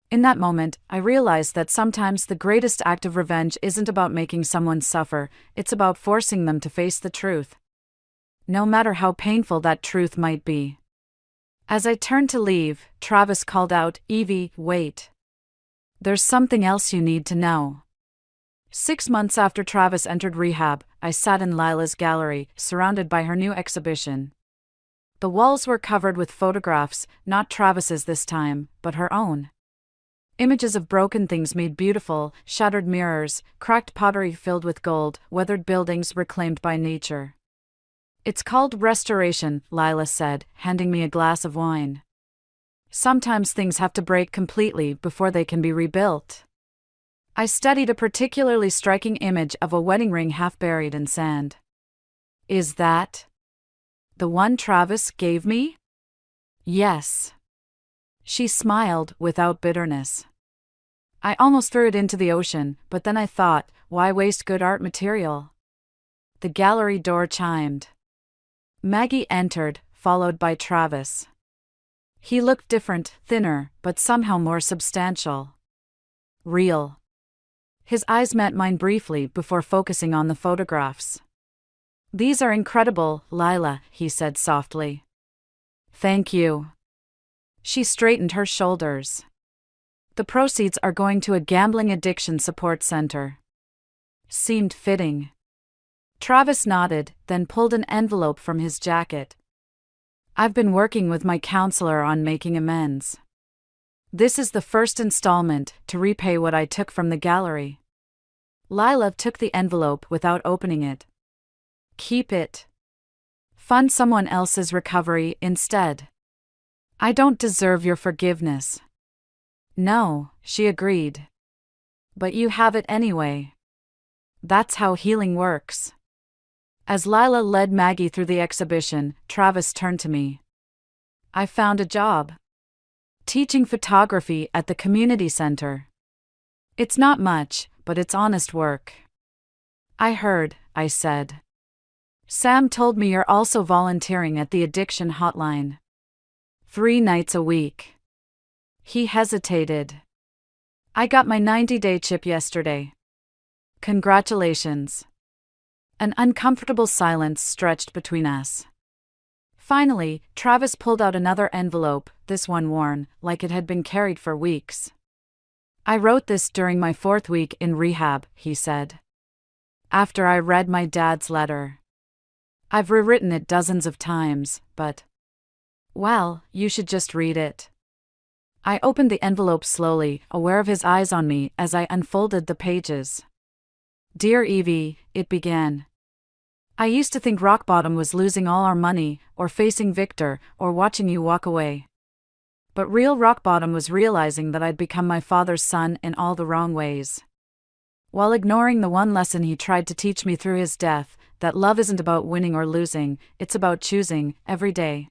In that moment, I realized that sometimes the greatest act of revenge isn't about making someone suffer, it's about forcing them to face the truth. No matter how painful that truth might be. As I turned to leave, Travis called out, Evie, wait. There's something else you need to know. 6 months after Travis entered rehab, I sat in Lila's gallery, surrounded by her new exhibition. The walls were covered with photographs, not Travis's this time, but her own. Images of broken things made beautiful, shattered mirrors, cracked pottery filled with gold, weathered buildings reclaimed by nature. It's called restoration, Lila said, handing me a glass of wine. Sometimes things have to break completely before they can be rebuilt. I studied a particularly striking image of a wedding ring half buried in sand. Is that the one Travis gave me? Yes. She smiled without bitterness. I almost threw it into the ocean, but then I thought, why waste good art material? The gallery door chimed. Maggie entered, followed by Travis. He looked different, thinner, but somehow more substantial. Real. His eyes met mine briefly before focusing on the photographs. These are incredible, Lila, he said softly. Thank you. She straightened her shoulders. The proceeds are going to a gambling addiction support center. Seemed fitting. Travis nodded, then pulled an envelope from his jacket. I've been working with my counselor on making amends. This is the first installment to repay what I took from the gallery. Lila took the envelope without opening it. Keep it. Fund someone else's recovery instead. I don't deserve your forgiveness. No, she agreed. But you have it anyway. That's how healing works. As Lila led Maggie through the exhibition, Travis turned to me. I found a job. Teaching photography at the community center. It's not much, but it's honest work. I heard, I said. Sam told me you're also volunteering at the addiction hotline. 3 nights a week. He hesitated. I got my 90-day chip yesterday. Congratulations. An uncomfortable silence stretched between us. Finally, Travis pulled out another envelope, this one worn, like it had been carried for weeks. I wrote this during my 4th week in rehab, he said. After I read my dad's letter. I've rewritten it dozens of times, but... well, you should just read it. I opened the envelope slowly, aware of his eyes on me as I unfolded the pages. Dear Evie, it began. I used to think rock bottom was losing all our money, or facing Victor, or watching you walk away. But real rock bottom was realizing that I'd become my father's son in all the wrong ways. While ignoring the one lesson he tried to teach me through his death, that love isn't about winning or losing, it's about choosing, every day,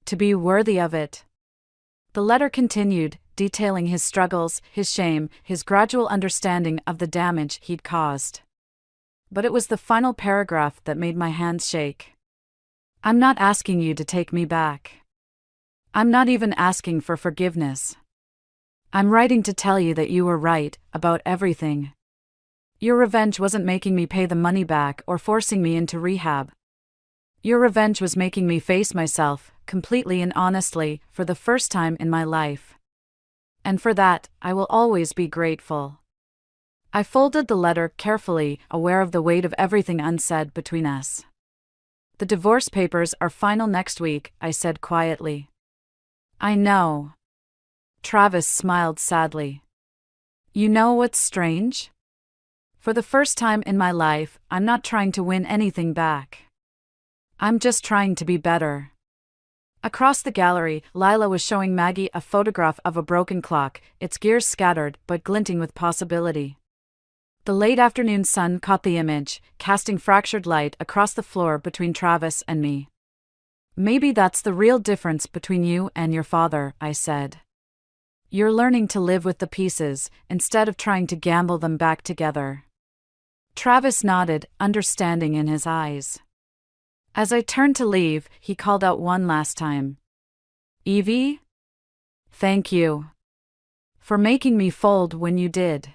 to be worthy of it. The letter continued, detailing his struggles, his shame, his gradual understanding of the damage he'd caused. But it was the final paragraph that made my hands shake. I'm not asking you to take me back. I'm not even asking for forgiveness. I'm writing to tell you that you were right about everything. Your revenge wasn't making me pay the money back or forcing me into rehab. Your revenge was making me face myself, completely and honestly, for the first time in my life. And for that, I will always be grateful. I folded the letter carefully, aware of the weight of everything unsaid between us. The divorce papers are final next week, I said quietly. I know. Travis smiled sadly. You know what's strange? For the first time in my life, I'm not trying to win anything back. I'm just trying to be better. Across the gallery, Lila was showing Maggie a photograph of a broken clock, its gears scattered but glinting with possibility. The late afternoon sun caught the image, casting fractured light across the floor between Travis and me. Maybe that's the real difference between you and your father, I said. You're learning to live with the pieces, instead of trying to gamble them back together. Travis nodded, understanding in his eyes. As I turned to leave, he called out one last time. Evie? Thank you. For making me fold when you did.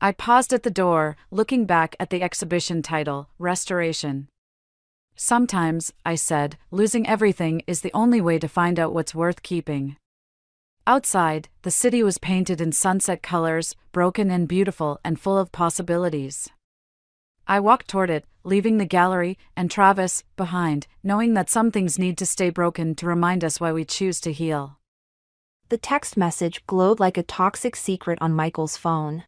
I paused at the door, looking back at the exhibition title, Restoration. Sometimes, I said, losing everything is the only way to find out what's worth keeping. Outside, the city was painted in sunset colors, broken and beautiful and full of possibilities. I walked toward it, leaving the gallery and Travis behind, knowing that some things need to stay broken to remind us why we choose to heal. The text message glowed like a toxic secret on Michael's phone.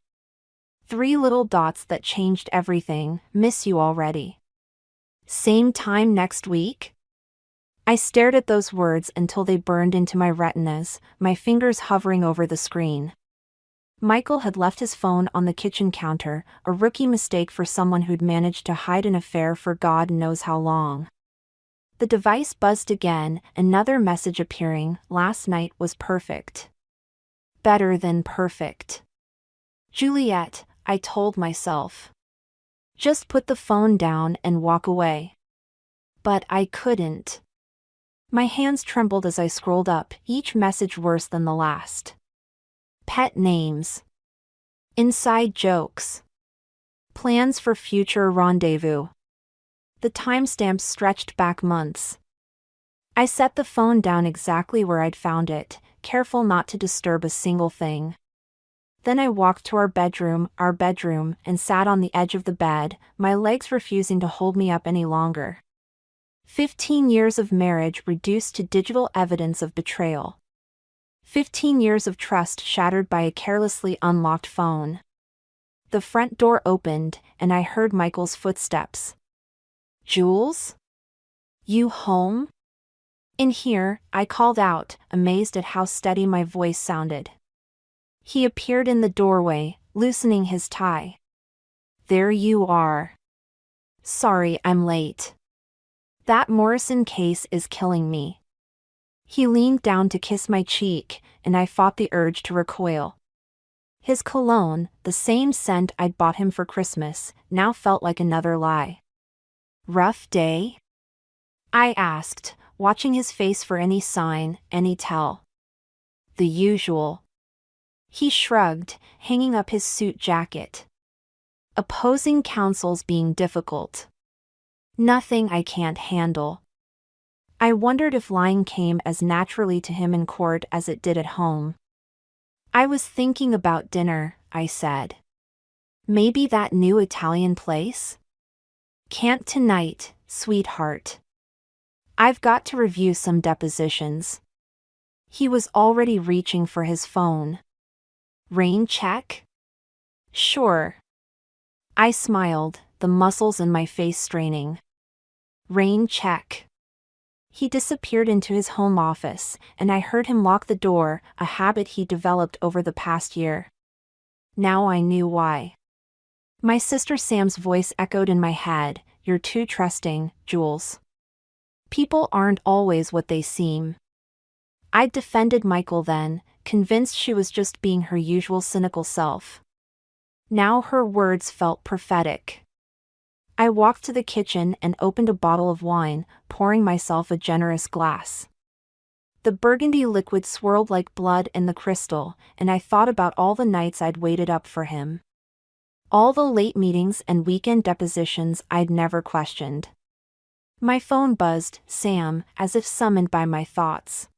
3 little dots that changed everything. Miss you already. Same time next week? I stared at those words until they burned into my retinas, my fingers hovering over the screen. Michael had left his phone on the kitchen counter, a rookie mistake for someone who'd managed to hide an affair for God knows how long. The device buzzed again, another message appearing. Last night was perfect. Better than perfect. Juliet, I told myself. Just put the phone down and walk away. But I couldn't. My hands trembled as I scrolled up, each message worse than the last. Pet names. Inside jokes. Plans for future rendezvous. The timestamps stretched back months. I set the phone down exactly where I'd found it, careful not to disturb a single thing. Then I walked to our bedroom, and sat on the edge of the bed, my legs refusing to hold me up any longer. 15 years of marriage reduced to digital evidence of betrayal. 15 years of trust shattered by a carelessly unlocked phone. The front door opened, and I heard Michael's footsteps. Jules? You home? In here, I called out, amazed at how steady my voice sounded. He appeared in the doorway, loosening his tie. There you are. Sorry I'm late. That Morrison case is killing me. He leaned down to kiss my cheek, and I fought the urge to recoil. His cologne, the same scent I'd bought him for Christmas, now felt like another lie. Rough day? I asked, watching his face for any sign, any tell. The usual. He shrugged, hanging up his suit jacket. Opposing counsel's being difficult. Nothing I can't handle. I wondered if lying came as naturally to him in court as it did at home. I was thinking about dinner, I said. Maybe that new Italian place? Can't tonight, sweetheart. I've got to review some depositions. He was already reaching for his phone. Rain check? Sure. I smiled, the muscles in my face straining. Rain check. He disappeared into his home office, and I heard him lock the door, a habit he developed over the past year. Now I knew why. My sister Sam's voice echoed in my head, "You're too trusting, Jules. People aren't always what they seem." I'd defended Michael then, convinced she was just being her usual cynical self. Now her words felt prophetic. I walked to the kitchen and opened a bottle of wine, pouring myself a generous glass. The burgundy liquid swirled like blood in the crystal, and I thought about all the nights I'd waited up for him. All the late meetings and weekend depositions I'd never questioned. My phone buzzed, Sam, as if summoned by my thoughts.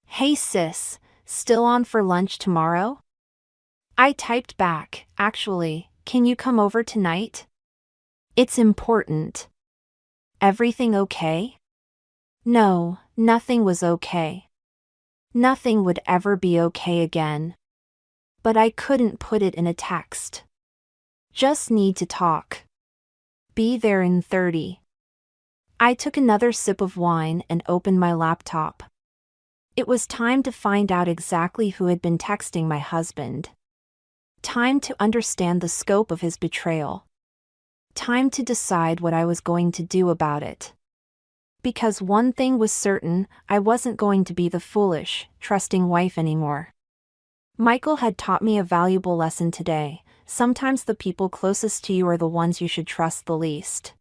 Hey sis, still on for lunch tomorrow? I typed back, actually, can you come over tonight? It's important. Everything okay? No, nothing was okay. Nothing would ever be okay again. But I couldn't put it in a text. Just need to talk. Be there in 30. I took another sip of wine and opened my laptop. It was time to find out exactly who had been texting my husband. Time to understand the scope of his betrayal. Time to decide what I was going to do about it. Because one thing was certain, I wasn't going to be the foolish, trusting wife anymore. Michael had taught me a valuable lesson today. Sometimes the people closest to you are the ones you should trust the least.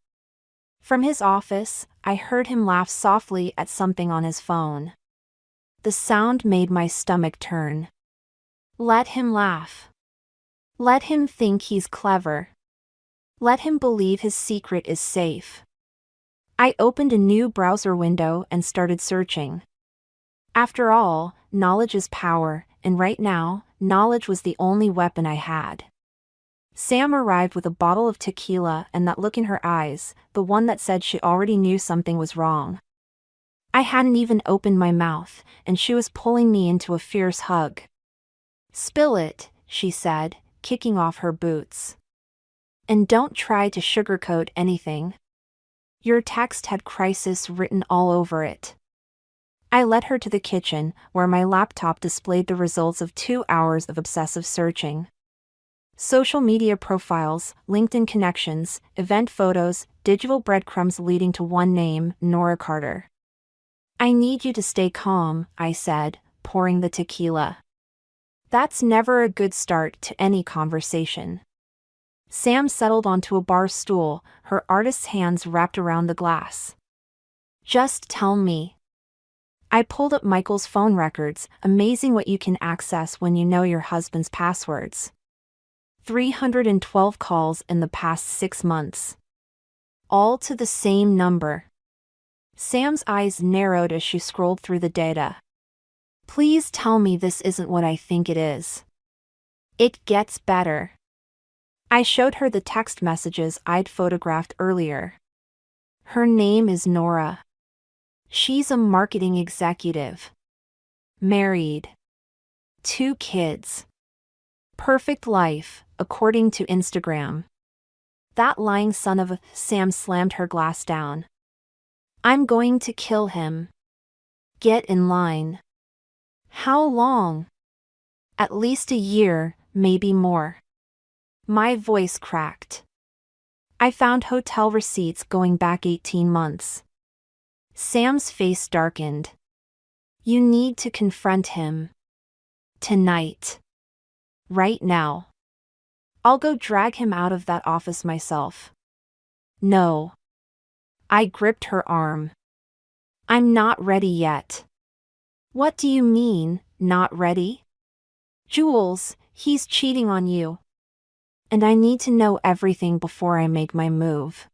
From his office, I heard him laugh softly at something on his phone. The sound made my stomach turn. Let him laugh. Let him think he's clever. Let him believe his secret is safe. I opened a new browser window and started searching. After all, knowledge is power, and right now, knowledge was the only weapon I had. Sam arrived with a bottle of tequila and that look in her eyes, the one that said she already knew something was wrong. I hadn't even opened my mouth, and she was pulling me into a fierce hug. Spill it, she said, kicking off her boots. And don't try to sugarcoat anything. Your text had crisis written all over it. I led her to the kitchen, where my laptop displayed the results of 2 hours of obsessive searching. Social media profiles, LinkedIn connections, event photos, digital breadcrumbs leading to one name, Nora Carter. I need you to stay calm, I said, pouring the tequila. That's never a good start to any conversation. Sam settled onto a bar stool, her artist's hands wrapped around the glass. Just tell me. I pulled up Michael's phone records, amazing what you can access when you know your husband's passwords. 312 calls in the past 6 months. All to the same number. Sam's eyes narrowed as she scrolled through the data. Please tell me this isn't what I think it is. It gets better. I showed her the text messages I'd photographed earlier. Her name is Nora. She's a marketing executive. Married. 2 kids. Perfect life, according to Instagram. That lying son of a... Sam slammed her glass down. I'm going to kill him. Get in line. How long? At least a year, maybe more. My voice cracked. I found hotel receipts going back 18 months. Sam's face darkened. You need to confront him. Tonight. Right now. I'll go drag him out of that office myself. No. I gripped her arm. I'm not ready yet. What do you mean, not ready? Jules, he's cheating on you. And I need to know everything before I make my move.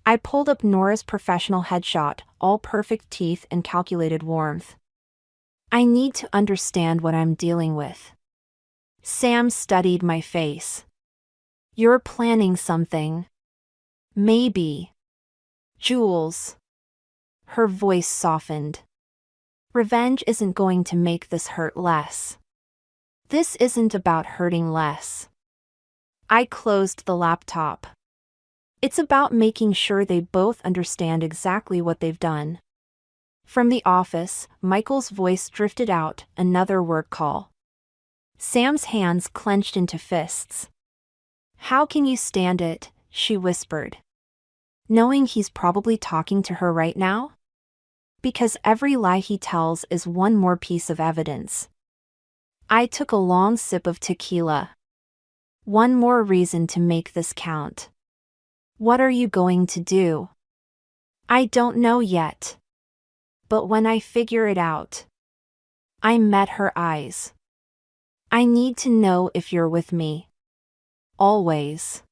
I pulled up Nora's professional headshot, all perfect teeth and calculated warmth. I need to understand what I'm dealing with. Sam studied my face. You're planning something. Maybe. Jules. Her voice softened. Revenge isn't going to make this hurt less. This isn't about hurting less. I closed the laptop. It's about making sure they both understand exactly what they've done. From the office, Michael's voice drifted out, another work call. Sam's hands clenched into fists. How can you stand it? She whispered. Knowing he's probably talking to her right now? Because every lie he tells is one more piece of evidence. I took a long sip of tequila. One more reason to make this count. What are you going to do? I don't know yet. But when I figure it out. I met her eyes. I need to know if you're with me. Always.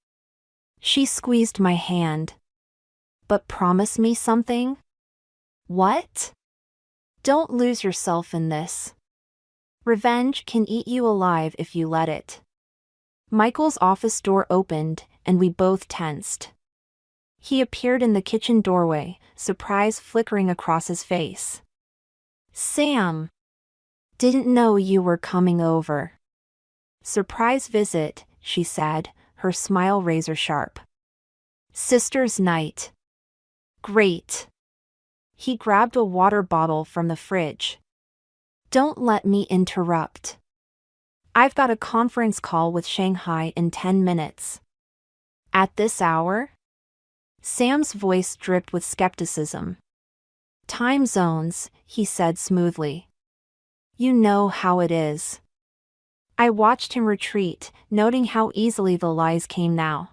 She squeezed my hand. But promise me something? What? Don't lose yourself in this. Revenge can eat you alive if you let it. Michael's office door opened, and we both tensed. He appeared in the kitchen doorway, surprise flickering across his face. Sam! Didn't know you were coming over. Surprise visit, she said, her smile razor sharp. Sister's night. Great. He grabbed a water bottle from the fridge. Don't let me interrupt. I've got a conference call with Shanghai in 10 minutes. At this hour? Sam's voice dripped with skepticism. Time zones, he said smoothly. You know how it is. I watched him retreat, noting how easily the lies came now.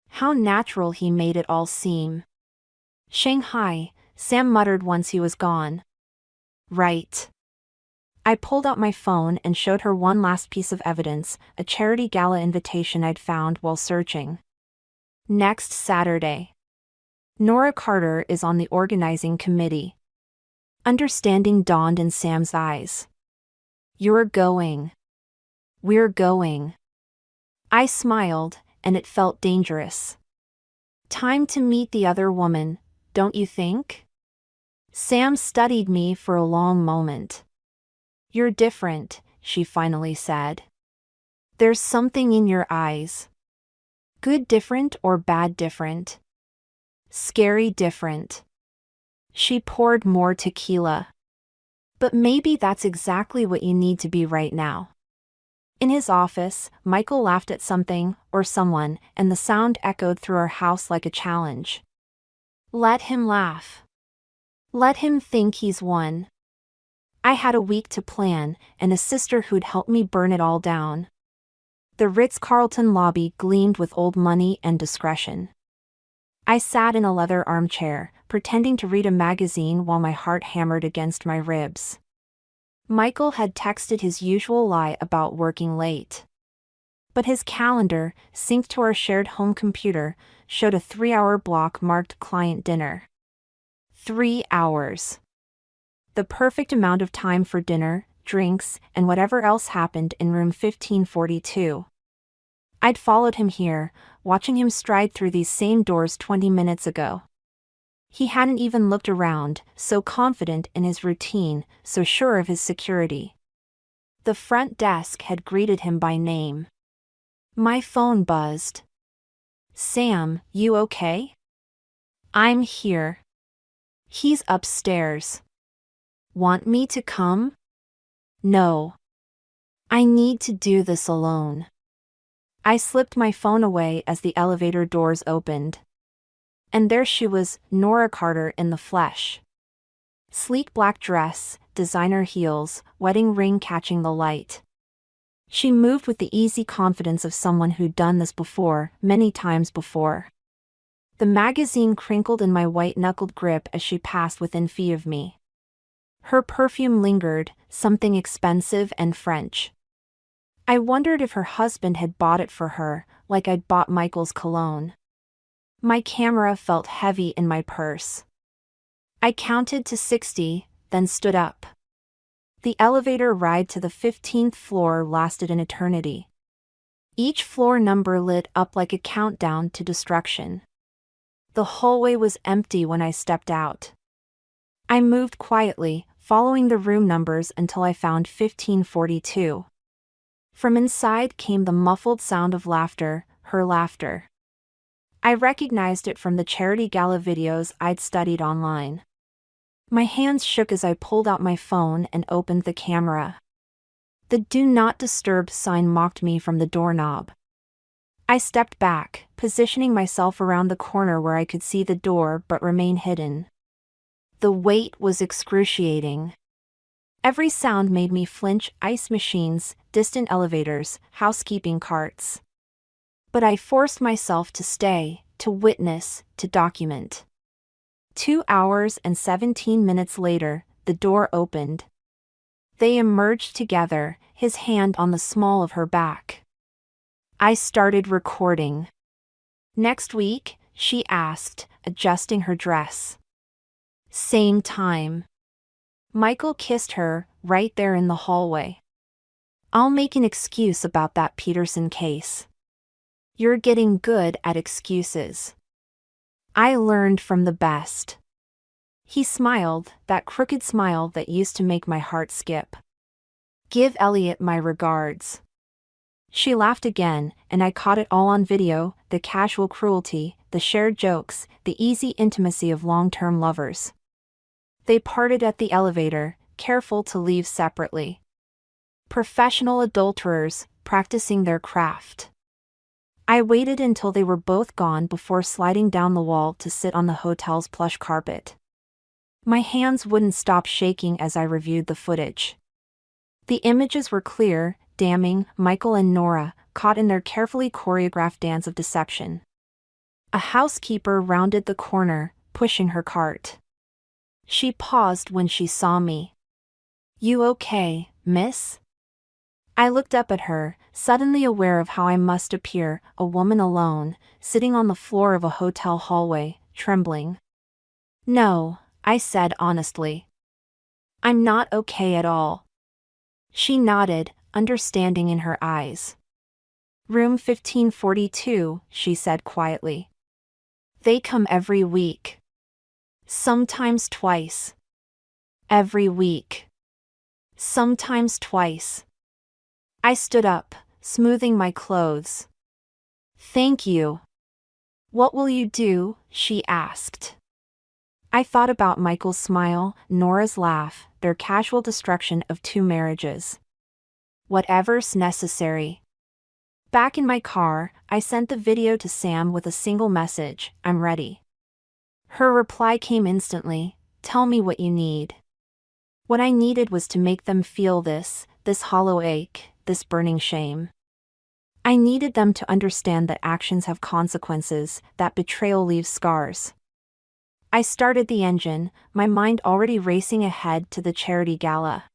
How natural he made it all seem. Shanghai, Sam muttered once he was gone. Right. I pulled out my phone and showed her one last piece of evidence, a charity gala invitation I'd found while searching. Next Saturday. Nora Carter is on the organizing committee. Understanding dawned in Sam's eyes. You're going. We're going. I smiled, and it felt dangerous. Time to meet the other woman, don't you think? Sam studied me for a long moment. You're different, she finally said. There's something in your eyes. Good different or bad different? Scary different. She poured more tequila. But maybe that's exactly what you need to be right now. In his office, Michael laughed at something, or someone, and the sound echoed through our house like a challenge. Let him laugh. Let him think he's won. I had a week to plan, and a sister who'd help me burn it all down. The Ritz-Carlton lobby gleamed with old money and discretion. I sat in a leather armchair, pretending to read a magazine while my heart hammered against my ribs. Michael had texted his usual lie about working late. But his calendar, synced to our shared home computer, showed a 3-hour block marked client dinner. 3 hours. The perfect amount of time for dinner, drinks, and whatever else happened in room 1542. I'd followed him here, watching him stride through these same doors 20 minutes ago. He hadn't even looked around, so confident in his routine, so sure of his security. The front desk had greeted him by name. My phone buzzed. Sam, you okay? I'm here. He's upstairs. Want me to come? No. I need to do this alone. I slipped my phone away as the elevator doors opened. And there she was, Nora Carter in the flesh. Sleek black dress, designer heels, wedding ring catching the light. She moved with the easy confidence of someone who'd done this before, many times before. The magazine crinkled in my white-knuckled grip as she passed within feet of me. Her perfume lingered, something expensive and French. I wondered if her husband had bought it for her, like I'd bought Michael's cologne. My camera felt heavy in my purse. I counted to 60, then stood up. The elevator ride to the 15th floor lasted an eternity. Each floor number lit up like a countdown to destruction. The hallway was empty when I stepped out. I moved quietly, following the room numbers until I found 1542. From inside came the muffled sound of laughter, her laughter. I recognized it from the charity gala videos I'd studied online. My hands shook as I pulled out my phone and opened the camera. The Do Not Disturb sign mocked me from the doorknob. I stepped back, positioning myself around the corner where I could see the door but remain hidden. The weight was excruciating. Every sound made me flinch: ice machines, distant elevators, housekeeping carts. But I forced myself to stay, to witness, to document. 2 hours and 17 minutes later, the door opened. They emerged together, his hand on the small of her back. I started recording. Next week, she asked, adjusting her dress. Same time. Michael kissed her, right there in the hallway. I'll make an excuse about that Peterson case. You're getting good at excuses. I learned from the best. He smiled, that crooked smile that used to make my heart skip. Give Elliot my regards. She laughed again, and I caught it all on video, the casual cruelty, the shared jokes, the easy intimacy of long-term lovers. They parted at the elevator, careful to leave separately. Professional adulterers, practicing their craft. I waited until they were both gone before sliding down the wall to sit on the hotel's plush carpet. My hands wouldn't stop shaking as I reviewed the footage. The images were clear, damning, Michael and Nora, caught in their carefully choreographed dance of deception. A housekeeper rounded the corner, pushing her cart. She paused when she saw me. "You okay, miss?" I looked up at her, suddenly aware of how I must appear, a woman alone, sitting on the floor of a hotel hallway, trembling. "No," I said honestly. "I'm not okay at all." She nodded, understanding in her eyes. "Room 1542, she said quietly. "They come every week. Sometimes twice. Every week. Sometimes twice." I stood up, smoothing my clothes. "Thank you." "What will you do?" she asked. I thought about Michael's smile, Nora's laugh, their casual destruction of 2 marriages. Whatever's necessary. Back in my car, I sent the video to Sam with a single message, "I'm ready." Her reply came instantly, "Tell me what you need." What I needed was to make them feel this hollow ache, this burning shame. I needed them to understand that actions have consequences, that betrayal leaves scars. I started the engine, my mind already racing ahead to the charity gala.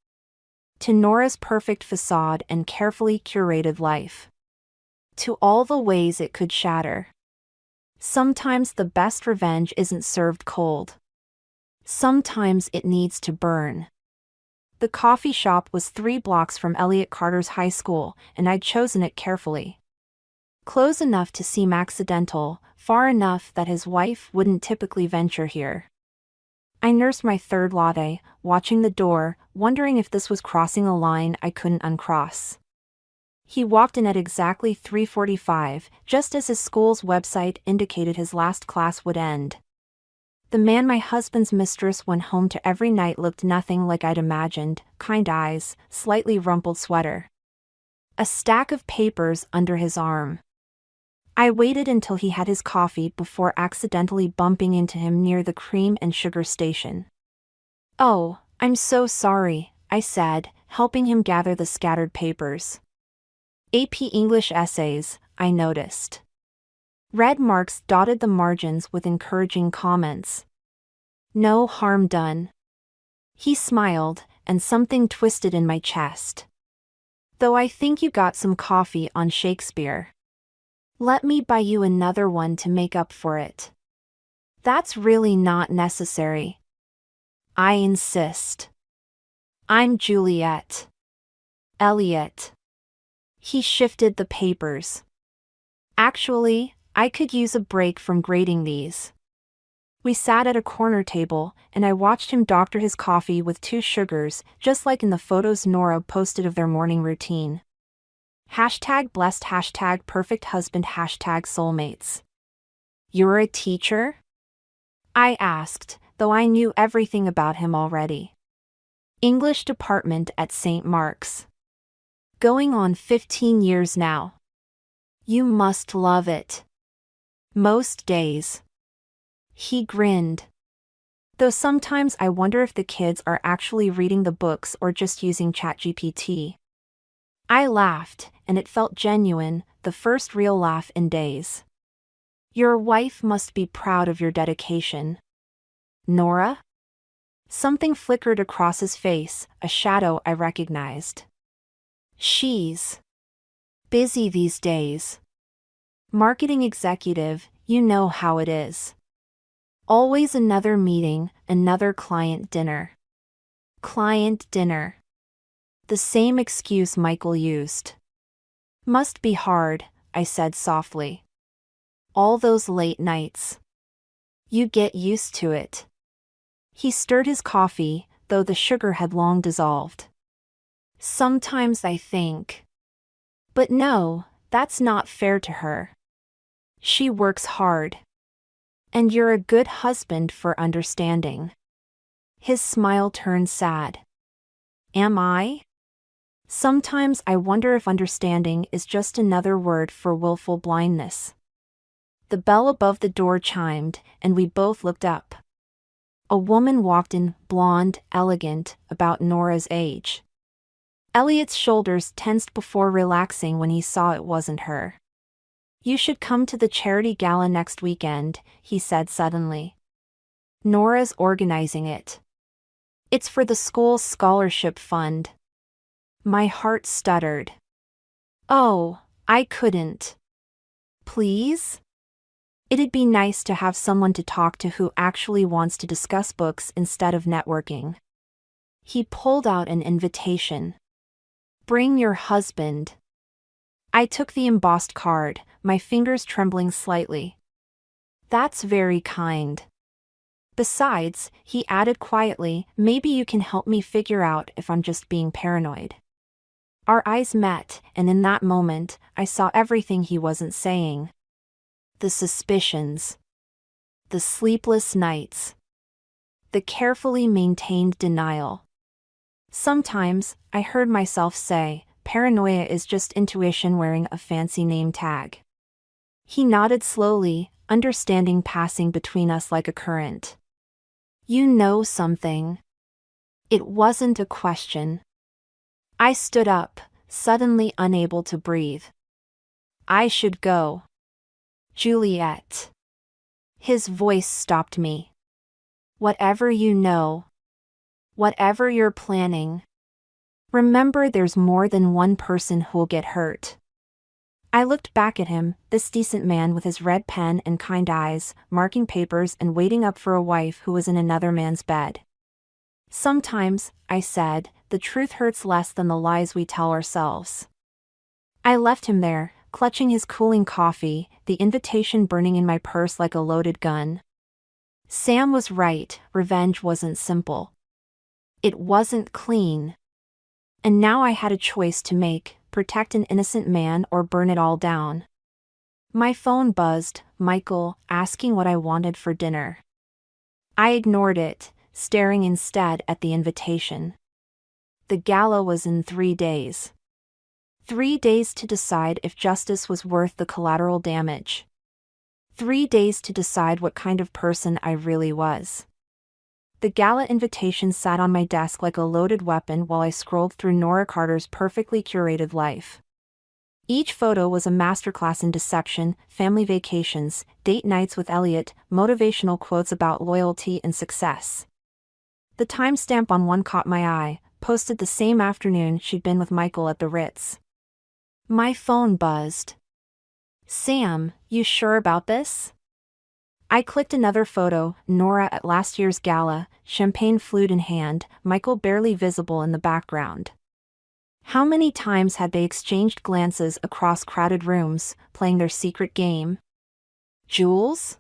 To Nora's perfect facade and carefully curated life. To all the ways it could shatter. Sometimes the best revenge isn't served cold. Sometimes it needs to burn. The coffee shop was 3 blocks from Elliot Carter's high school, and I'd chosen it carefully. Close enough to seem accidental, far enough that his wife wouldn't typically venture here. I nursed my 3rd latte, watching the door, wondering if this was crossing a line I couldn't uncross. He walked in at exactly 3:45, just as his school's website indicated his last class would end. The man my husband's mistress went home to every night looked nothing like I'd imagined, kind eyes, slightly rumpled sweater. A stack of papers under his arm. I waited until he had his coffee before accidentally bumping into him near the cream and sugar station. "Oh, I'm so sorry," I said, helping him gather the scattered papers. AP English essays, I noticed. Red marks dotted the margins with encouraging comments. "No harm done." He smiled, and something twisted in my chest. "Though I think you got some coffee on Shakespeare. Let me buy you another one to make up for it." "That's really not necessary." I insist. "I'm Juliet." "Elliot." He shifted the papers. "Actually, I could use a break from grading these." We sat at a corner table, and I watched him doctor his coffee with 2 sugars, just like in the photos Nora posted of their morning routine. #blessed, #perfect husband, #soulmates. "You're a teacher?" I asked, though I knew everything about him already. "English department at St. Mark's. Going on 15 years now. You must love it." "Most days." He grinned. Though sometimes I wonder if the kids are actually reading the books or just using ChatGPT. I laughed, and it felt genuine, the first real laugh in days. "Your wife must be proud of your dedication." "Nora?" Something flickered across his face, a shadow I recognized. "She's busy these days. Marketing executive, you know how it is. Always another meeting, another client dinner." Client dinner. The same excuse Michael used. "Must be hard," I said softly. "All those late nights. You get used to it." He stirred his coffee, though the sugar had long dissolved. "Sometimes I think But no, that's not fair to her. She works hard. And you're a good husband for understanding. His smile turned sad. Am I? Sometimes I wonder if understanding is just another word for willful blindness. The bell above the door chimed, and we both looked up. A woman walked in, blonde, elegant, about Nora's age. Elliot's shoulders tensed before relaxing when he saw it wasn't her. You should come to the charity gala next weekend, he said suddenly. Nora's organizing it. It's for the school's scholarship fund. My heart stuttered. Oh, I couldn't. Please? It'd be nice to have someone to talk to who actually wants to discuss books instead of networking. He pulled out an invitation. Bring your husband. I took the embossed card, my fingers trembling slightly. That's very kind. Besides, he added quietly, maybe you can help me figure out if I'm just being paranoid. Our eyes met, and in that moment, I saw everything he wasn't saying. The suspicions. The sleepless nights. The carefully maintained denial. Sometimes, I heard myself say, paranoia is just intuition wearing a fancy name tag. He nodded slowly, understanding passing between us like a current. You know something. It wasn't a question. I stood up, suddenly unable to breathe. I should go. Juliet. His voice stopped me. Whatever you know. Whatever you're planning. Remember, there's more than one person who'll get hurt. I looked back at him, this decent man with his red pen and kind eyes, marking papers and waiting up for a wife who was in another man's bed. Sometimes, I said, the truth hurts less than the lies we tell ourselves. I left him there, clutching his cooling coffee, the invitation burning in my purse like a loaded gun. Sam was right, revenge wasn't simple. It wasn't clean. And now I had a choice to make, protect an innocent man or burn it all down. My phone buzzed, Michael, asking what I wanted for dinner. I ignored it, staring instead at the invitation. The gala was in 3 days. 3 days to decide if justice was worth the collateral damage. 3 days to decide what kind of person I really was. The gala invitation sat on my desk like a loaded weapon while I scrolled through Nora Carter's perfectly curated life. Each photo was a masterclass in deception, family vacations, date nights with Elliot, motivational quotes about loyalty and success. The timestamp on one caught my eye, posted the same afternoon she'd been with Michael at the Ritz. My phone buzzed. Sam, you sure about this? I clicked another photo, Nora at last year's gala, champagne flute in hand, Michael barely visible in the background. How many times had they exchanged glances across crowded rooms, playing their secret game? Jules?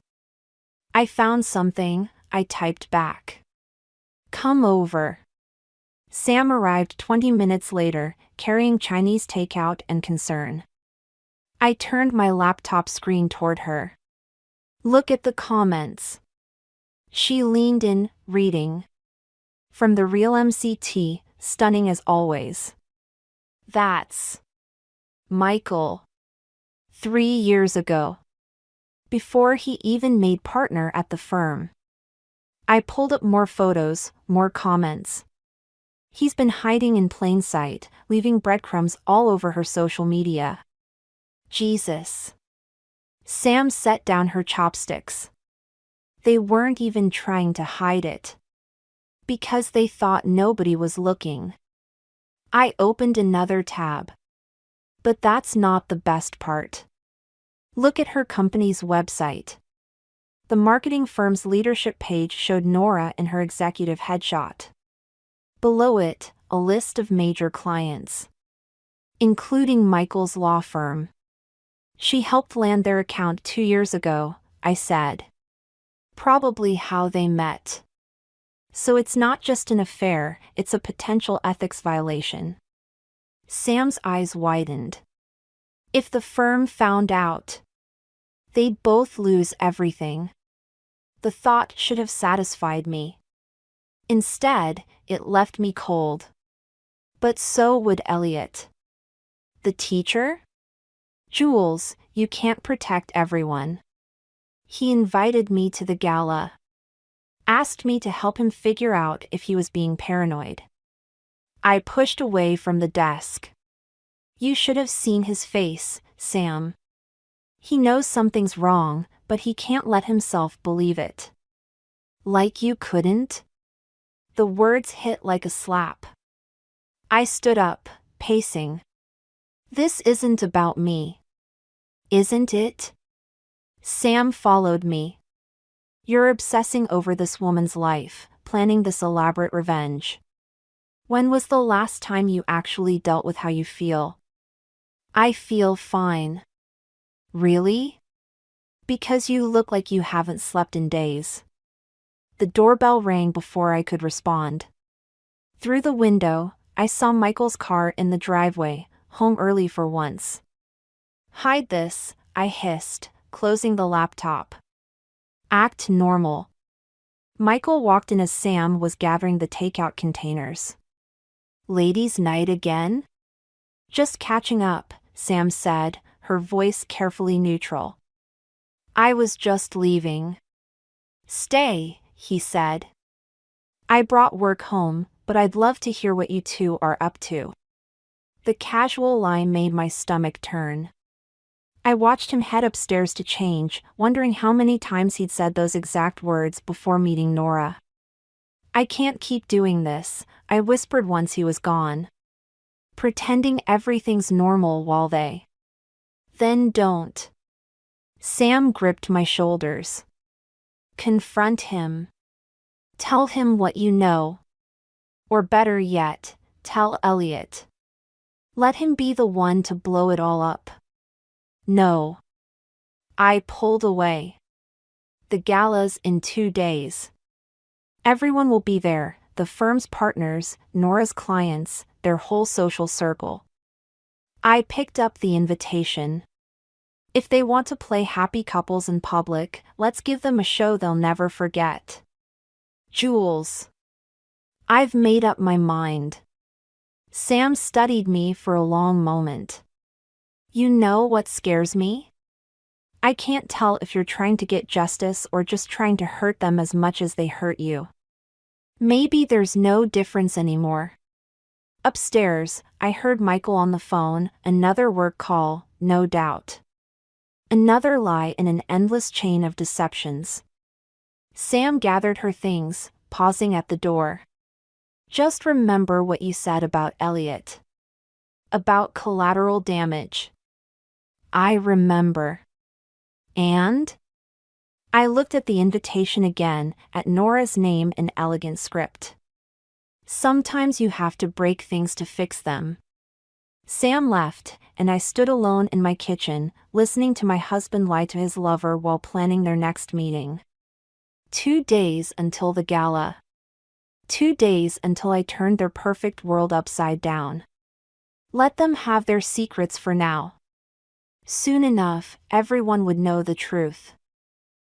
I found something, I typed back. Come over. Sam arrived 20 minutes later, carrying Chinese takeout and concern. I turned my laptop screen toward her. Look at the comments. She leaned in, reading. From the real MCT, stunning as always. That's Michael. 3 years ago. Before he even made partner at the firm. I pulled up more photos, more comments. He's been hiding in plain sight, leaving breadcrumbs all over her social media. Jesus. Sam set down her chopsticks. They weren't even trying to hide it. Because they thought nobody was looking. I opened another tab. But that's not the best part. Look at her company's website. The marketing firm's leadership page showed Nora in her executive headshot. Below it, a list of major clients. Including Michael's law firm. She helped land their account 2 years ago, I said. Probably how they met. So it's not just an affair, it's a potential ethics violation. Sam's eyes widened. If the firm found out, they'd both lose everything. The thought should have satisfied me. Instead, it left me cold. But so would Elliot. The teacher? Jules, you can't protect everyone. He invited me to the gala. Asked me to help him figure out if he was being paranoid. I pushed away from the desk. You should have seen his face, Sam. He knows something's wrong, but he can't let himself believe it. Like you couldn't? The words hit like a slap. I stood up, pacing. This isn't about me. Isn't it? Sam followed me. You're obsessing over this woman's life, planning this elaborate revenge. When was the last time you actually dealt with how you feel? I feel fine. Really? Because you look like you haven't slept in days. The doorbell rang before I could respond. Through the window, I saw Michael's car in the driveway, home early for once. Hide this, I hissed, closing the laptop. Act normal. Michael walked in as Sam was gathering the takeout containers. Ladies' night again? Just catching up, Sam said, her voice carefully neutral. I was just leaving. Stay, he said. I brought work home, but I'd love to hear what you two are up to. The casual line made my stomach turn. I watched him head upstairs to change, wondering how many times he'd said those exact words before meeting Nora. I can't keep doing this, I whispered once he was gone. Pretending everything's normal while they. Then don't. Sam gripped my shoulders. Confront him. Tell him what you know. Or better yet, tell Elliot. Let him be the one to blow it all up. No. I pulled away. The gala's in 2 days. Everyone will be there, the firm's partners, Nora's clients, their whole social circle. I picked up the invitation. If they want to play happy couples in public, let's give them a show they'll never forget. Jules. I've made up my mind. Sam studied me for a long moment. You know what scares me? I can't tell if you're trying to get justice or just trying to hurt them as much as they hurt you. Maybe there's no difference anymore. Upstairs, I heard Michael on the phone, another work call, no doubt. Another lie in an endless chain of deceptions. Sam gathered her things, pausing at the door. Just remember what you said about Elliot. About collateral damage. I remember. And? I looked at the invitation again, at Nora's name in elegant script. Sometimes you have to break things to fix them. Sam left, and I stood alone in my kitchen, listening to my husband lie to his lover while planning their next meeting. 2 days until the gala. 2 days until I turned their perfect world upside down. Let them have their secrets for now. Soon enough, everyone would know the truth.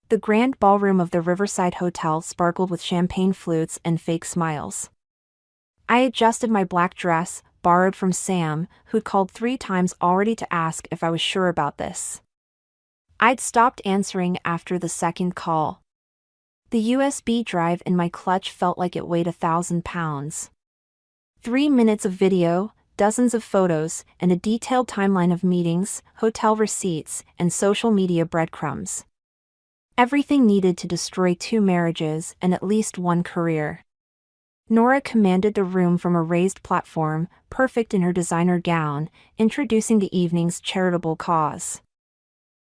The grand ballroom of the Riverside Hotel sparkled with champagne flutes and fake smiles. I adjusted my black dress, borrowed from Sam, who'd called 3 times already to ask if I was sure about this. I'd stopped answering after the second call. The USB drive in my clutch felt like it weighed 1,000 pounds. 3 minutes of video, dozens of photos, and a detailed timeline of meetings, hotel receipts, and social media breadcrumbs. Everything needed to destroy 2 marriages and at least 1 career. Nora commanded the room from a raised platform, perfect in her designer gown, introducing the evening's charitable cause.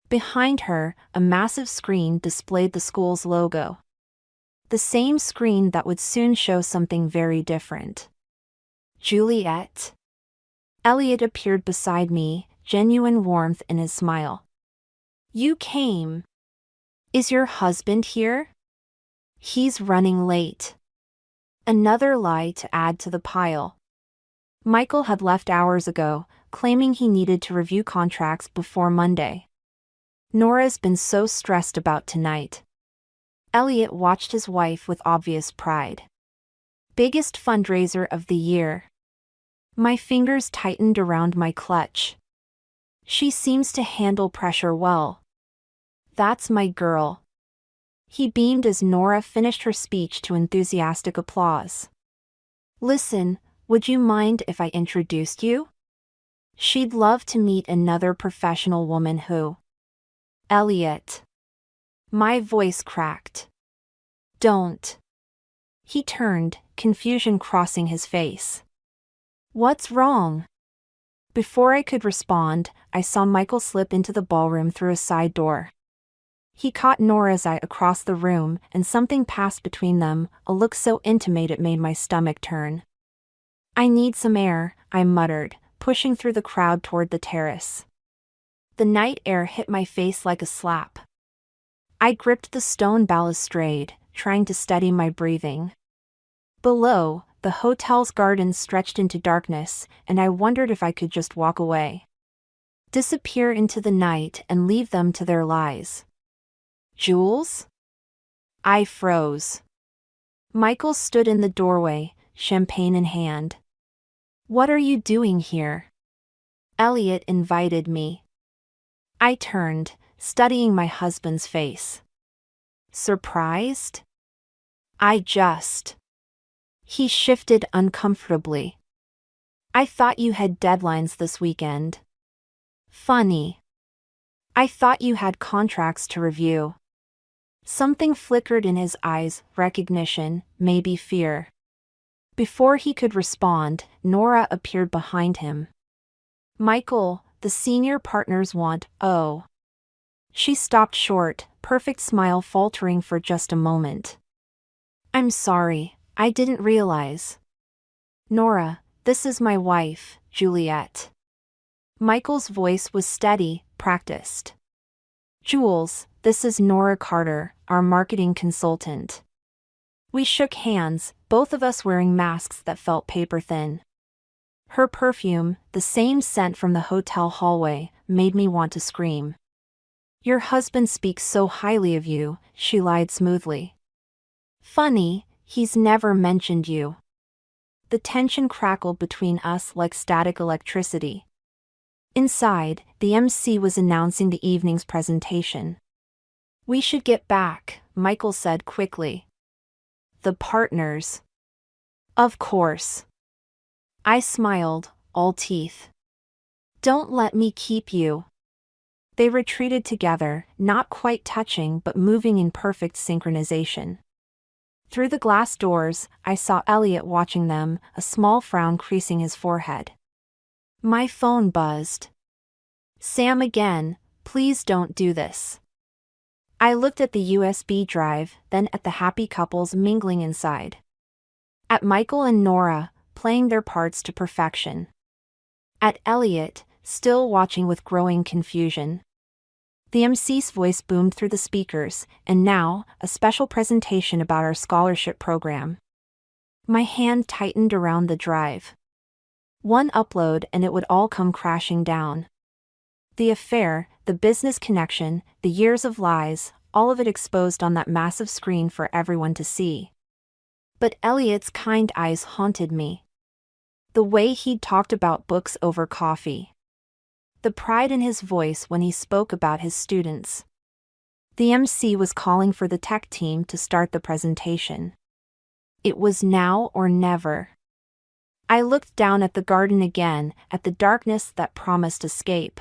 Behind her, a massive screen displayed the school's logo. The same screen that would soon show something very different. Juliet. Elliot appeared beside me, genuine warmth in his smile. You came. Is your husband here? He's running late. Another lie to add to the pile. Michael had left hours ago, claiming he needed to review contracts before Monday. Nora's been so stressed about tonight. Elliot watched his wife with obvious pride. Biggest fundraiser of the year. My fingers tightened around my clutch. She seems to handle pressure well. That's my girl. He beamed as Nora finished her speech to enthusiastic applause. Listen, would you mind if I introduced you? She'd love to meet another professional woman who... Elliot. My voice cracked. Don't. He turned, confusion crossing his face. What's wrong? Before I could respond, I saw Michael slip into the ballroom through a side door. He caught Nora's eye across the room, and something passed between them, a look so intimate it made my stomach turn. I need some air, I muttered, pushing through the crowd toward the terrace. The night air hit my face like a slap. I gripped the stone balustrade, trying to steady my breathing. Below, the hotel's gardens stretched into darkness, and I wondered if I could just walk away. Disappear into the night and leave them to their lies. Jules? I froze. Michael stood in the doorway, champagne in hand. What are you doing here? Elliot invited me. I turned, studying my husband's face. Surprised? He shifted uncomfortably. I thought you had deadlines this weekend. Funny. I thought you had contracts to review. Something flickered in his eyes, recognition, maybe fear. Before he could respond, Nora appeared behind him. Michael, the senior partners want, oh. She stopped short, perfect smile faltering for just a moment. I'm sorry, I didn't realize. Nora, this is my wife, Juliet. Michael's voice was steady, practiced. Jules, this is Nora Carter, our marketing consultant. We shook hands, both of us wearing masks that felt paper thin. Her perfume, the same scent from the hotel hallway, made me want to scream. Your husband speaks so highly of you, she lied smoothly. Funny, he's never mentioned you. The tension crackled between us like static electricity. Inside, the MC was announcing the evening's presentation. We should get back, Michael said quickly. The partners. Of course. I smiled, all teeth. Don't let me keep you. They retreated together, not quite touching but moving in perfect synchronization. Through the glass doors, I saw Elliot watching them, a small frown creasing his forehead. My phone buzzed. Sam again, please don't do this. I looked at the USB drive, then at the happy couples mingling inside. At Michael and Nora, playing their parts to perfection. At Elliot, still watching with growing confusion. The MC's voice boomed through the speakers, and now, a special presentation about our scholarship program. My hand tightened around the drive. One upload and it would all come crashing down. The affair, the business connection, the years of lies, all of it exposed on that massive screen for everyone to see. But Elliot's kind eyes haunted me. The way he'd talked about books over coffee. The pride in his voice when he spoke about his students. The MC was calling for the tech team to start the presentation. It was now or never. I looked down at the garden again, at the darkness that promised escape.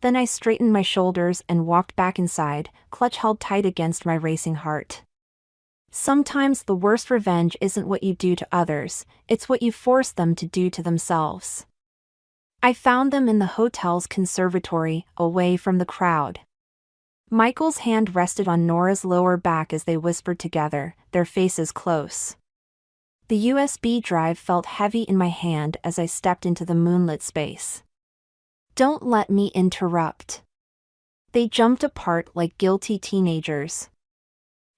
Then I straightened my shoulders and walked back inside, clutch held tight against my racing heart. Sometimes the worst revenge isn't what you do to others, it's what you force them to do to themselves. I found them in the hotel's conservatory, away from the crowd. Michael's hand rested on Nora's lower back as they whispered together, their faces close. The USB drive felt heavy in my hand as I stepped into the moonlit space. Don't let me interrupt. They jumped apart like guilty teenagers.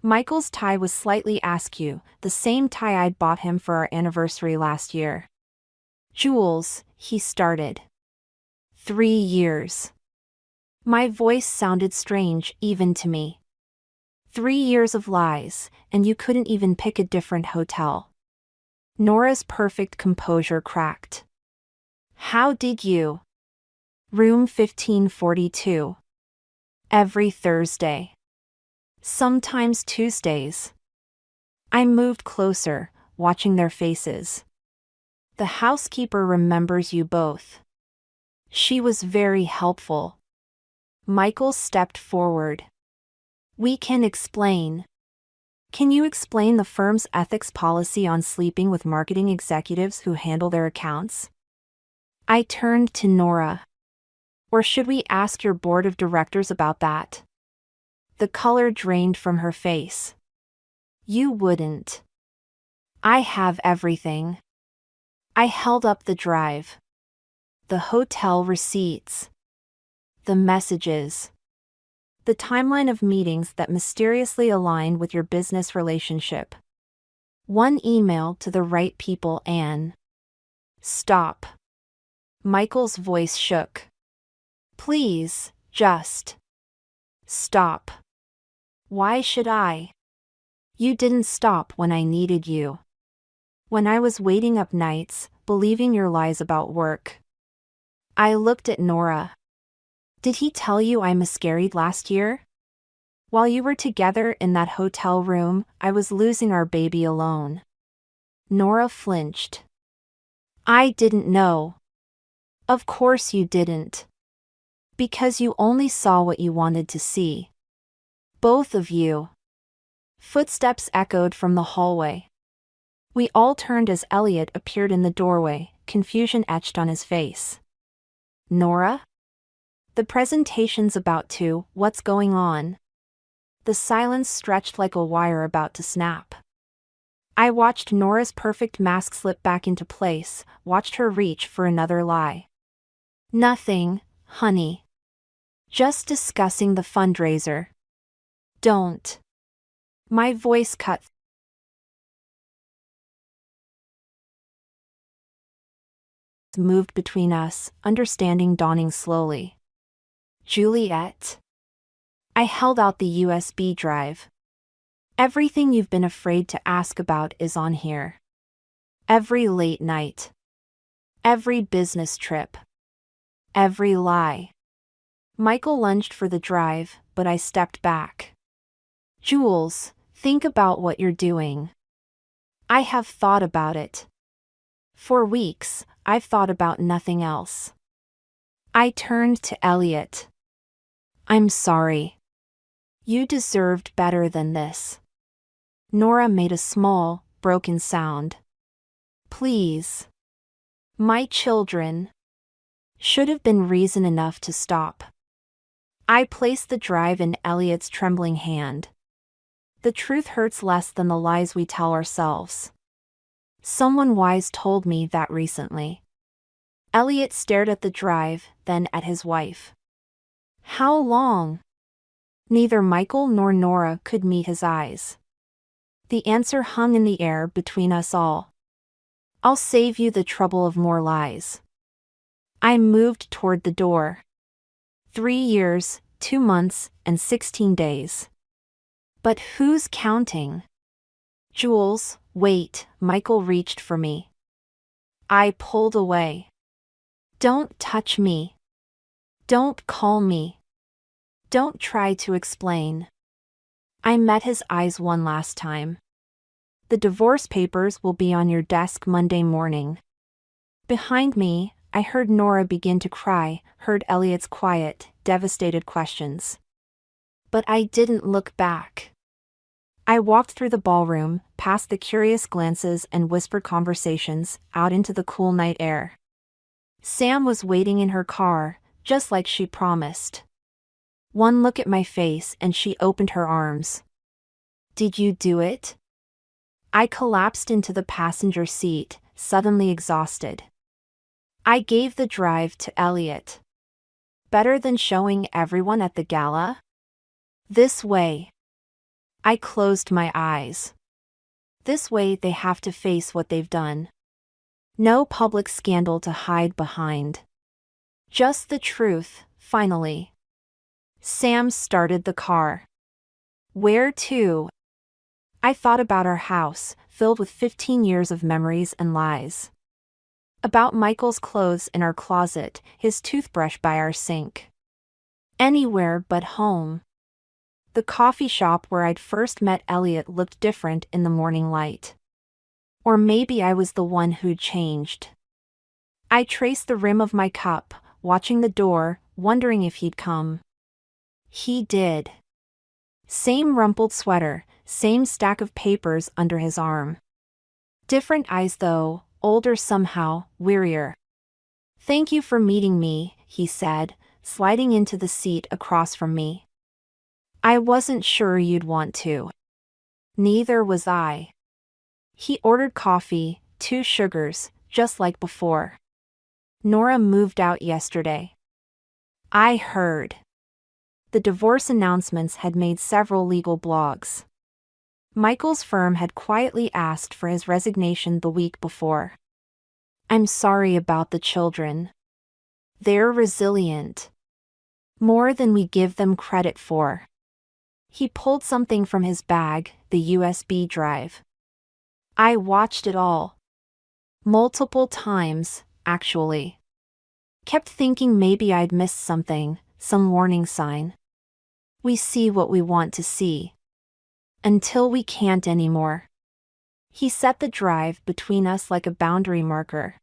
Michael's tie was slightly askew, the same tie I'd bought him for our anniversary last year. Jules, he started. 3 years. My voice sounded strange even to me. 3 years of lies, and you couldn't even pick a different hotel. Nora's perfect composure cracked. How did you? Room 1542. Every Thursday. Sometimes Tuesdays. I moved closer, watching their faces. The housekeeper remembers you both. She was very helpful. Michael stepped forward. We can explain. Can you explain the firm's ethics policy on sleeping with marketing executives who handle their accounts? I turned to Nora. Or should we ask your board of directors about that? The color drained from her face. You wouldn't. I have everything. I held up the drive. The hotel receipts. The messages. The timeline of meetings that mysteriously align with your business relationship. One email to the right people and... Stop. Michael's voice shook. Please, just... Stop. Why should I? You didn't stop when I needed you. When I was waiting up nights, believing your lies about work. I looked at Nora. Did he tell you I miscarried last year? While you were together in that hotel room, I was losing our baby alone. Nora flinched. I didn't know. Of course you didn't. Because you only saw what you wanted to see. Both of you. Footsteps echoed from the hallway. We all turned as Elliot appeared in the doorway, confusion etched on his face. Nora? The presentation's about to, what's going on? The silence stretched like a wire about to snap. I watched Nora's perfect mask slip back into place, watched her reach for another lie. Nothing, honey. Just discussing the fundraiser. Don't. My voice cut. Moved between us, understanding dawning slowly. Juliet. I held out the USB drive. Everything you've been afraid to ask about is on here. Every late night. Every business trip. Every lie. Michael lunged for the drive, but I stepped back. Jules, think about what you're doing. I have thought about it. For weeks, I've thought about nothing else. I turned to Elliot. I'm sorry. You deserved better than this. Nora made a small, broken sound. Please. My children. Should have been reason enough to stop. I placed the drive in Elliot's trembling hand. The truth hurts less than the lies we tell ourselves. Someone wise told me that recently. Elliot stared at the drive, then at his wife. How long? Neither Michael nor Nora could meet his eyes. The answer hung in the air between us all. I'll save you the trouble of more lies. I moved toward the door. 3 years, 2 months, and 16 days. But who's counting? Jules, wait, Michael reached for me. I pulled away. Don't touch me. Don't call me. Don't try to explain. I met his eyes one last time. The divorce papers will be on your desk Monday morning. Behind me, I heard Nora begin to cry, heard Elliot's quiet, devastated questions. But I didn't look back. I walked through the ballroom, past the curious glances and whispered conversations, out into the cool night air. Sam was waiting in her car, just like she promised. One look at my face and she opened her arms. Did you do it? I collapsed into the passenger seat, suddenly exhausted. I gave the drive to Elliot. Better than showing everyone at the gala? This way. I closed my eyes. This way they have to face what they've done. No public scandal to hide behind. Just the truth, finally. Sam started the car. Where to? I thought about our house, filled with 15 years of memories and lies. About Michael's clothes in our closet, his toothbrush by our sink. Anywhere but home. The coffee shop where I'd first met Elliot looked different in the morning light. Or maybe I was the one who'd changed. I traced the rim of my cup, watching the door, wondering if he'd come. He did. Same rumpled sweater, same stack of papers under his arm. Different eyes though, older somehow, wearier. "Thank you for meeting me," he said, sliding into the seat across from me. "I wasn't sure you'd want to." Neither was I. He ordered coffee, 2 sugars, just like before. Nora moved out yesterday. I heard. The divorce announcements had made several legal blogs. Michael's firm had quietly asked for his resignation the week before. I'm sorry about the children. They're resilient. More than we give them credit for. He pulled something from his bag, the USB drive. I watched it all. Multiple times, actually. Kept thinking maybe I'd missed something, some warning sign. We see what we want to see. Until we can't anymore. He set the drive between us like a boundary marker.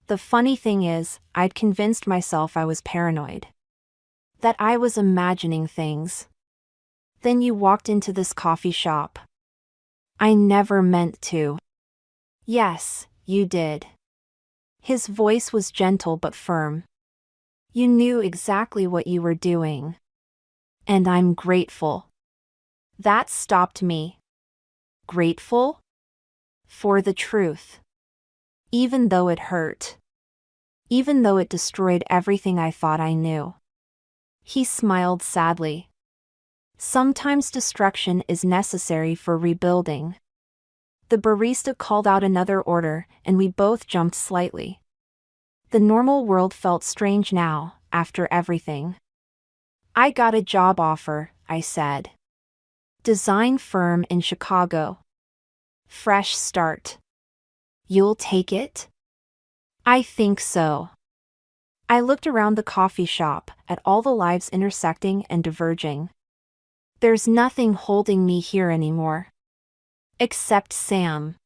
The funny thing is, I'd convinced myself I was paranoid. That I was imagining things. Then you walked into this coffee shop. I never meant to. Yes, you did. His voice was gentle but firm. You knew exactly what you were doing. And I'm grateful. That stopped me. Grateful? For the truth. Even though it hurt. Even though it destroyed everything I thought I knew. He smiled sadly. Sometimes destruction is necessary for rebuilding. The barista called out another order, and we both jumped slightly. The normal world felt strange now, after everything. I got a job offer, I said. Design firm in Chicago. Fresh start. You'll take it? I think so. I looked around the coffee shop, at all the lives intersecting and diverging. There's nothing holding me here anymore. Except Sam.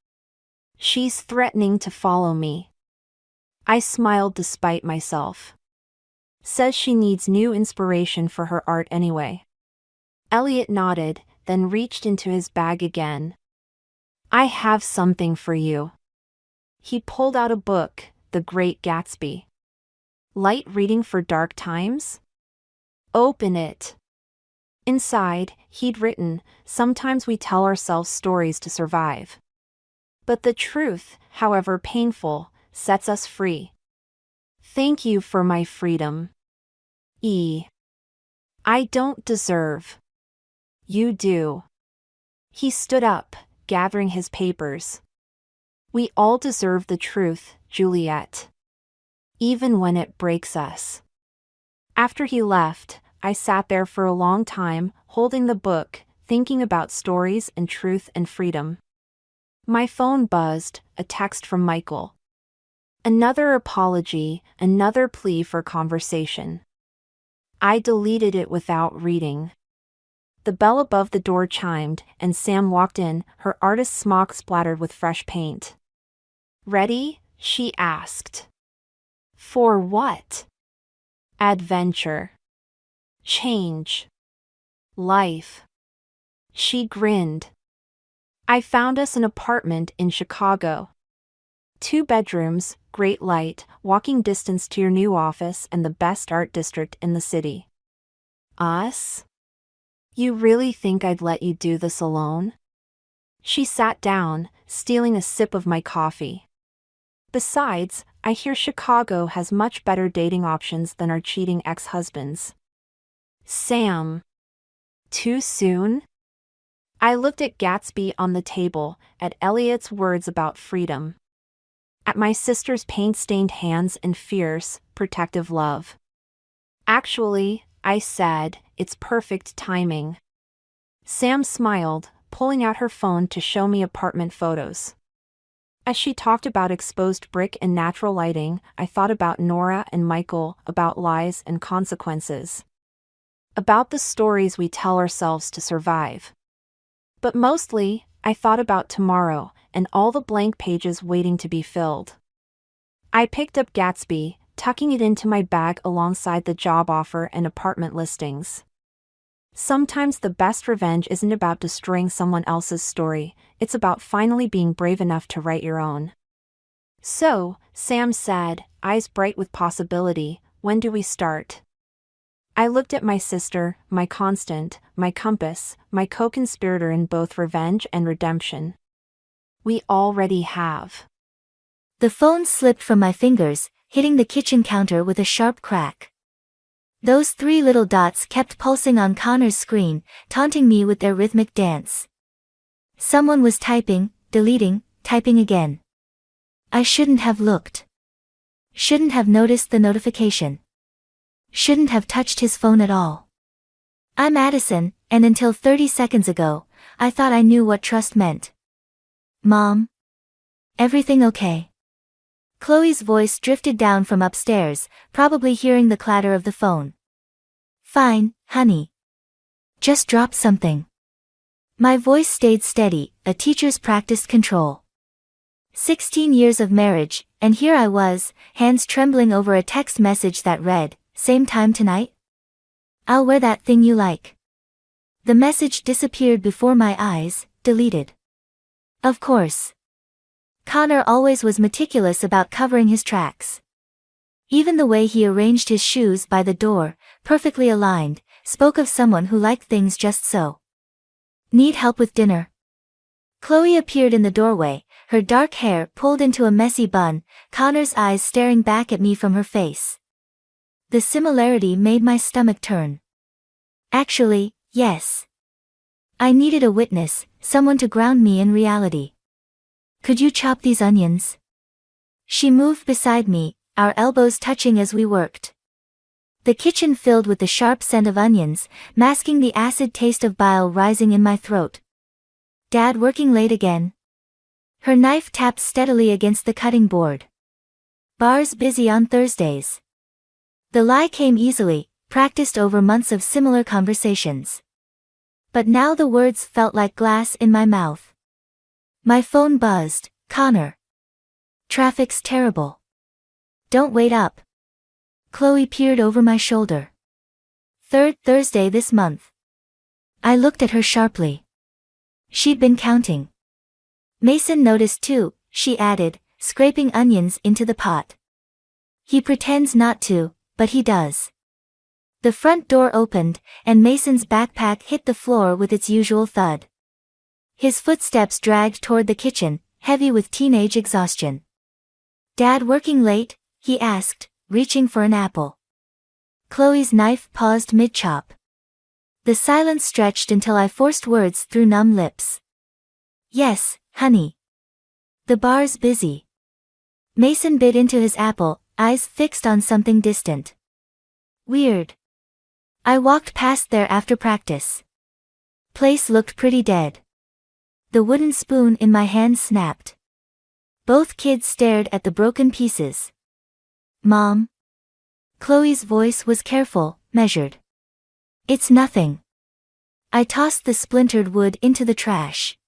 She's threatening to follow me. I smiled despite myself. Says she needs new inspiration for her art anyway. Elliot nodded, then reached into his bag again. I have something for you. He pulled out a book, The Great Gatsby. Light reading for dark times? Open it. Inside, he'd written, sometimes we tell ourselves stories to survive. But the truth, however painful, sets us free. Thank you for my freedom. I don't deserve. You do. He stood up, gathering his papers. We all deserve the truth, Juliet. Even when it breaks us. After he left, I sat there for a long time, holding the book, thinking about stories and truth and freedom. My phone buzzed, a text from Michael. Another apology, another plea for conversation. I deleted it without reading. The bell above the door chimed, and Sam walked in, her artist's smock splattered with fresh paint. Ready? She asked. For what? Adventure. Change. Life. She grinned. I found us an apartment in Chicago. 2 bedrooms, great light, walking distance to your new office and the best art district in the city. Us? You really think I'd let you do this alone? She sat down, stealing a sip of my coffee. Besides, I hear Chicago has much better dating options than our cheating ex-husbands. Sam. Too soon? I looked at Gatsby on the table, at Elliot's words about freedom. at my sister's paint-stained hands and fierce, protective love. Actually, I said, it's perfect timing. Sam smiled, pulling out her phone to show me apartment photos. As she talked about exposed brick and natural lighting, I thought about Nora and Michael, about lies and consequences. About the stories we tell ourselves to survive. But mostly, I thought about tomorrow, and all the blank pages waiting to be filled. I picked up Gatsby, tucking it into my bag alongside the job offer and apartment listings. Sometimes the best revenge isn't about destroying someone else's story, it's about finally being brave enough to write your own. So, Sam said, eyes bright with possibility, when do we start? I looked at my sister, my constant, my compass, my co-conspirator in both revenge and redemption. We already have. The phone slipped from my fingers, hitting the kitchen counter with a sharp crack. Those 3 little dots kept pulsing on Connor's screen, taunting me with their rhythmic dance. Someone was typing, deleting, typing again. I shouldn't have looked. Shouldn't have noticed the notification. Shouldn't have touched his phone at all. I'm Addison, and until 30 seconds ago, I thought I knew what trust meant. Mom? Everything okay? Chloe's voice drifted down from upstairs, probably hearing the clatter of the phone. Fine, honey. Just dropped something. My voice stayed steady, a teacher's practiced control. 16 years of marriage, and here I was, hands trembling over a text message that read, "Same time tonight? I'll wear that thing you like." The message disappeared before my eyes, deleted. Of course. Connor always was meticulous about covering his tracks. Even the way he arranged his shoes by the door, perfectly aligned, spoke of someone who liked things just so. Need help with dinner? Chloe appeared in the doorway, her dark hair pulled into a messy bun, Connor's eyes staring back at me from her face. The similarity made my stomach turn. Actually, yes. I needed a witness, someone to ground me in reality. Could you chop these onions? She moved beside me, our elbows touching as we worked. The kitchen filled with the sharp scent of onions, masking the acid taste of bile rising in my throat. Dad working late again? Her knife tapped steadily against the cutting board. Bars busy on Thursdays. The lie came easily, practiced over months of similar conversations. But now the words felt like glass in my mouth. My phone buzzed. Connor. Traffic's terrible. Don't wait up. Chloe peered over my shoulder. 3rd Thursday this month. I looked at her sharply. She'd been counting. Mason noticed too, she added, scraping onions into the pot. He pretends not to, but he does. The front door opened, and Mason's backpack hit the floor with its usual thud. His footsteps dragged toward the kitchen, heavy with teenage exhaustion. Dad working late? He asked, reaching for an apple. Chloe's knife paused mid-chop. The silence stretched until I forced words through numb lips. Yes, honey. The bar's busy. Mason bit into his apple, eyes fixed on something distant. Weird. I walked past there after practice. Place looked pretty dead. The wooden spoon in my hand snapped. Both kids stared at the broken pieces. Mom? Chloe's voice was careful, measured. It's nothing. I tossed the splintered wood into the trash.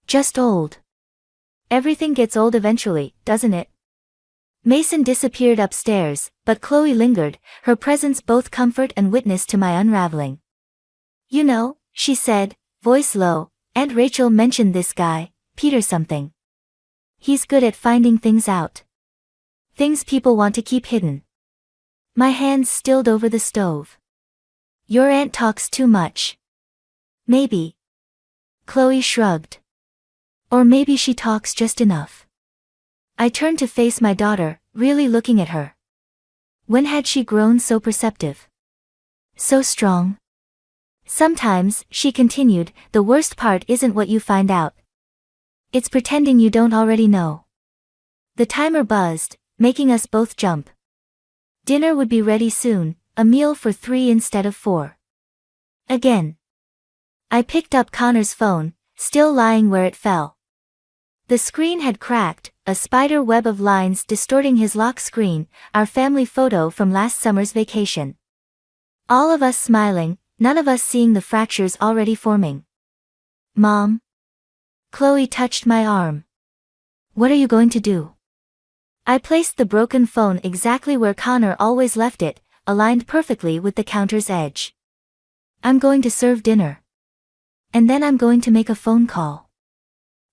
Just old. Everything gets old eventually, doesn't it? Mason disappeared upstairs, but Chloe lingered, her presence both comfort and witness to my unraveling. You know, she said, voice low, Aunt Rachel mentioned this guy, Peter something. He's good at finding things out. Things people want to keep hidden. My hands stilled over the stove. Your aunt talks too much. Maybe. Chloe shrugged. Or maybe she talks just enough. I turned to face my daughter, really looking at her. When had she grown so perceptive? So strong? Sometimes, she continued, the worst part isn't what you find out. It's pretending you don't already know. The timer buzzed, making us both jump. Dinner would be ready soon, a meal for 3 instead of 4. Again. I picked up Connor's phone, still lying where it fell. The screen had cracked, a spider web of lines distorting his lock screen, our family photo from last summer's vacation. All of us smiling, none of us seeing the fractures already forming. Mom? Chloe touched my arm. What are you going to do? I placed the broken phone exactly where Connor always left it, aligned perfectly with the counter's edge. I'm going to serve dinner. And then I'm going to make a phone call.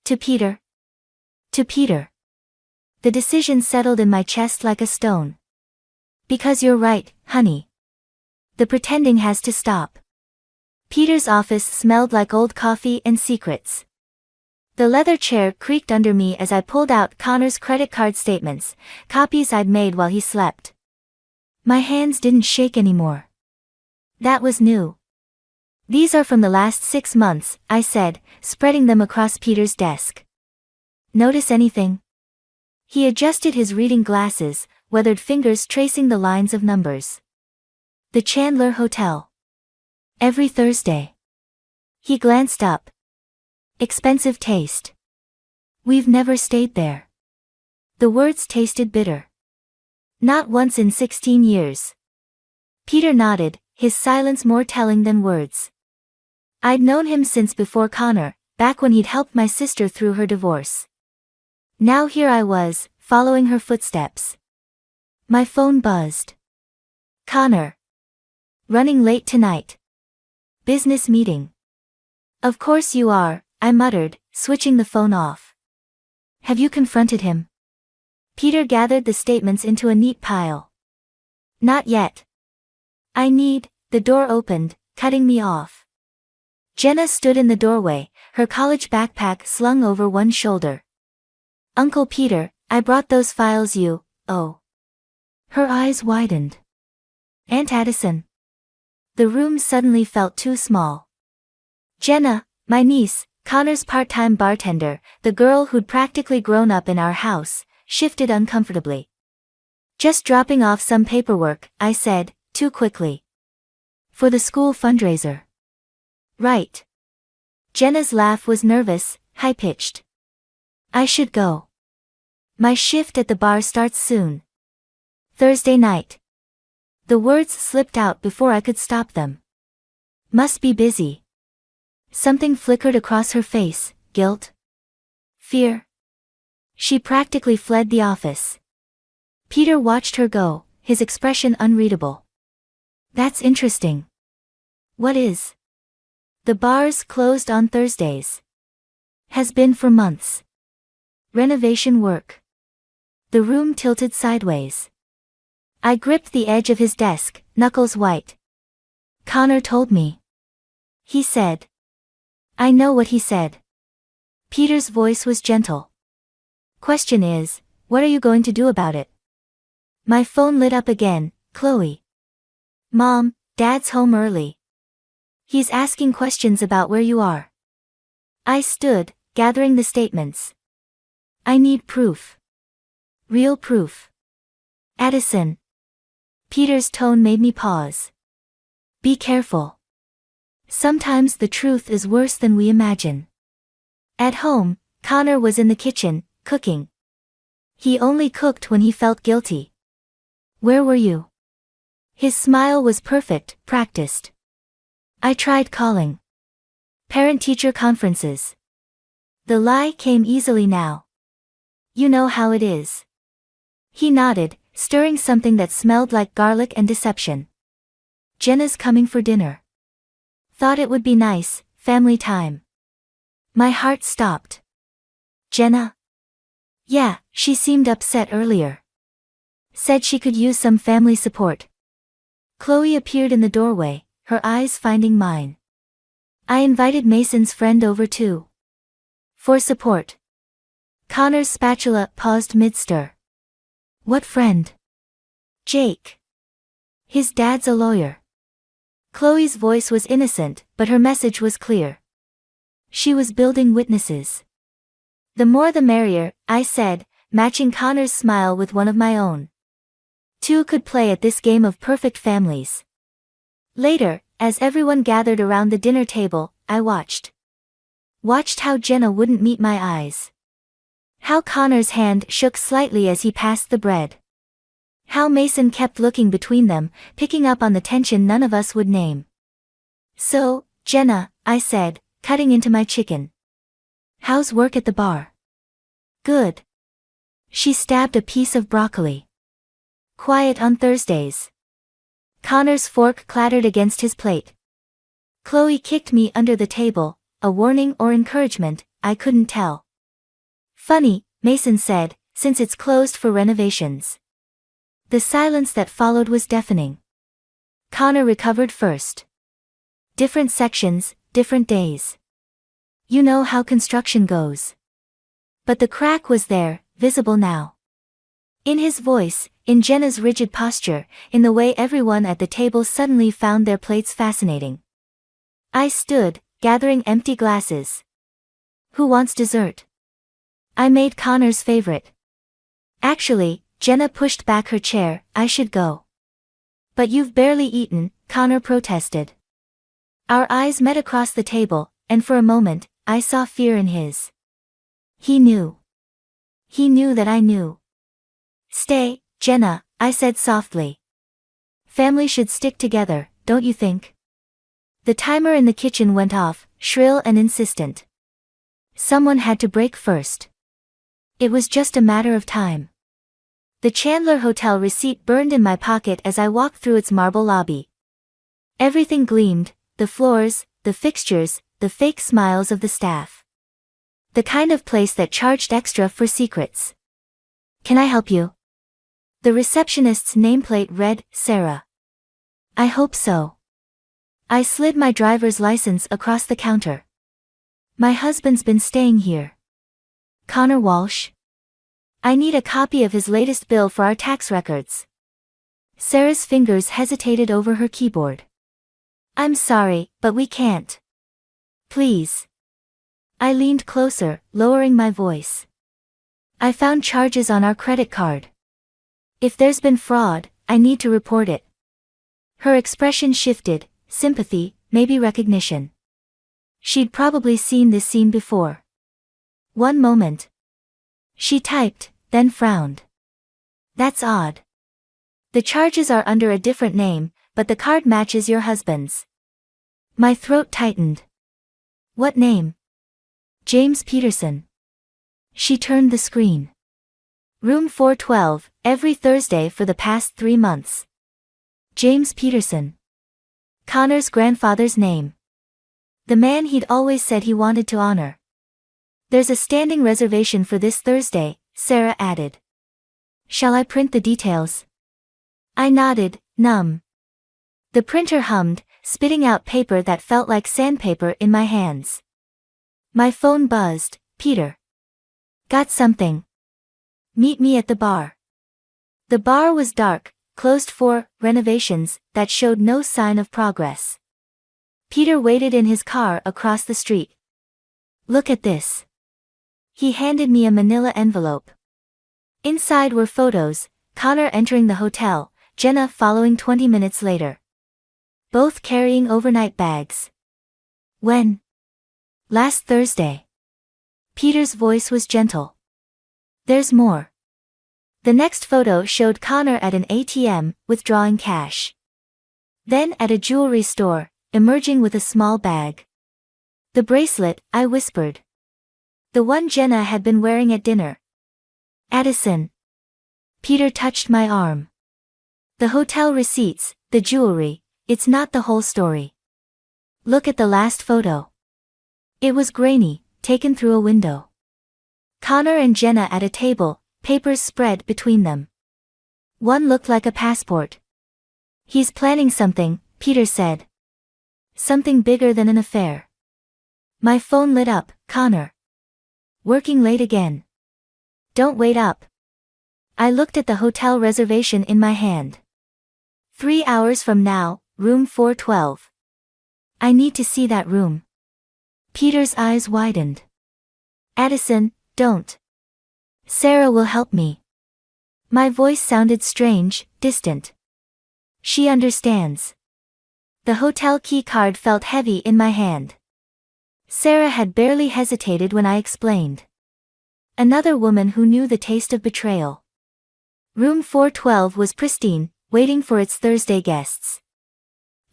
To Peter. To Peter. The decision settled in my chest like a stone. Because you're right, honey. The pretending has to stop. Peter's office smelled like old coffee and secrets. The leather chair creaked under me as I pulled out Connor's credit card statements, copies I'd made while he slept. My hands didn't shake anymore. That was new. These are from the last 6 months, I said, spreading them across Peter's desk. Notice anything? He adjusted his reading glasses, weathered fingers tracing the lines of numbers. The Chandler Hotel. Every Thursday. He glanced up. Expensive taste. We've never stayed there. The words tasted bitter. Not once in 16 years. Peter nodded, his silence more telling than words. I'd known him since before Connor, back when he'd helped my sister through her divorce. Now here I was, following her footsteps. My phone buzzed. Connor. Running late tonight. Business meeting. Of course you are, I muttered, switching the phone off. Have you confronted him? Peter gathered the statements into a neat pile. Not yet. The door opened, cutting me off. Jenna stood in the doorway, her college backpack slung over one shoulder. Uncle Peter, I brought those files you, oh. Her eyes widened. Aunt Addison. The room suddenly felt too small. Jenna, my niece, Connor's part-time bartender, the girl who'd practically grown up in our house, shifted uncomfortably. Just dropping off some paperwork, I said, too quickly. For the school fundraiser. Right. Jenna's laugh was nervous, high-pitched. I should go. My shift at the bar starts soon. Thursday night. The words slipped out before I could stop them. Must be busy. Something flickered across her face, guilt? Fear? She practically fled the office. Peter watched her go, his expression unreadable. That's interesting. What is? The bar's closed on Thursdays. Has been for months. Renovation work. The room tilted sideways. I gripped the edge of his desk, knuckles white. Connor told me. He said. I know what he said. Peter's voice was gentle. Question is, what are you going to do about it? My phone lit up again, Chloe. Mom, Dad's home early. He's asking questions about where you are. I stood, gathering the statements. I need proof. Real proof. Addison. Peter's tone made me pause. Be careful. Sometimes the truth is worse than we imagine. At home, Connor was in the kitchen, cooking. He only cooked when he felt guilty. Where were you? His smile was perfect, practiced. I tried calling. Parent-teacher conferences. The lie came easily now. You know how it is. He nodded, stirring something that smelled like garlic and deception. Jenna's coming for dinner. Thought it would be nice, family time. My heart stopped. Jenna? Yeah, she seemed upset earlier. Said she could use some family support. Chloe appeared in the doorway, her eyes finding mine. I invited Mason's friend over too. For support. Connor's spatula paused mid-stir. What friend? Jake. His dad's a lawyer. Chloe's voice was innocent, but her message was clear. She was building witnesses. The more the merrier, I said, matching Connor's smile with one of my own. Two could play at this game of perfect families. Later, as everyone gathered around the dinner table, I watched how Jenna wouldn't meet my eyes. How Connor's hand shook slightly as he passed the bread. How Mason kept looking between them, picking up on the tension none of us would name. "So, Jenna," I said, cutting into my chicken. "How's work at the bar?" "Good." She stabbed a piece of broccoli. "Quiet on Thursdays." Connor's fork clattered against his plate. Chloe kicked me under the table, a warning or encouragement, I couldn't tell. "Funny," Mason said, "since it's closed for renovations." The silence that followed was deafening. Connor recovered first. Different sections, different days. You know how construction goes. But the crack was there, visible now. In his voice, in Jenna's rigid posture, in the way everyone at the table suddenly found their plates fascinating. I stood, gathering empty glasses. "Who wants dessert?" I made Connor's favorite. "Actually," Jenna pushed back her chair, "I should go." "But you've barely eaten," Connor protested. Our eyes met across the table, and for a moment, I saw fear in his. He knew. He knew that I knew. "Stay, Jenna," I said softly. "Family should stick together, don't you think?" The timer in the kitchen went off, shrill and insistent. Someone had to break first. It was just a matter of time. The Chandler Hotel receipt burned in my pocket as I walked through its marble lobby. Everything gleamed, the floors, the fixtures, the fake smiles of the staff. The kind of place that charged extra for secrets. "Can I help you?" The receptionist's nameplate read, "Sarah." "I hope so." I slid my driver's license across the counter. "My husband's been staying here." "Connor Walsh?" "I need a copy of his latest bill for our tax records." Sarah's fingers hesitated over her keyboard. "I'm sorry, but we can't." "Please." I leaned closer, lowering my voice. "I found charges on our credit card. If there's been fraud, I need to report it." Her expression shifted, sympathy, maybe recognition. She'd probably seen this scene before. One moment. She typed, then frowned. "That's odd. The charges are under a different name, but the card matches your husband's." My throat tightened. "What name?" "James Peterson." She turned the screen. "Room 412, every Thursday for the past 3 months. James Peterson. Connor's grandfather's name. The man he'd always said he wanted to honor." "There's a standing reservation for this Thursday," Sarah added. "Shall I print the details?" I nodded, numb. The printer hummed, spitting out paper that felt like sandpaper in my hands. My phone buzzed. "Peter. Got something. Meet me at the bar." The bar was dark, closed for renovations, that showed no sign of progress. Peter waited in his car across the street. "Look at this." He handed me a manila envelope. Inside were photos, Connor entering the hotel, Jenna following 20 minutes later. Both carrying overnight bags. "When?" "Last Thursday." Peter's voice was gentle. "There's more." The next photo showed Connor at an ATM, withdrawing cash. Then at a jewelry store, emerging with a small bag. "The bracelet," I whispered. "The one Jenna had been wearing at dinner." "Addison." Peter touched my arm. "The hotel receipts, the jewelry, it's not the whole story. Look at the last photo." It was grainy, taken through a window. Connor and Jenna at a table, papers spread between them. One looked like a passport. "He's planning something," Peter said. "Something bigger than an affair." My phone lit up. "Connor. Working late again. Don't wait up." I looked at the hotel reservation in my hand. 3 hours from now, room 412. I need to see that room. Peter's eyes widened. "Addison, don't." Sarah will help me. My voice sounded strange, distant. She understands. The hotel key card felt heavy in my hand. Sarah had barely hesitated when I explained. Another woman who knew the taste of betrayal. Room 412 was pristine, waiting for its Thursday guests.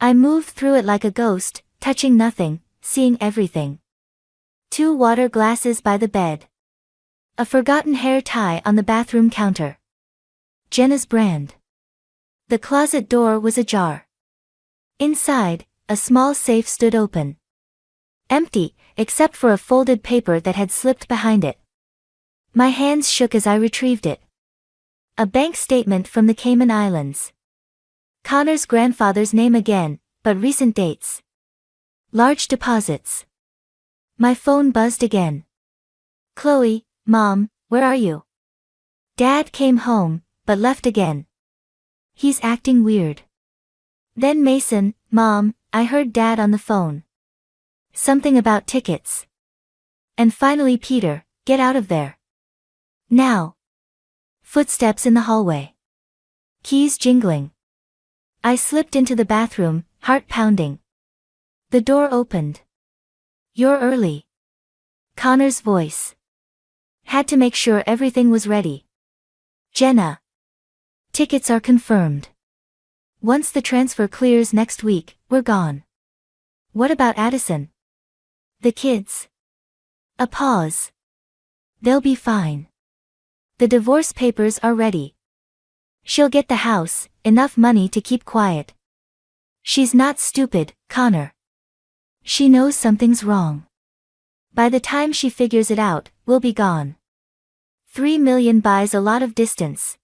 I moved through it like a ghost, touching nothing, seeing everything. 2 water glasses by the bed. A forgotten hair tie on the bathroom counter. Jenna's brand. The closet door was ajar. Inside, a small safe stood open. Empty, except for a folded paper that had slipped behind it. My hands shook as I retrieved it. A bank statement from the Cayman Islands. Connor's grandfather's name again, but recent dates. Large deposits. My phone buzzed again. Chloe, Mom, where are you? Dad came home, but left again. He's acting weird. Then Mason, Mom, I heard Dad on the phone. Something about tickets. And finally Peter, get out of there. Now. Footsteps in the hallway. Keys jingling. I slipped into the bathroom, heart pounding. The door opened. You're early. Connor's voice. Had to make sure everything was ready. Jenna. Tickets are confirmed. Once the transfer clears next week, we're gone. What about Addison? The kids? A pause. They'll be fine. The divorce papers are ready. She'll get the house, enough money to keep quiet. She's not stupid, Connor. She knows something's wrong. By the time she figures it out, we'll be gone. 3 million buys a lot of distance.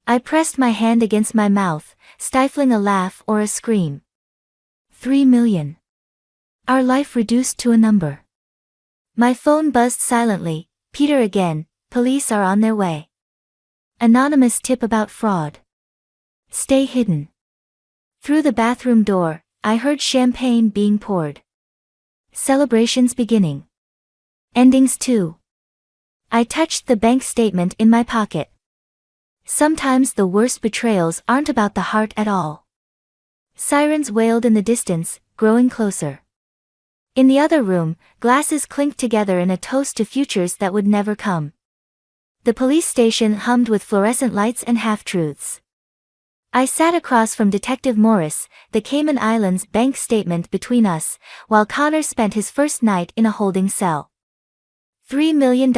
I pressed my hand against my mouth, stifling a laugh or a scream. 3 million. Our life reduced to a number. My phone buzzed silently. Peter again. Police are on their way. Anonymous tip about fraud. Stay hidden. Through the bathroom door, I heard champagne being poured. Celebrations beginning. Endings too. I touched the bank statement in my pocket. Sometimes the worst betrayals aren't about the heart at all. Sirens wailed in the distance, growing closer. In the other room, glasses clinked together in a toast to futures that would never come. The police station hummed with fluorescent lights and half-truths. I sat across from Detective Morris, the Cayman Islands bank statement between us, while Connor spent his first night in a holding cell. $3 million,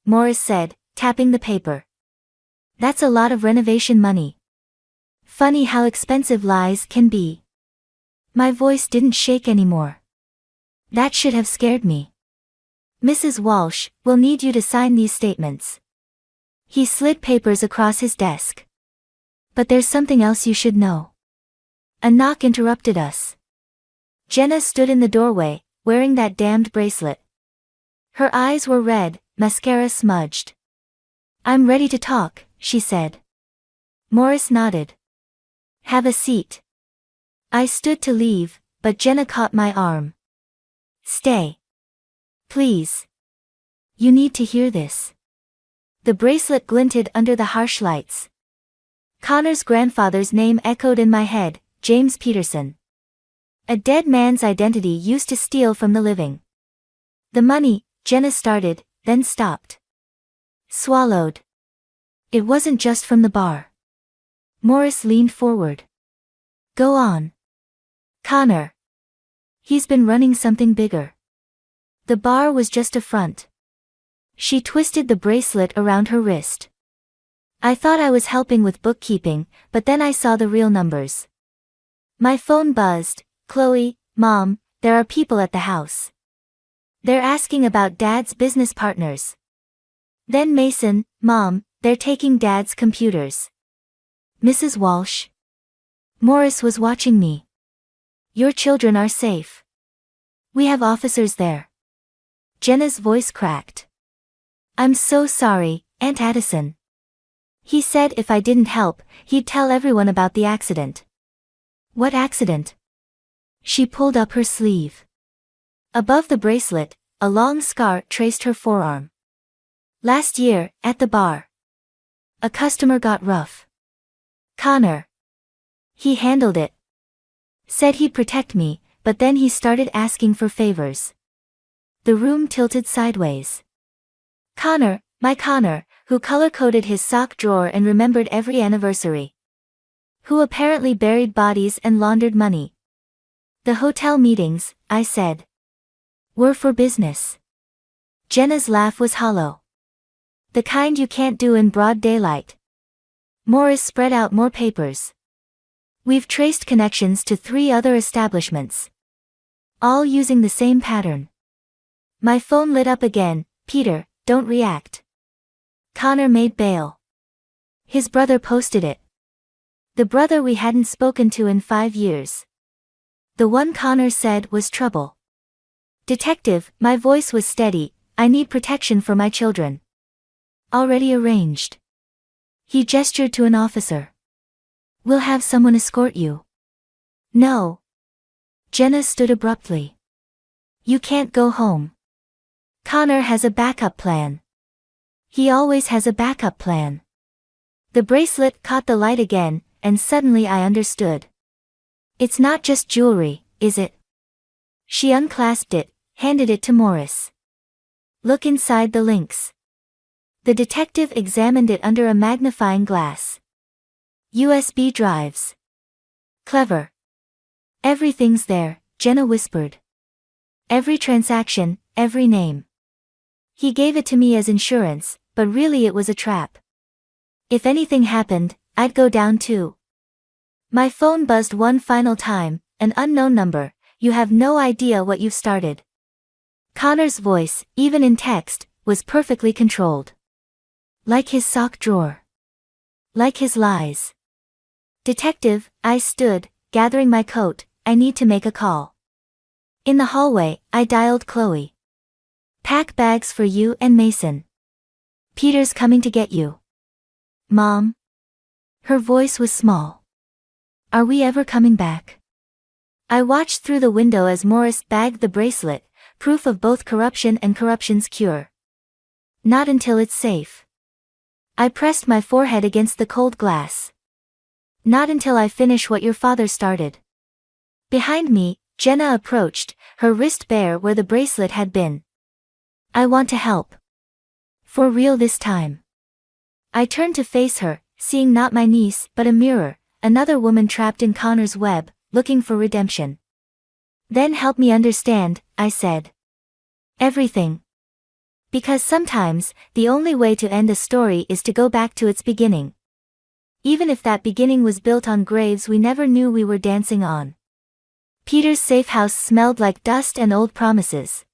Morris said, tapping the paper. That's a lot of renovation money. Funny how expensive lies can be. My voice didn't shake anymore. That should have scared me. Mrs. Walsh, we'll need you to sign these statements. He slid papers across his desk. But there's something else you should know. A knock interrupted us. Jenna stood in the doorway, wearing that damned bracelet. Her eyes were red, mascara smudged. I'm ready to talk, she said. Morris nodded. Have a seat. I stood to leave, but Jenna caught my arm. Stay. Please. You need to hear this. The bracelet glinted under the harsh lights. Connor's grandfather's name echoed in my head, James Peterson. A dead man's identity used to steal from the living. The money, Jenna started, then stopped. Swallowed. It wasn't just from the bar. Morris leaned forward. Go on. Connor. He's been running something bigger. The bar was just a front. She twisted the bracelet around her wrist. I thought I was helping with bookkeeping, but then I saw the real numbers. My phone buzzed. Chloe, Mom, there are people at the house. They're asking about Dad's business partners. Then Mason, Mom, they're taking Dad's computers. Mrs. Walsh. Morris was watching me. Your children are safe. We have officers there. Jenna's voice cracked. I'm so sorry, Aunt Addison. He said if I didn't help, he'd tell everyone about the accident. What accident? She pulled up her sleeve. Above the bracelet, a long scar traced her forearm. Last year, at the bar. A customer got rough. Connor. He handled it. Said he'd protect me, but then he started asking for favors. The room tilted sideways. Connor, my Connor, who color-coded his sock drawer and remembered every anniversary. Who apparently buried bodies and laundered money. The hotel meetings, I said, were for business. Jenna's laugh was hollow. The kind you can't do in broad daylight. Morris spread out more papers. We've traced connections to 3 other establishments. All using the same pattern. My phone lit up again. Peter, don't react. Connor made bail. His brother posted it. The brother we hadn't spoken to in 5 years. The one Connor said was trouble. Detective, my voice was steady, I need protection for my children. Already arranged. He gestured to an officer. We'll have someone escort you. No. Jenna stood abruptly. You can't go home. Connor has a backup plan. He always has a backup plan. The bracelet caught the light again, and suddenly I understood. It's not just jewelry, is it? She unclasped it, handed it to Morris. Look inside the links. The detective examined it under a magnifying glass. USB drives. Clever. Everything's there, Jenna whispered. Every transaction, every name. He gave it to me as insurance, but really it was a trap. If anything happened, I'd go down too. My phone buzzed one final time, an unknown number. You have no idea what you've started. Connor's voice, even in text, was perfectly controlled. Like his sock drawer. Like his lies. Detective, I stood, gathering my coat, I need to make a call. In the hallway, I dialed Chloe. Pack bags for you and Mason. Peter's coming to get you. Mom? Her voice was small. Are we ever coming back? I watched through the window as Morris bagged the bracelet, proof of both corruption and corruption's cure. Not until it's safe. I pressed my forehead against the cold glass. Not until I finish what your father started. Behind me, Jenna approached, her wrist bare where the bracelet had been. I want to help. For real this time. I turned to face her, seeing not my niece but a mirror, another woman trapped in Connor's web, looking for redemption. Then help me understand, I said. Everything. Because sometimes, the only way to end a story is to go back to its beginning. Even if that beginning was built on graves we never knew we were dancing on. Peter's safe house smelled like dust and old promises.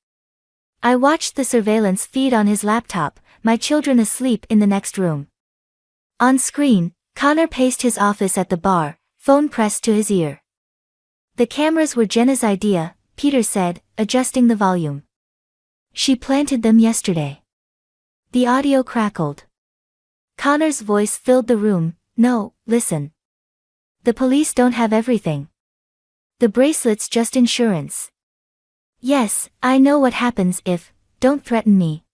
I watched the surveillance feed on his laptop, my children asleep in the next room. On screen, Connor paced his office at the bar, phone pressed to his ear. The cameras were Jenna's idea, Peter said, adjusting the volume. She planted them yesterday. The audio crackled. Connor's voice filled the room. No, listen. The police don't have everything. The bracelet's just insurance. Yes, I know what happens if, don't threaten me.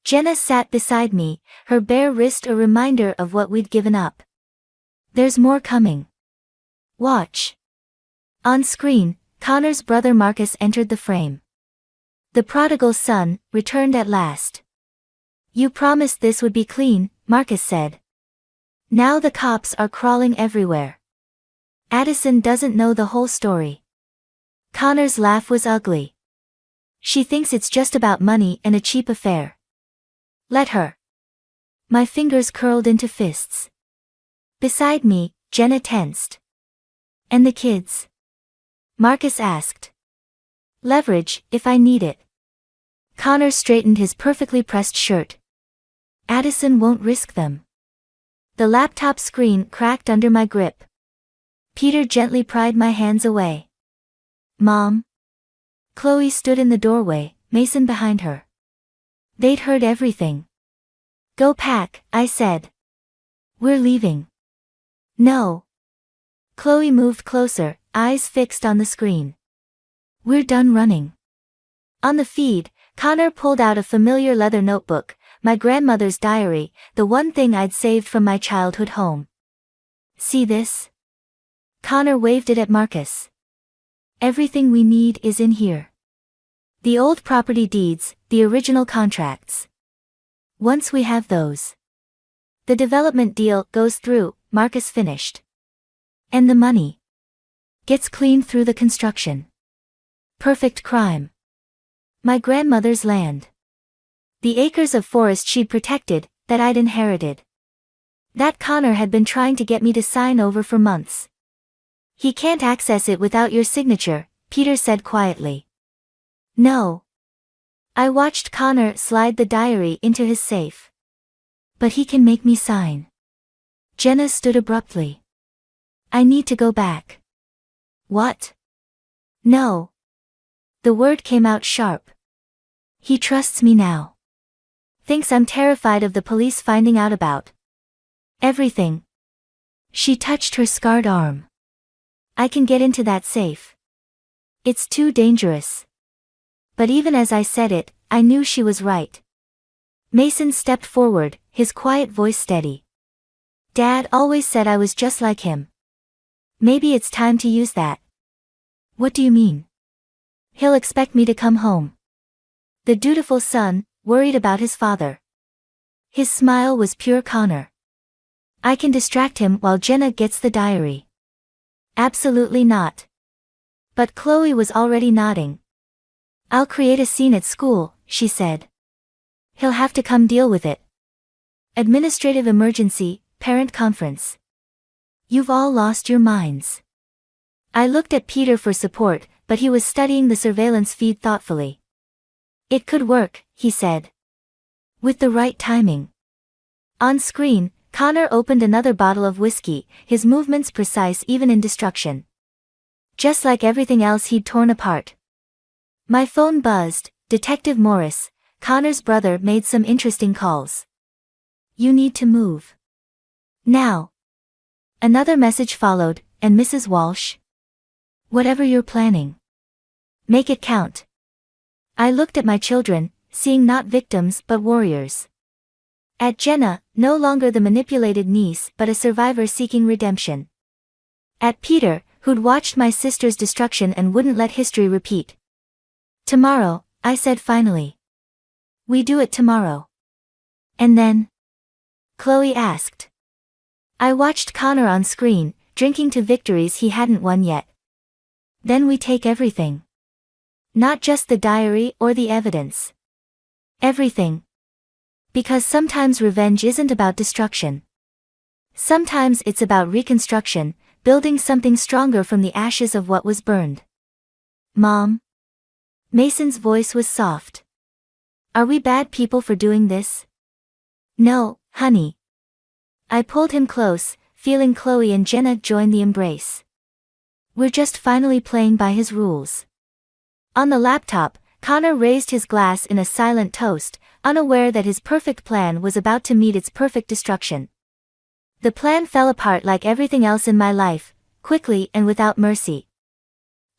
Jenna sat beside me, her bare wrist a reminder of what we'd given up. There's more coming. Watch. On screen, Connor's brother Marcus entered the frame. The prodigal son, returned at last. You promised this would be clean, Marcus said. Now the cops are crawling everywhere. Addison doesn't know the whole story. Connor's laugh was ugly. She thinks it's just about money and a cheap affair. Let her. My fingers curled into fists. Beside me, Jenna tensed. And the kids? Marcus asked. Leverage, if I need it. Connor straightened his perfectly pressed shirt. Addison won't risk them. The laptop screen cracked under my grip. Peter gently pried my hands away. Mom? Chloe stood in the doorway, Mason behind her. They'd heard everything. Go pack, I said. We're leaving. No. Chloe moved closer, eyes fixed on the screen. We're done running. On the feed, Connor pulled out a familiar leather notebook, my grandmother's diary, the one thing I'd saved from my childhood home. See this? Connor waved it at Marcus. Everything we need is in here. The old property deeds, the original contracts. Once we have those, the development deal goes through, Marcus finished. And the money gets cleaned through the construction. Perfect crime. My grandmother's land. The acres of forest she'd protected, that I'd inherited. That Connor had been trying to get me to sign over for months. He can't access it without your signature, Peter said quietly. No. I watched Connor slide the diary into his safe. But he can make me sign. Jenna stood abruptly. I need to go back. What? No. The word came out sharp. He trusts me now. Thinks I'm terrified of the police finding out about everything. She touched her scarred arm. I can get into that safe. It's too dangerous. But even as I said it, I knew she was right. Mason stepped forward, his quiet voice steady. Dad always said I was just like him. Maybe it's time to use that. What do you mean? He'll expect me to come home. The dutiful son, worried about his father. His smile was pure Connor. I can distract him while Jenna gets the diary. Absolutely not. But Chloe was already nodding. I'll create a scene at school, she said. He'll have to come deal with it. Administrative emergency, parent conference. You've all lost your minds. I looked at Peter for support, but he was studying the surveillance feed thoughtfully. It could work, he said. With the right timing. On screen, Connor opened another bottle of whiskey, his movements precise even in destruction. Just like everything else he'd torn apart. My phone buzzed. Detective Morris, Connor's brother, made some interesting calls. You need to move. Now. Another message followed, and Mrs. Walsh? Whatever you're planning. Make it count. I looked at my children, seeing not victims but warriors. At Jenna, no longer the manipulated niece but a survivor seeking redemption. At Peter, who'd watched my sister's destruction and wouldn't let history repeat. Tomorrow, I said finally. We do it tomorrow. And then? Chloe asked. I watched Connor on screen, drinking to victories he hadn't won yet. Then we take everything. Not just the diary or the evidence. Everything. Because sometimes revenge isn't about destruction. Sometimes it's about reconstruction, building something stronger from the ashes of what was burned. Mom? Mason's voice was soft. Are we bad people for doing this? No, honey. I pulled him close, feeling Chloe and Jenna join the embrace. We're just finally playing by his rules. On the laptop, Connor raised his glass in a silent toast, unaware that his perfect plan was about to meet its perfect destruction. The plan fell apart like everything else in my life, quickly and without mercy.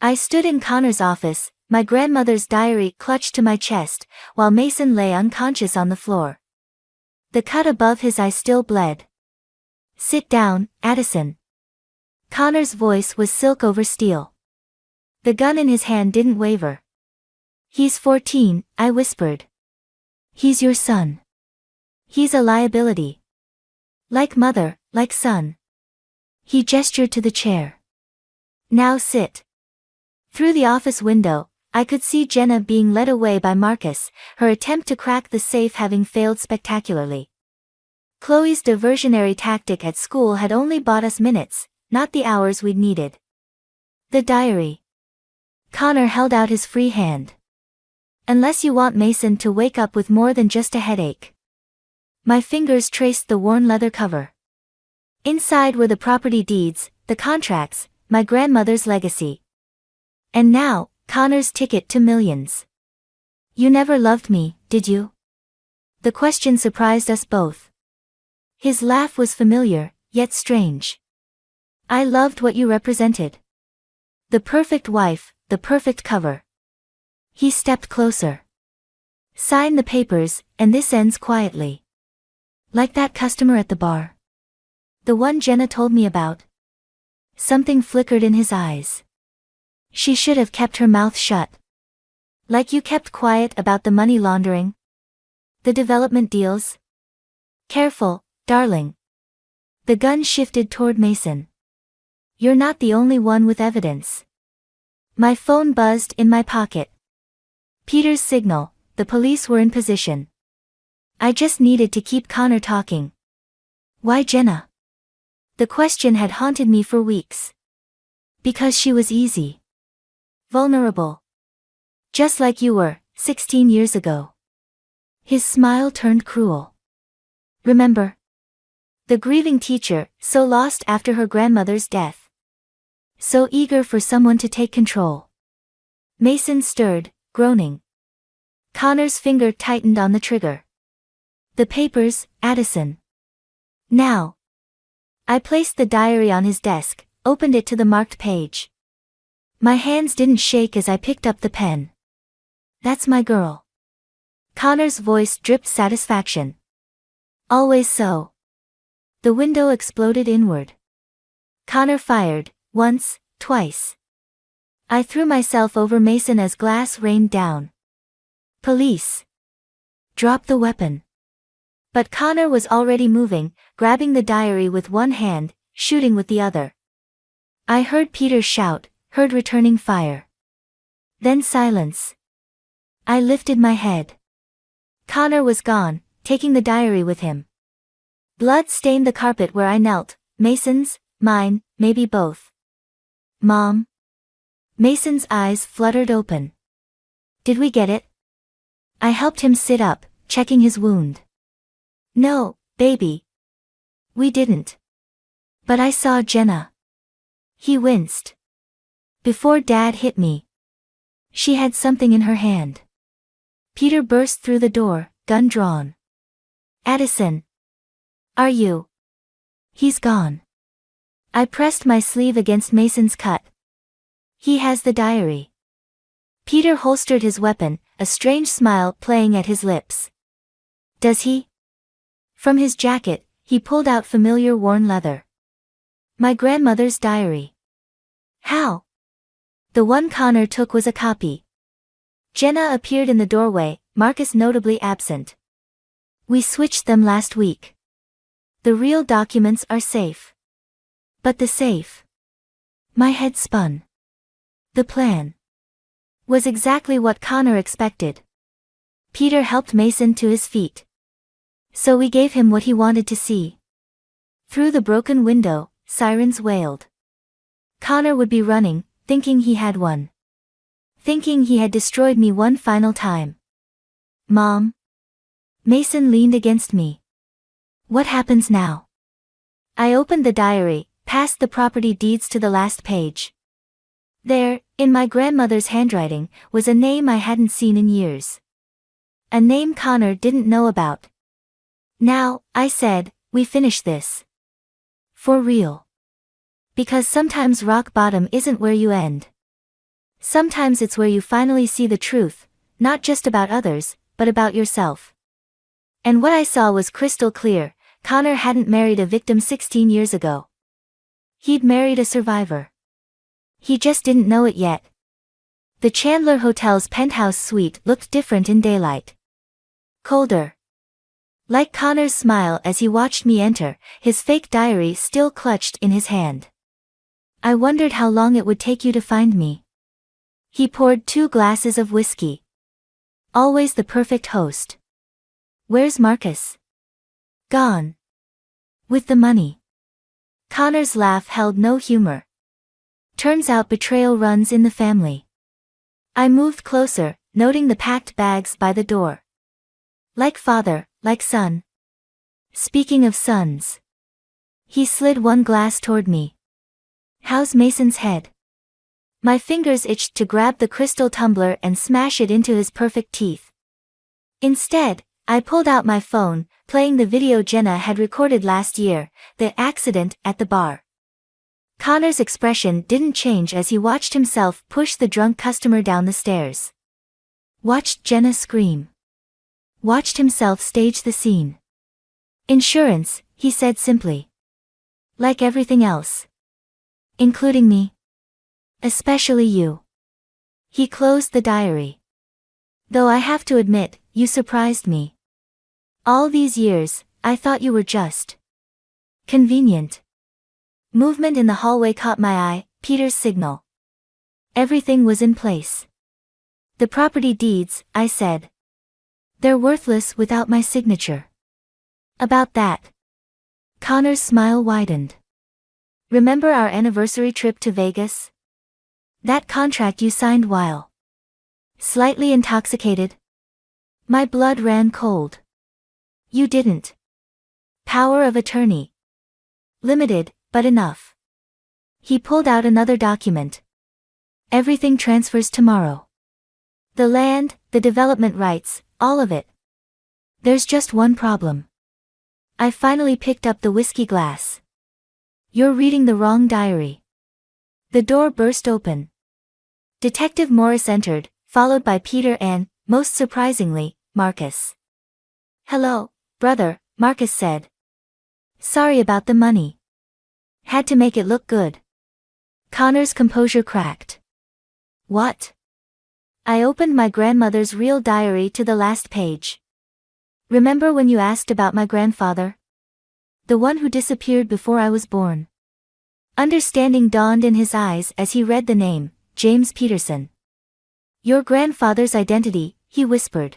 I stood in Connor's office, my grandmother's diary clutched to my chest, while Mason lay unconscious on the floor. The cut above his eye still bled. Sit down, Addison. Connor's voice was silk over steel. The gun in his hand didn't waver. He's 14, I whispered. He's your son. He's a liability. Like mother, like son. He gestured to the chair. Now sit. Through the office window, I could see Jenna being led away by Marcus, her attempt to crack the safe having failed spectacularly. Chloe's diversionary tactic at school had only bought us minutes, not the hours we'd needed. The diary. Connor held out his free hand. Unless you want Mason to wake up with more than just a headache. My fingers traced the worn leather cover. Inside were the property deeds, the contracts, my grandmother's legacy. And now, Connor's ticket to millions. You never loved me, did you? The question surprised us both. His laugh was familiar, yet strange. I loved what you represented. The perfect wife, the perfect cover. He stepped closer. Sign the papers, and this ends quietly. Like that customer at the bar. The one Jenna told me about. Something flickered in his eyes. She should have kept her mouth shut. Like you kept quiet about the money laundering. The development deals. Careful, darling. The gun shifted toward Mason. You're not the only one with evidence. My phone buzzed in my pocket. Peter's signal, the police were in position. I just needed to keep Connor talking. Why Jenna? The question had haunted me for weeks. Because she was easy. Vulnerable. Just like you were, 16 years ago. His smile turned cruel. Remember? The grieving teacher, so lost after her grandmother's death. So eager for someone to take control. Mason stirred, groaning. Connor's finger tightened on the trigger. The papers, Addison. Now. I placed the diary on his desk, opened it to the marked page. My hands didn't shake as I picked up the pen. That's my girl. Connor's voice dripped satisfaction. Always so. The window exploded inward. Connor fired, once, twice. I threw myself over Mason as glass rained down. Police. Drop the weapon. But Connor was already moving, grabbing the diary with one hand, shooting with the other. I heard Peter shout, heard returning fire. Then silence. I lifted my head. Connor was gone, taking the diary with him. Blood stained the carpet where I knelt, Mason's, mine, maybe both. Mom? Mason's eyes fluttered open. Did we get it? I helped him sit up, checking his wound. No, baby. We didn't. But I saw Jenna. He winced. Before Dad hit me. She had something in her hand. Peter burst through the door, gun drawn. Addison. Are you? He's gone. I pressed my sleeve against Mason's cut. He has the diary. Peter holstered his weapon, a strange smile playing at his lips. Does he? From his jacket, he pulled out familiar worn leather. My grandmother's diary. How? The one Connor took was a copy. Jenna appeared in the doorway, Marcus notably absent. We switched them last week. The real documents are safe. But the safe. My head spun. The plan was exactly what Connor expected. Peter helped Mason to his feet. So we gave him what he wanted to see. Through the broken window, sirens wailed. Connor would be running, thinking he had won. Thinking he had destroyed me one final time. Mom? Mason leaned against me. What happens now? I opened the diary, passed the property deeds to the last page. There, in my grandmother's handwriting, was a name I hadn't seen in years. A name Connor didn't know about. Now, I said, we finish this. For real. Because sometimes rock bottom isn't where you end. Sometimes it's where you finally see the truth, not just about others, but about yourself. And what I saw was crystal clear. Connor hadn't married a victim 16 years ago. He'd married a survivor. He just didn't know it yet. The Chandler Hotel's penthouse suite looked different in daylight. Colder. Like Connor's smile as he watched me enter, his fake diary still clutched in his hand. I wondered how long it would take you to find me. He poured 2 glasses of whiskey. Always the perfect host. Where's Marcus? Gone. With the money. Connor's laugh held no humor. Turns out betrayal runs in the family. I moved closer, noting the packed bags by the door. Like father, like son. Speaking of sons. He slid one glass toward me. How's Mason's head? My fingers itched to grab the crystal tumbler and smash it into his perfect teeth. Instead, I pulled out my phone, playing the video Jenna had recorded last year, the accident at the bar. Connor's expression didn't change as he watched himself push the drunk customer down the stairs. Watched Jenna scream. watched himself stage the scene. Insurance, he said simply. Like everything else. Including me. Especially you. He closed the diary. Though I have to admit, you surprised me. All these years, I thought you were just convenient. Movement in the hallway caught my eye, Peter's signal. Everything was in place. The property deeds, I said. They're worthless without my signature. About that. Connor's smile widened. Remember our anniversary trip to Vegas? That contract you signed while slightly intoxicated? My blood ran cold. You didn't. Power of attorney. Limited, but enough. He pulled out another document. Everything transfers tomorrow. The land, the development rights, all of it. There's just one problem. I finally picked up the whiskey glass. You're reading the wrong diary. The door burst open. Detective Morris entered, followed by Peter and, most surprisingly, Marcus. Hello, brother, Marcus said. Sorry about the money. Had to make it look good. Connor's composure cracked. What? I opened my grandmother's real diary to the last page. Remember when you asked about my grandfather? The one who disappeared before I was born. Understanding dawned in his eyes as he read the name, James Peterson. Your grandfather's identity, he whispered.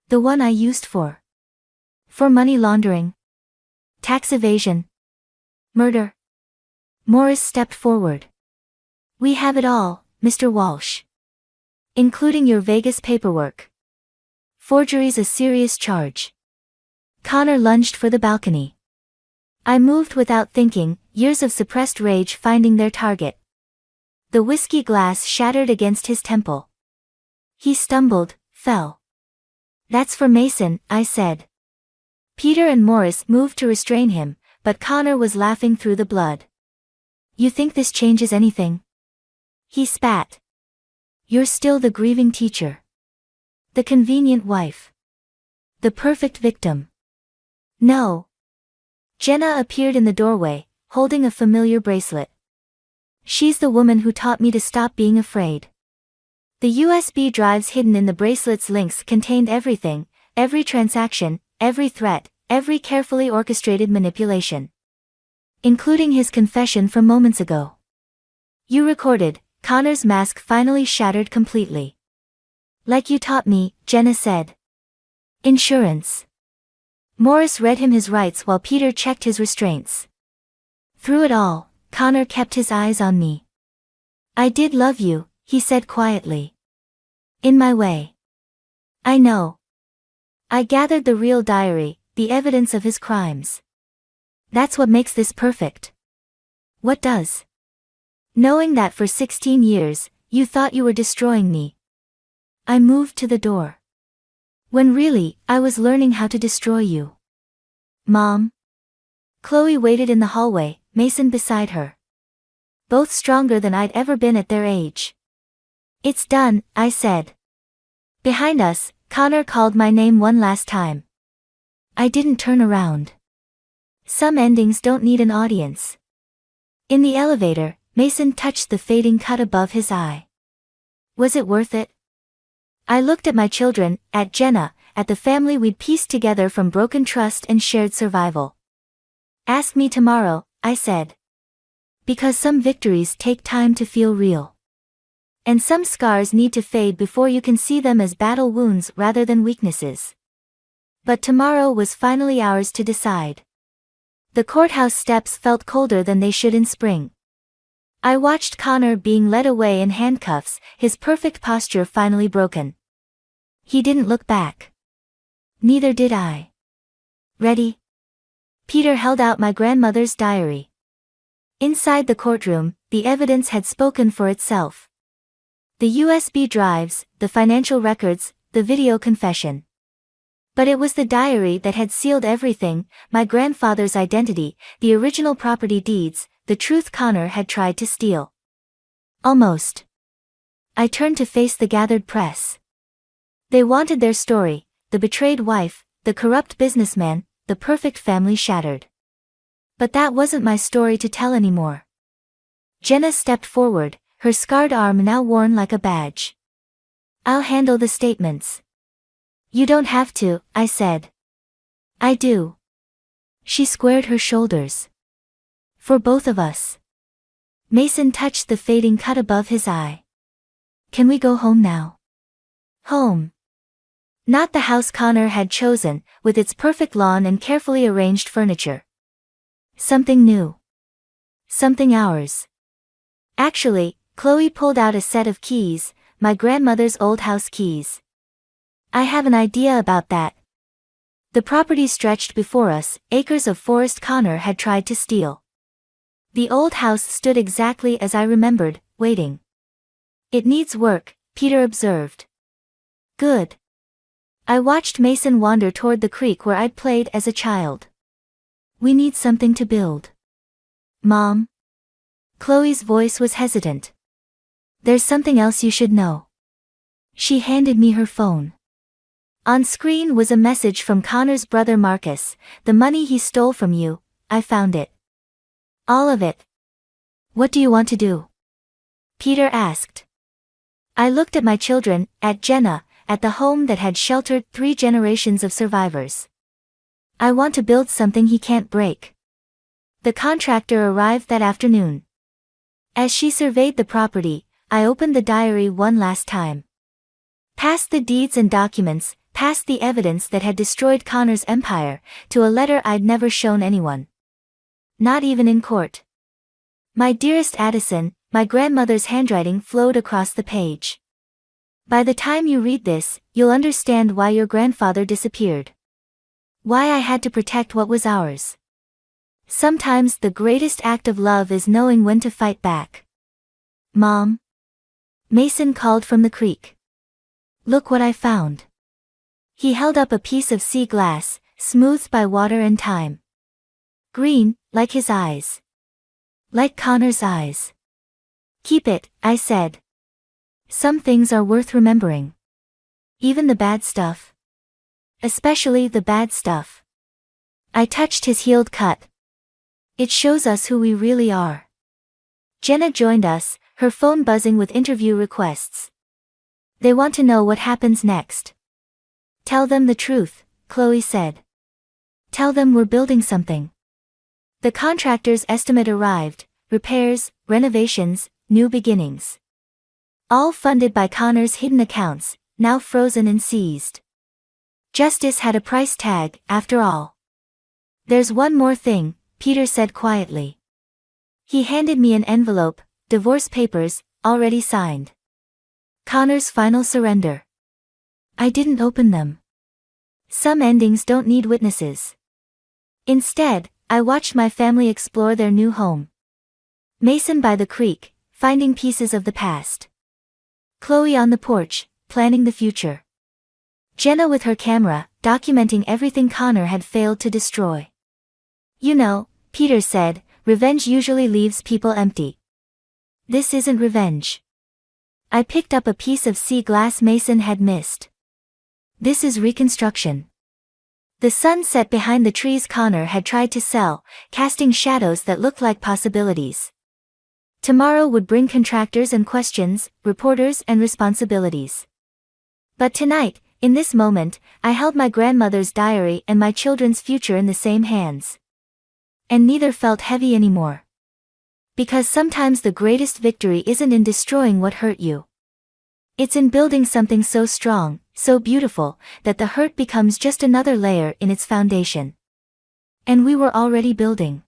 The one I used for money laundering. Tax evasion. Murder. Morris stepped forward. We have it all, Mr. Walsh. Including your Vegas paperwork. Forgery's a serious charge. Connor lunged for the balcony. I moved without thinking, years of suppressed rage finding their target. The whiskey glass shattered against his temple. He stumbled, fell. That's for Mason, I said. Peter and Morris moved to restrain him, but Connor was laughing through the blood. You think this changes anything? He spat. You're still the grieving teacher. The convenient wife. The perfect victim. No. Jenna appeared in the doorway, holding a familiar bracelet. She's the woman who taught me to stop being afraid. The USB drives hidden in the bracelet's links contained everything, every transaction, every threat, every carefully orchestrated manipulation. Including his confession from moments ago. You recorded, Connor's mask finally shattered completely. Like you taught me, Jenna said. Insurance. Morris read him his rights while Peter checked his restraints. Through it all, Connor kept his eyes on me. I did love you, he said quietly. In my way. I know. I gathered the real diary, the evidence of his crimes. That's what makes this perfect. What does? Knowing that for 16 years, you thought you were destroying me. I moved to the door. When really, I was learning how to destroy you. Mom? Chloe waited in the hallway, Mason beside her. Both stronger than I'd ever been at their age. It's done, I said. Behind us, Connor called my name one last time. I didn't turn around. Some endings don't need an audience. In the elevator, Mason touched the fading cut above his eye. Was it worth it? I looked at my children, at Jenna, at the family we'd pieced together from broken trust and shared survival. Ask me tomorrow, I said. Because some victories take time to feel real. And some scars need to fade before you can see them as battle wounds rather than weaknesses. But tomorrow was finally ours to decide. The courthouse steps felt colder than they should in spring. I watched Connor being led away in handcuffs, his perfect posture finally broken. He didn't look back. Neither did I. Ready? Peter held out my grandmother's diary. Inside the courtroom, the evidence had spoken for itself. The USB drives, the financial records, the video confession. But it was the diary that had sealed everything, my grandfather's identity, the original property deeds, the truth Connor had tried to steal. Almost. I turned to face the gathered press. They wanted their story, the betrayed wife, the corrupt businessman, the perfect family shattered. But that wasn't my story to tell anymore. Jenna stepped forward, her scarred arm now worn like a badge. I'll handle the statements. You don't have to, I said. I do. She squared her shoulders. For both of us. Mason touched the fading cut above his eye. Can we go home now? Home. Not the house Connor had chosen, with its perfect lawn and carefully arranged furniture. Something new. Something ours. Actually, Chloe pulled out a set of keys, my grandmother's old house keys. I have an idea about that. The property stretched before us, acres of forest Connor had tried to steal. The old house stood exactly as I remembered, waiting. It needs work, Peter observed. Good. I watched Mason wander toward the creek where I'd played as a child. We need something to build. Mom? Chloe's voice was hesitant. There's something else you should know. She handed me her phone. On screen was a message from Connor's brother Marcus. The money he stole from you, I found it. All of it. What do you want to do? Peter asked. I looked at my children, at Jenna, at the home that had sheltered 3 generations of survivors. I want to build something he can't break. The contractor arrived that afternoon. As she surveyed the property, I opened the diary one last time. Past the deeds and documents, past the evidence that had destroyed Connor's empire, to a letter I'd never shown anyone. Not even in court. My dearest Addison, my grandmother's handwriting flowed across the page. By the time you read this, you'll understand why your grandfather disappeared. Why I had to protect what was ours. Sometimes the greatest act of love is knowing when to fight back. Mom? Mason called from the creek. Look what I found. He held up a piece of sea glass, smoothed by water and time. Green, like his eyes. Like Connor's eyes. Keep it, I said. Some things are worth remembering. Even the bad stuff. Especially the bad stuff. I touched his healed cut. It shows us who we really are. Jenna joined us, her phone buzzing with interview requests. They want to know what happens next. Tell them the truth, Chloe said. Tell them we're building something. The contractor's estimate arrived, repairs, renovations, new beginnings. All funded by Connor's hidden accounts, now frozen and seized. Justice had a price tag, after all. There's one more thing, Peter said quietly. He handed me an envelope, divorce papers, already signed. Connor's final surrender. I didn't open them. Some endings don't need witnesses. Instead, I watched my family explore their new home. Mason by the creek, finding pieces of the past. Chloe on the porch, planning the future. Jenna with her camera, documenting everything Connor had failed to destroy. You know, Peter said, revenge usually leaves people empty. This isn't revenge. I picked up a piece of sea glass Mason had missed. This is reconstruction. The sun set behind the trees Connor had tried to sell, casting shadows that looked like possibilities. Tomorrow would bring contractors and questions, reporters and responsibilities. But tonight, in this moment, I held my grandmother's diary and my children's future in the same hands. And neither felt heavy anymore. Because sometimes the greatest victory isn't in destroying what hurt you. It's in building something so strong, so beautiful, that the hurt becomes just another layer in its foundation. And we were already building.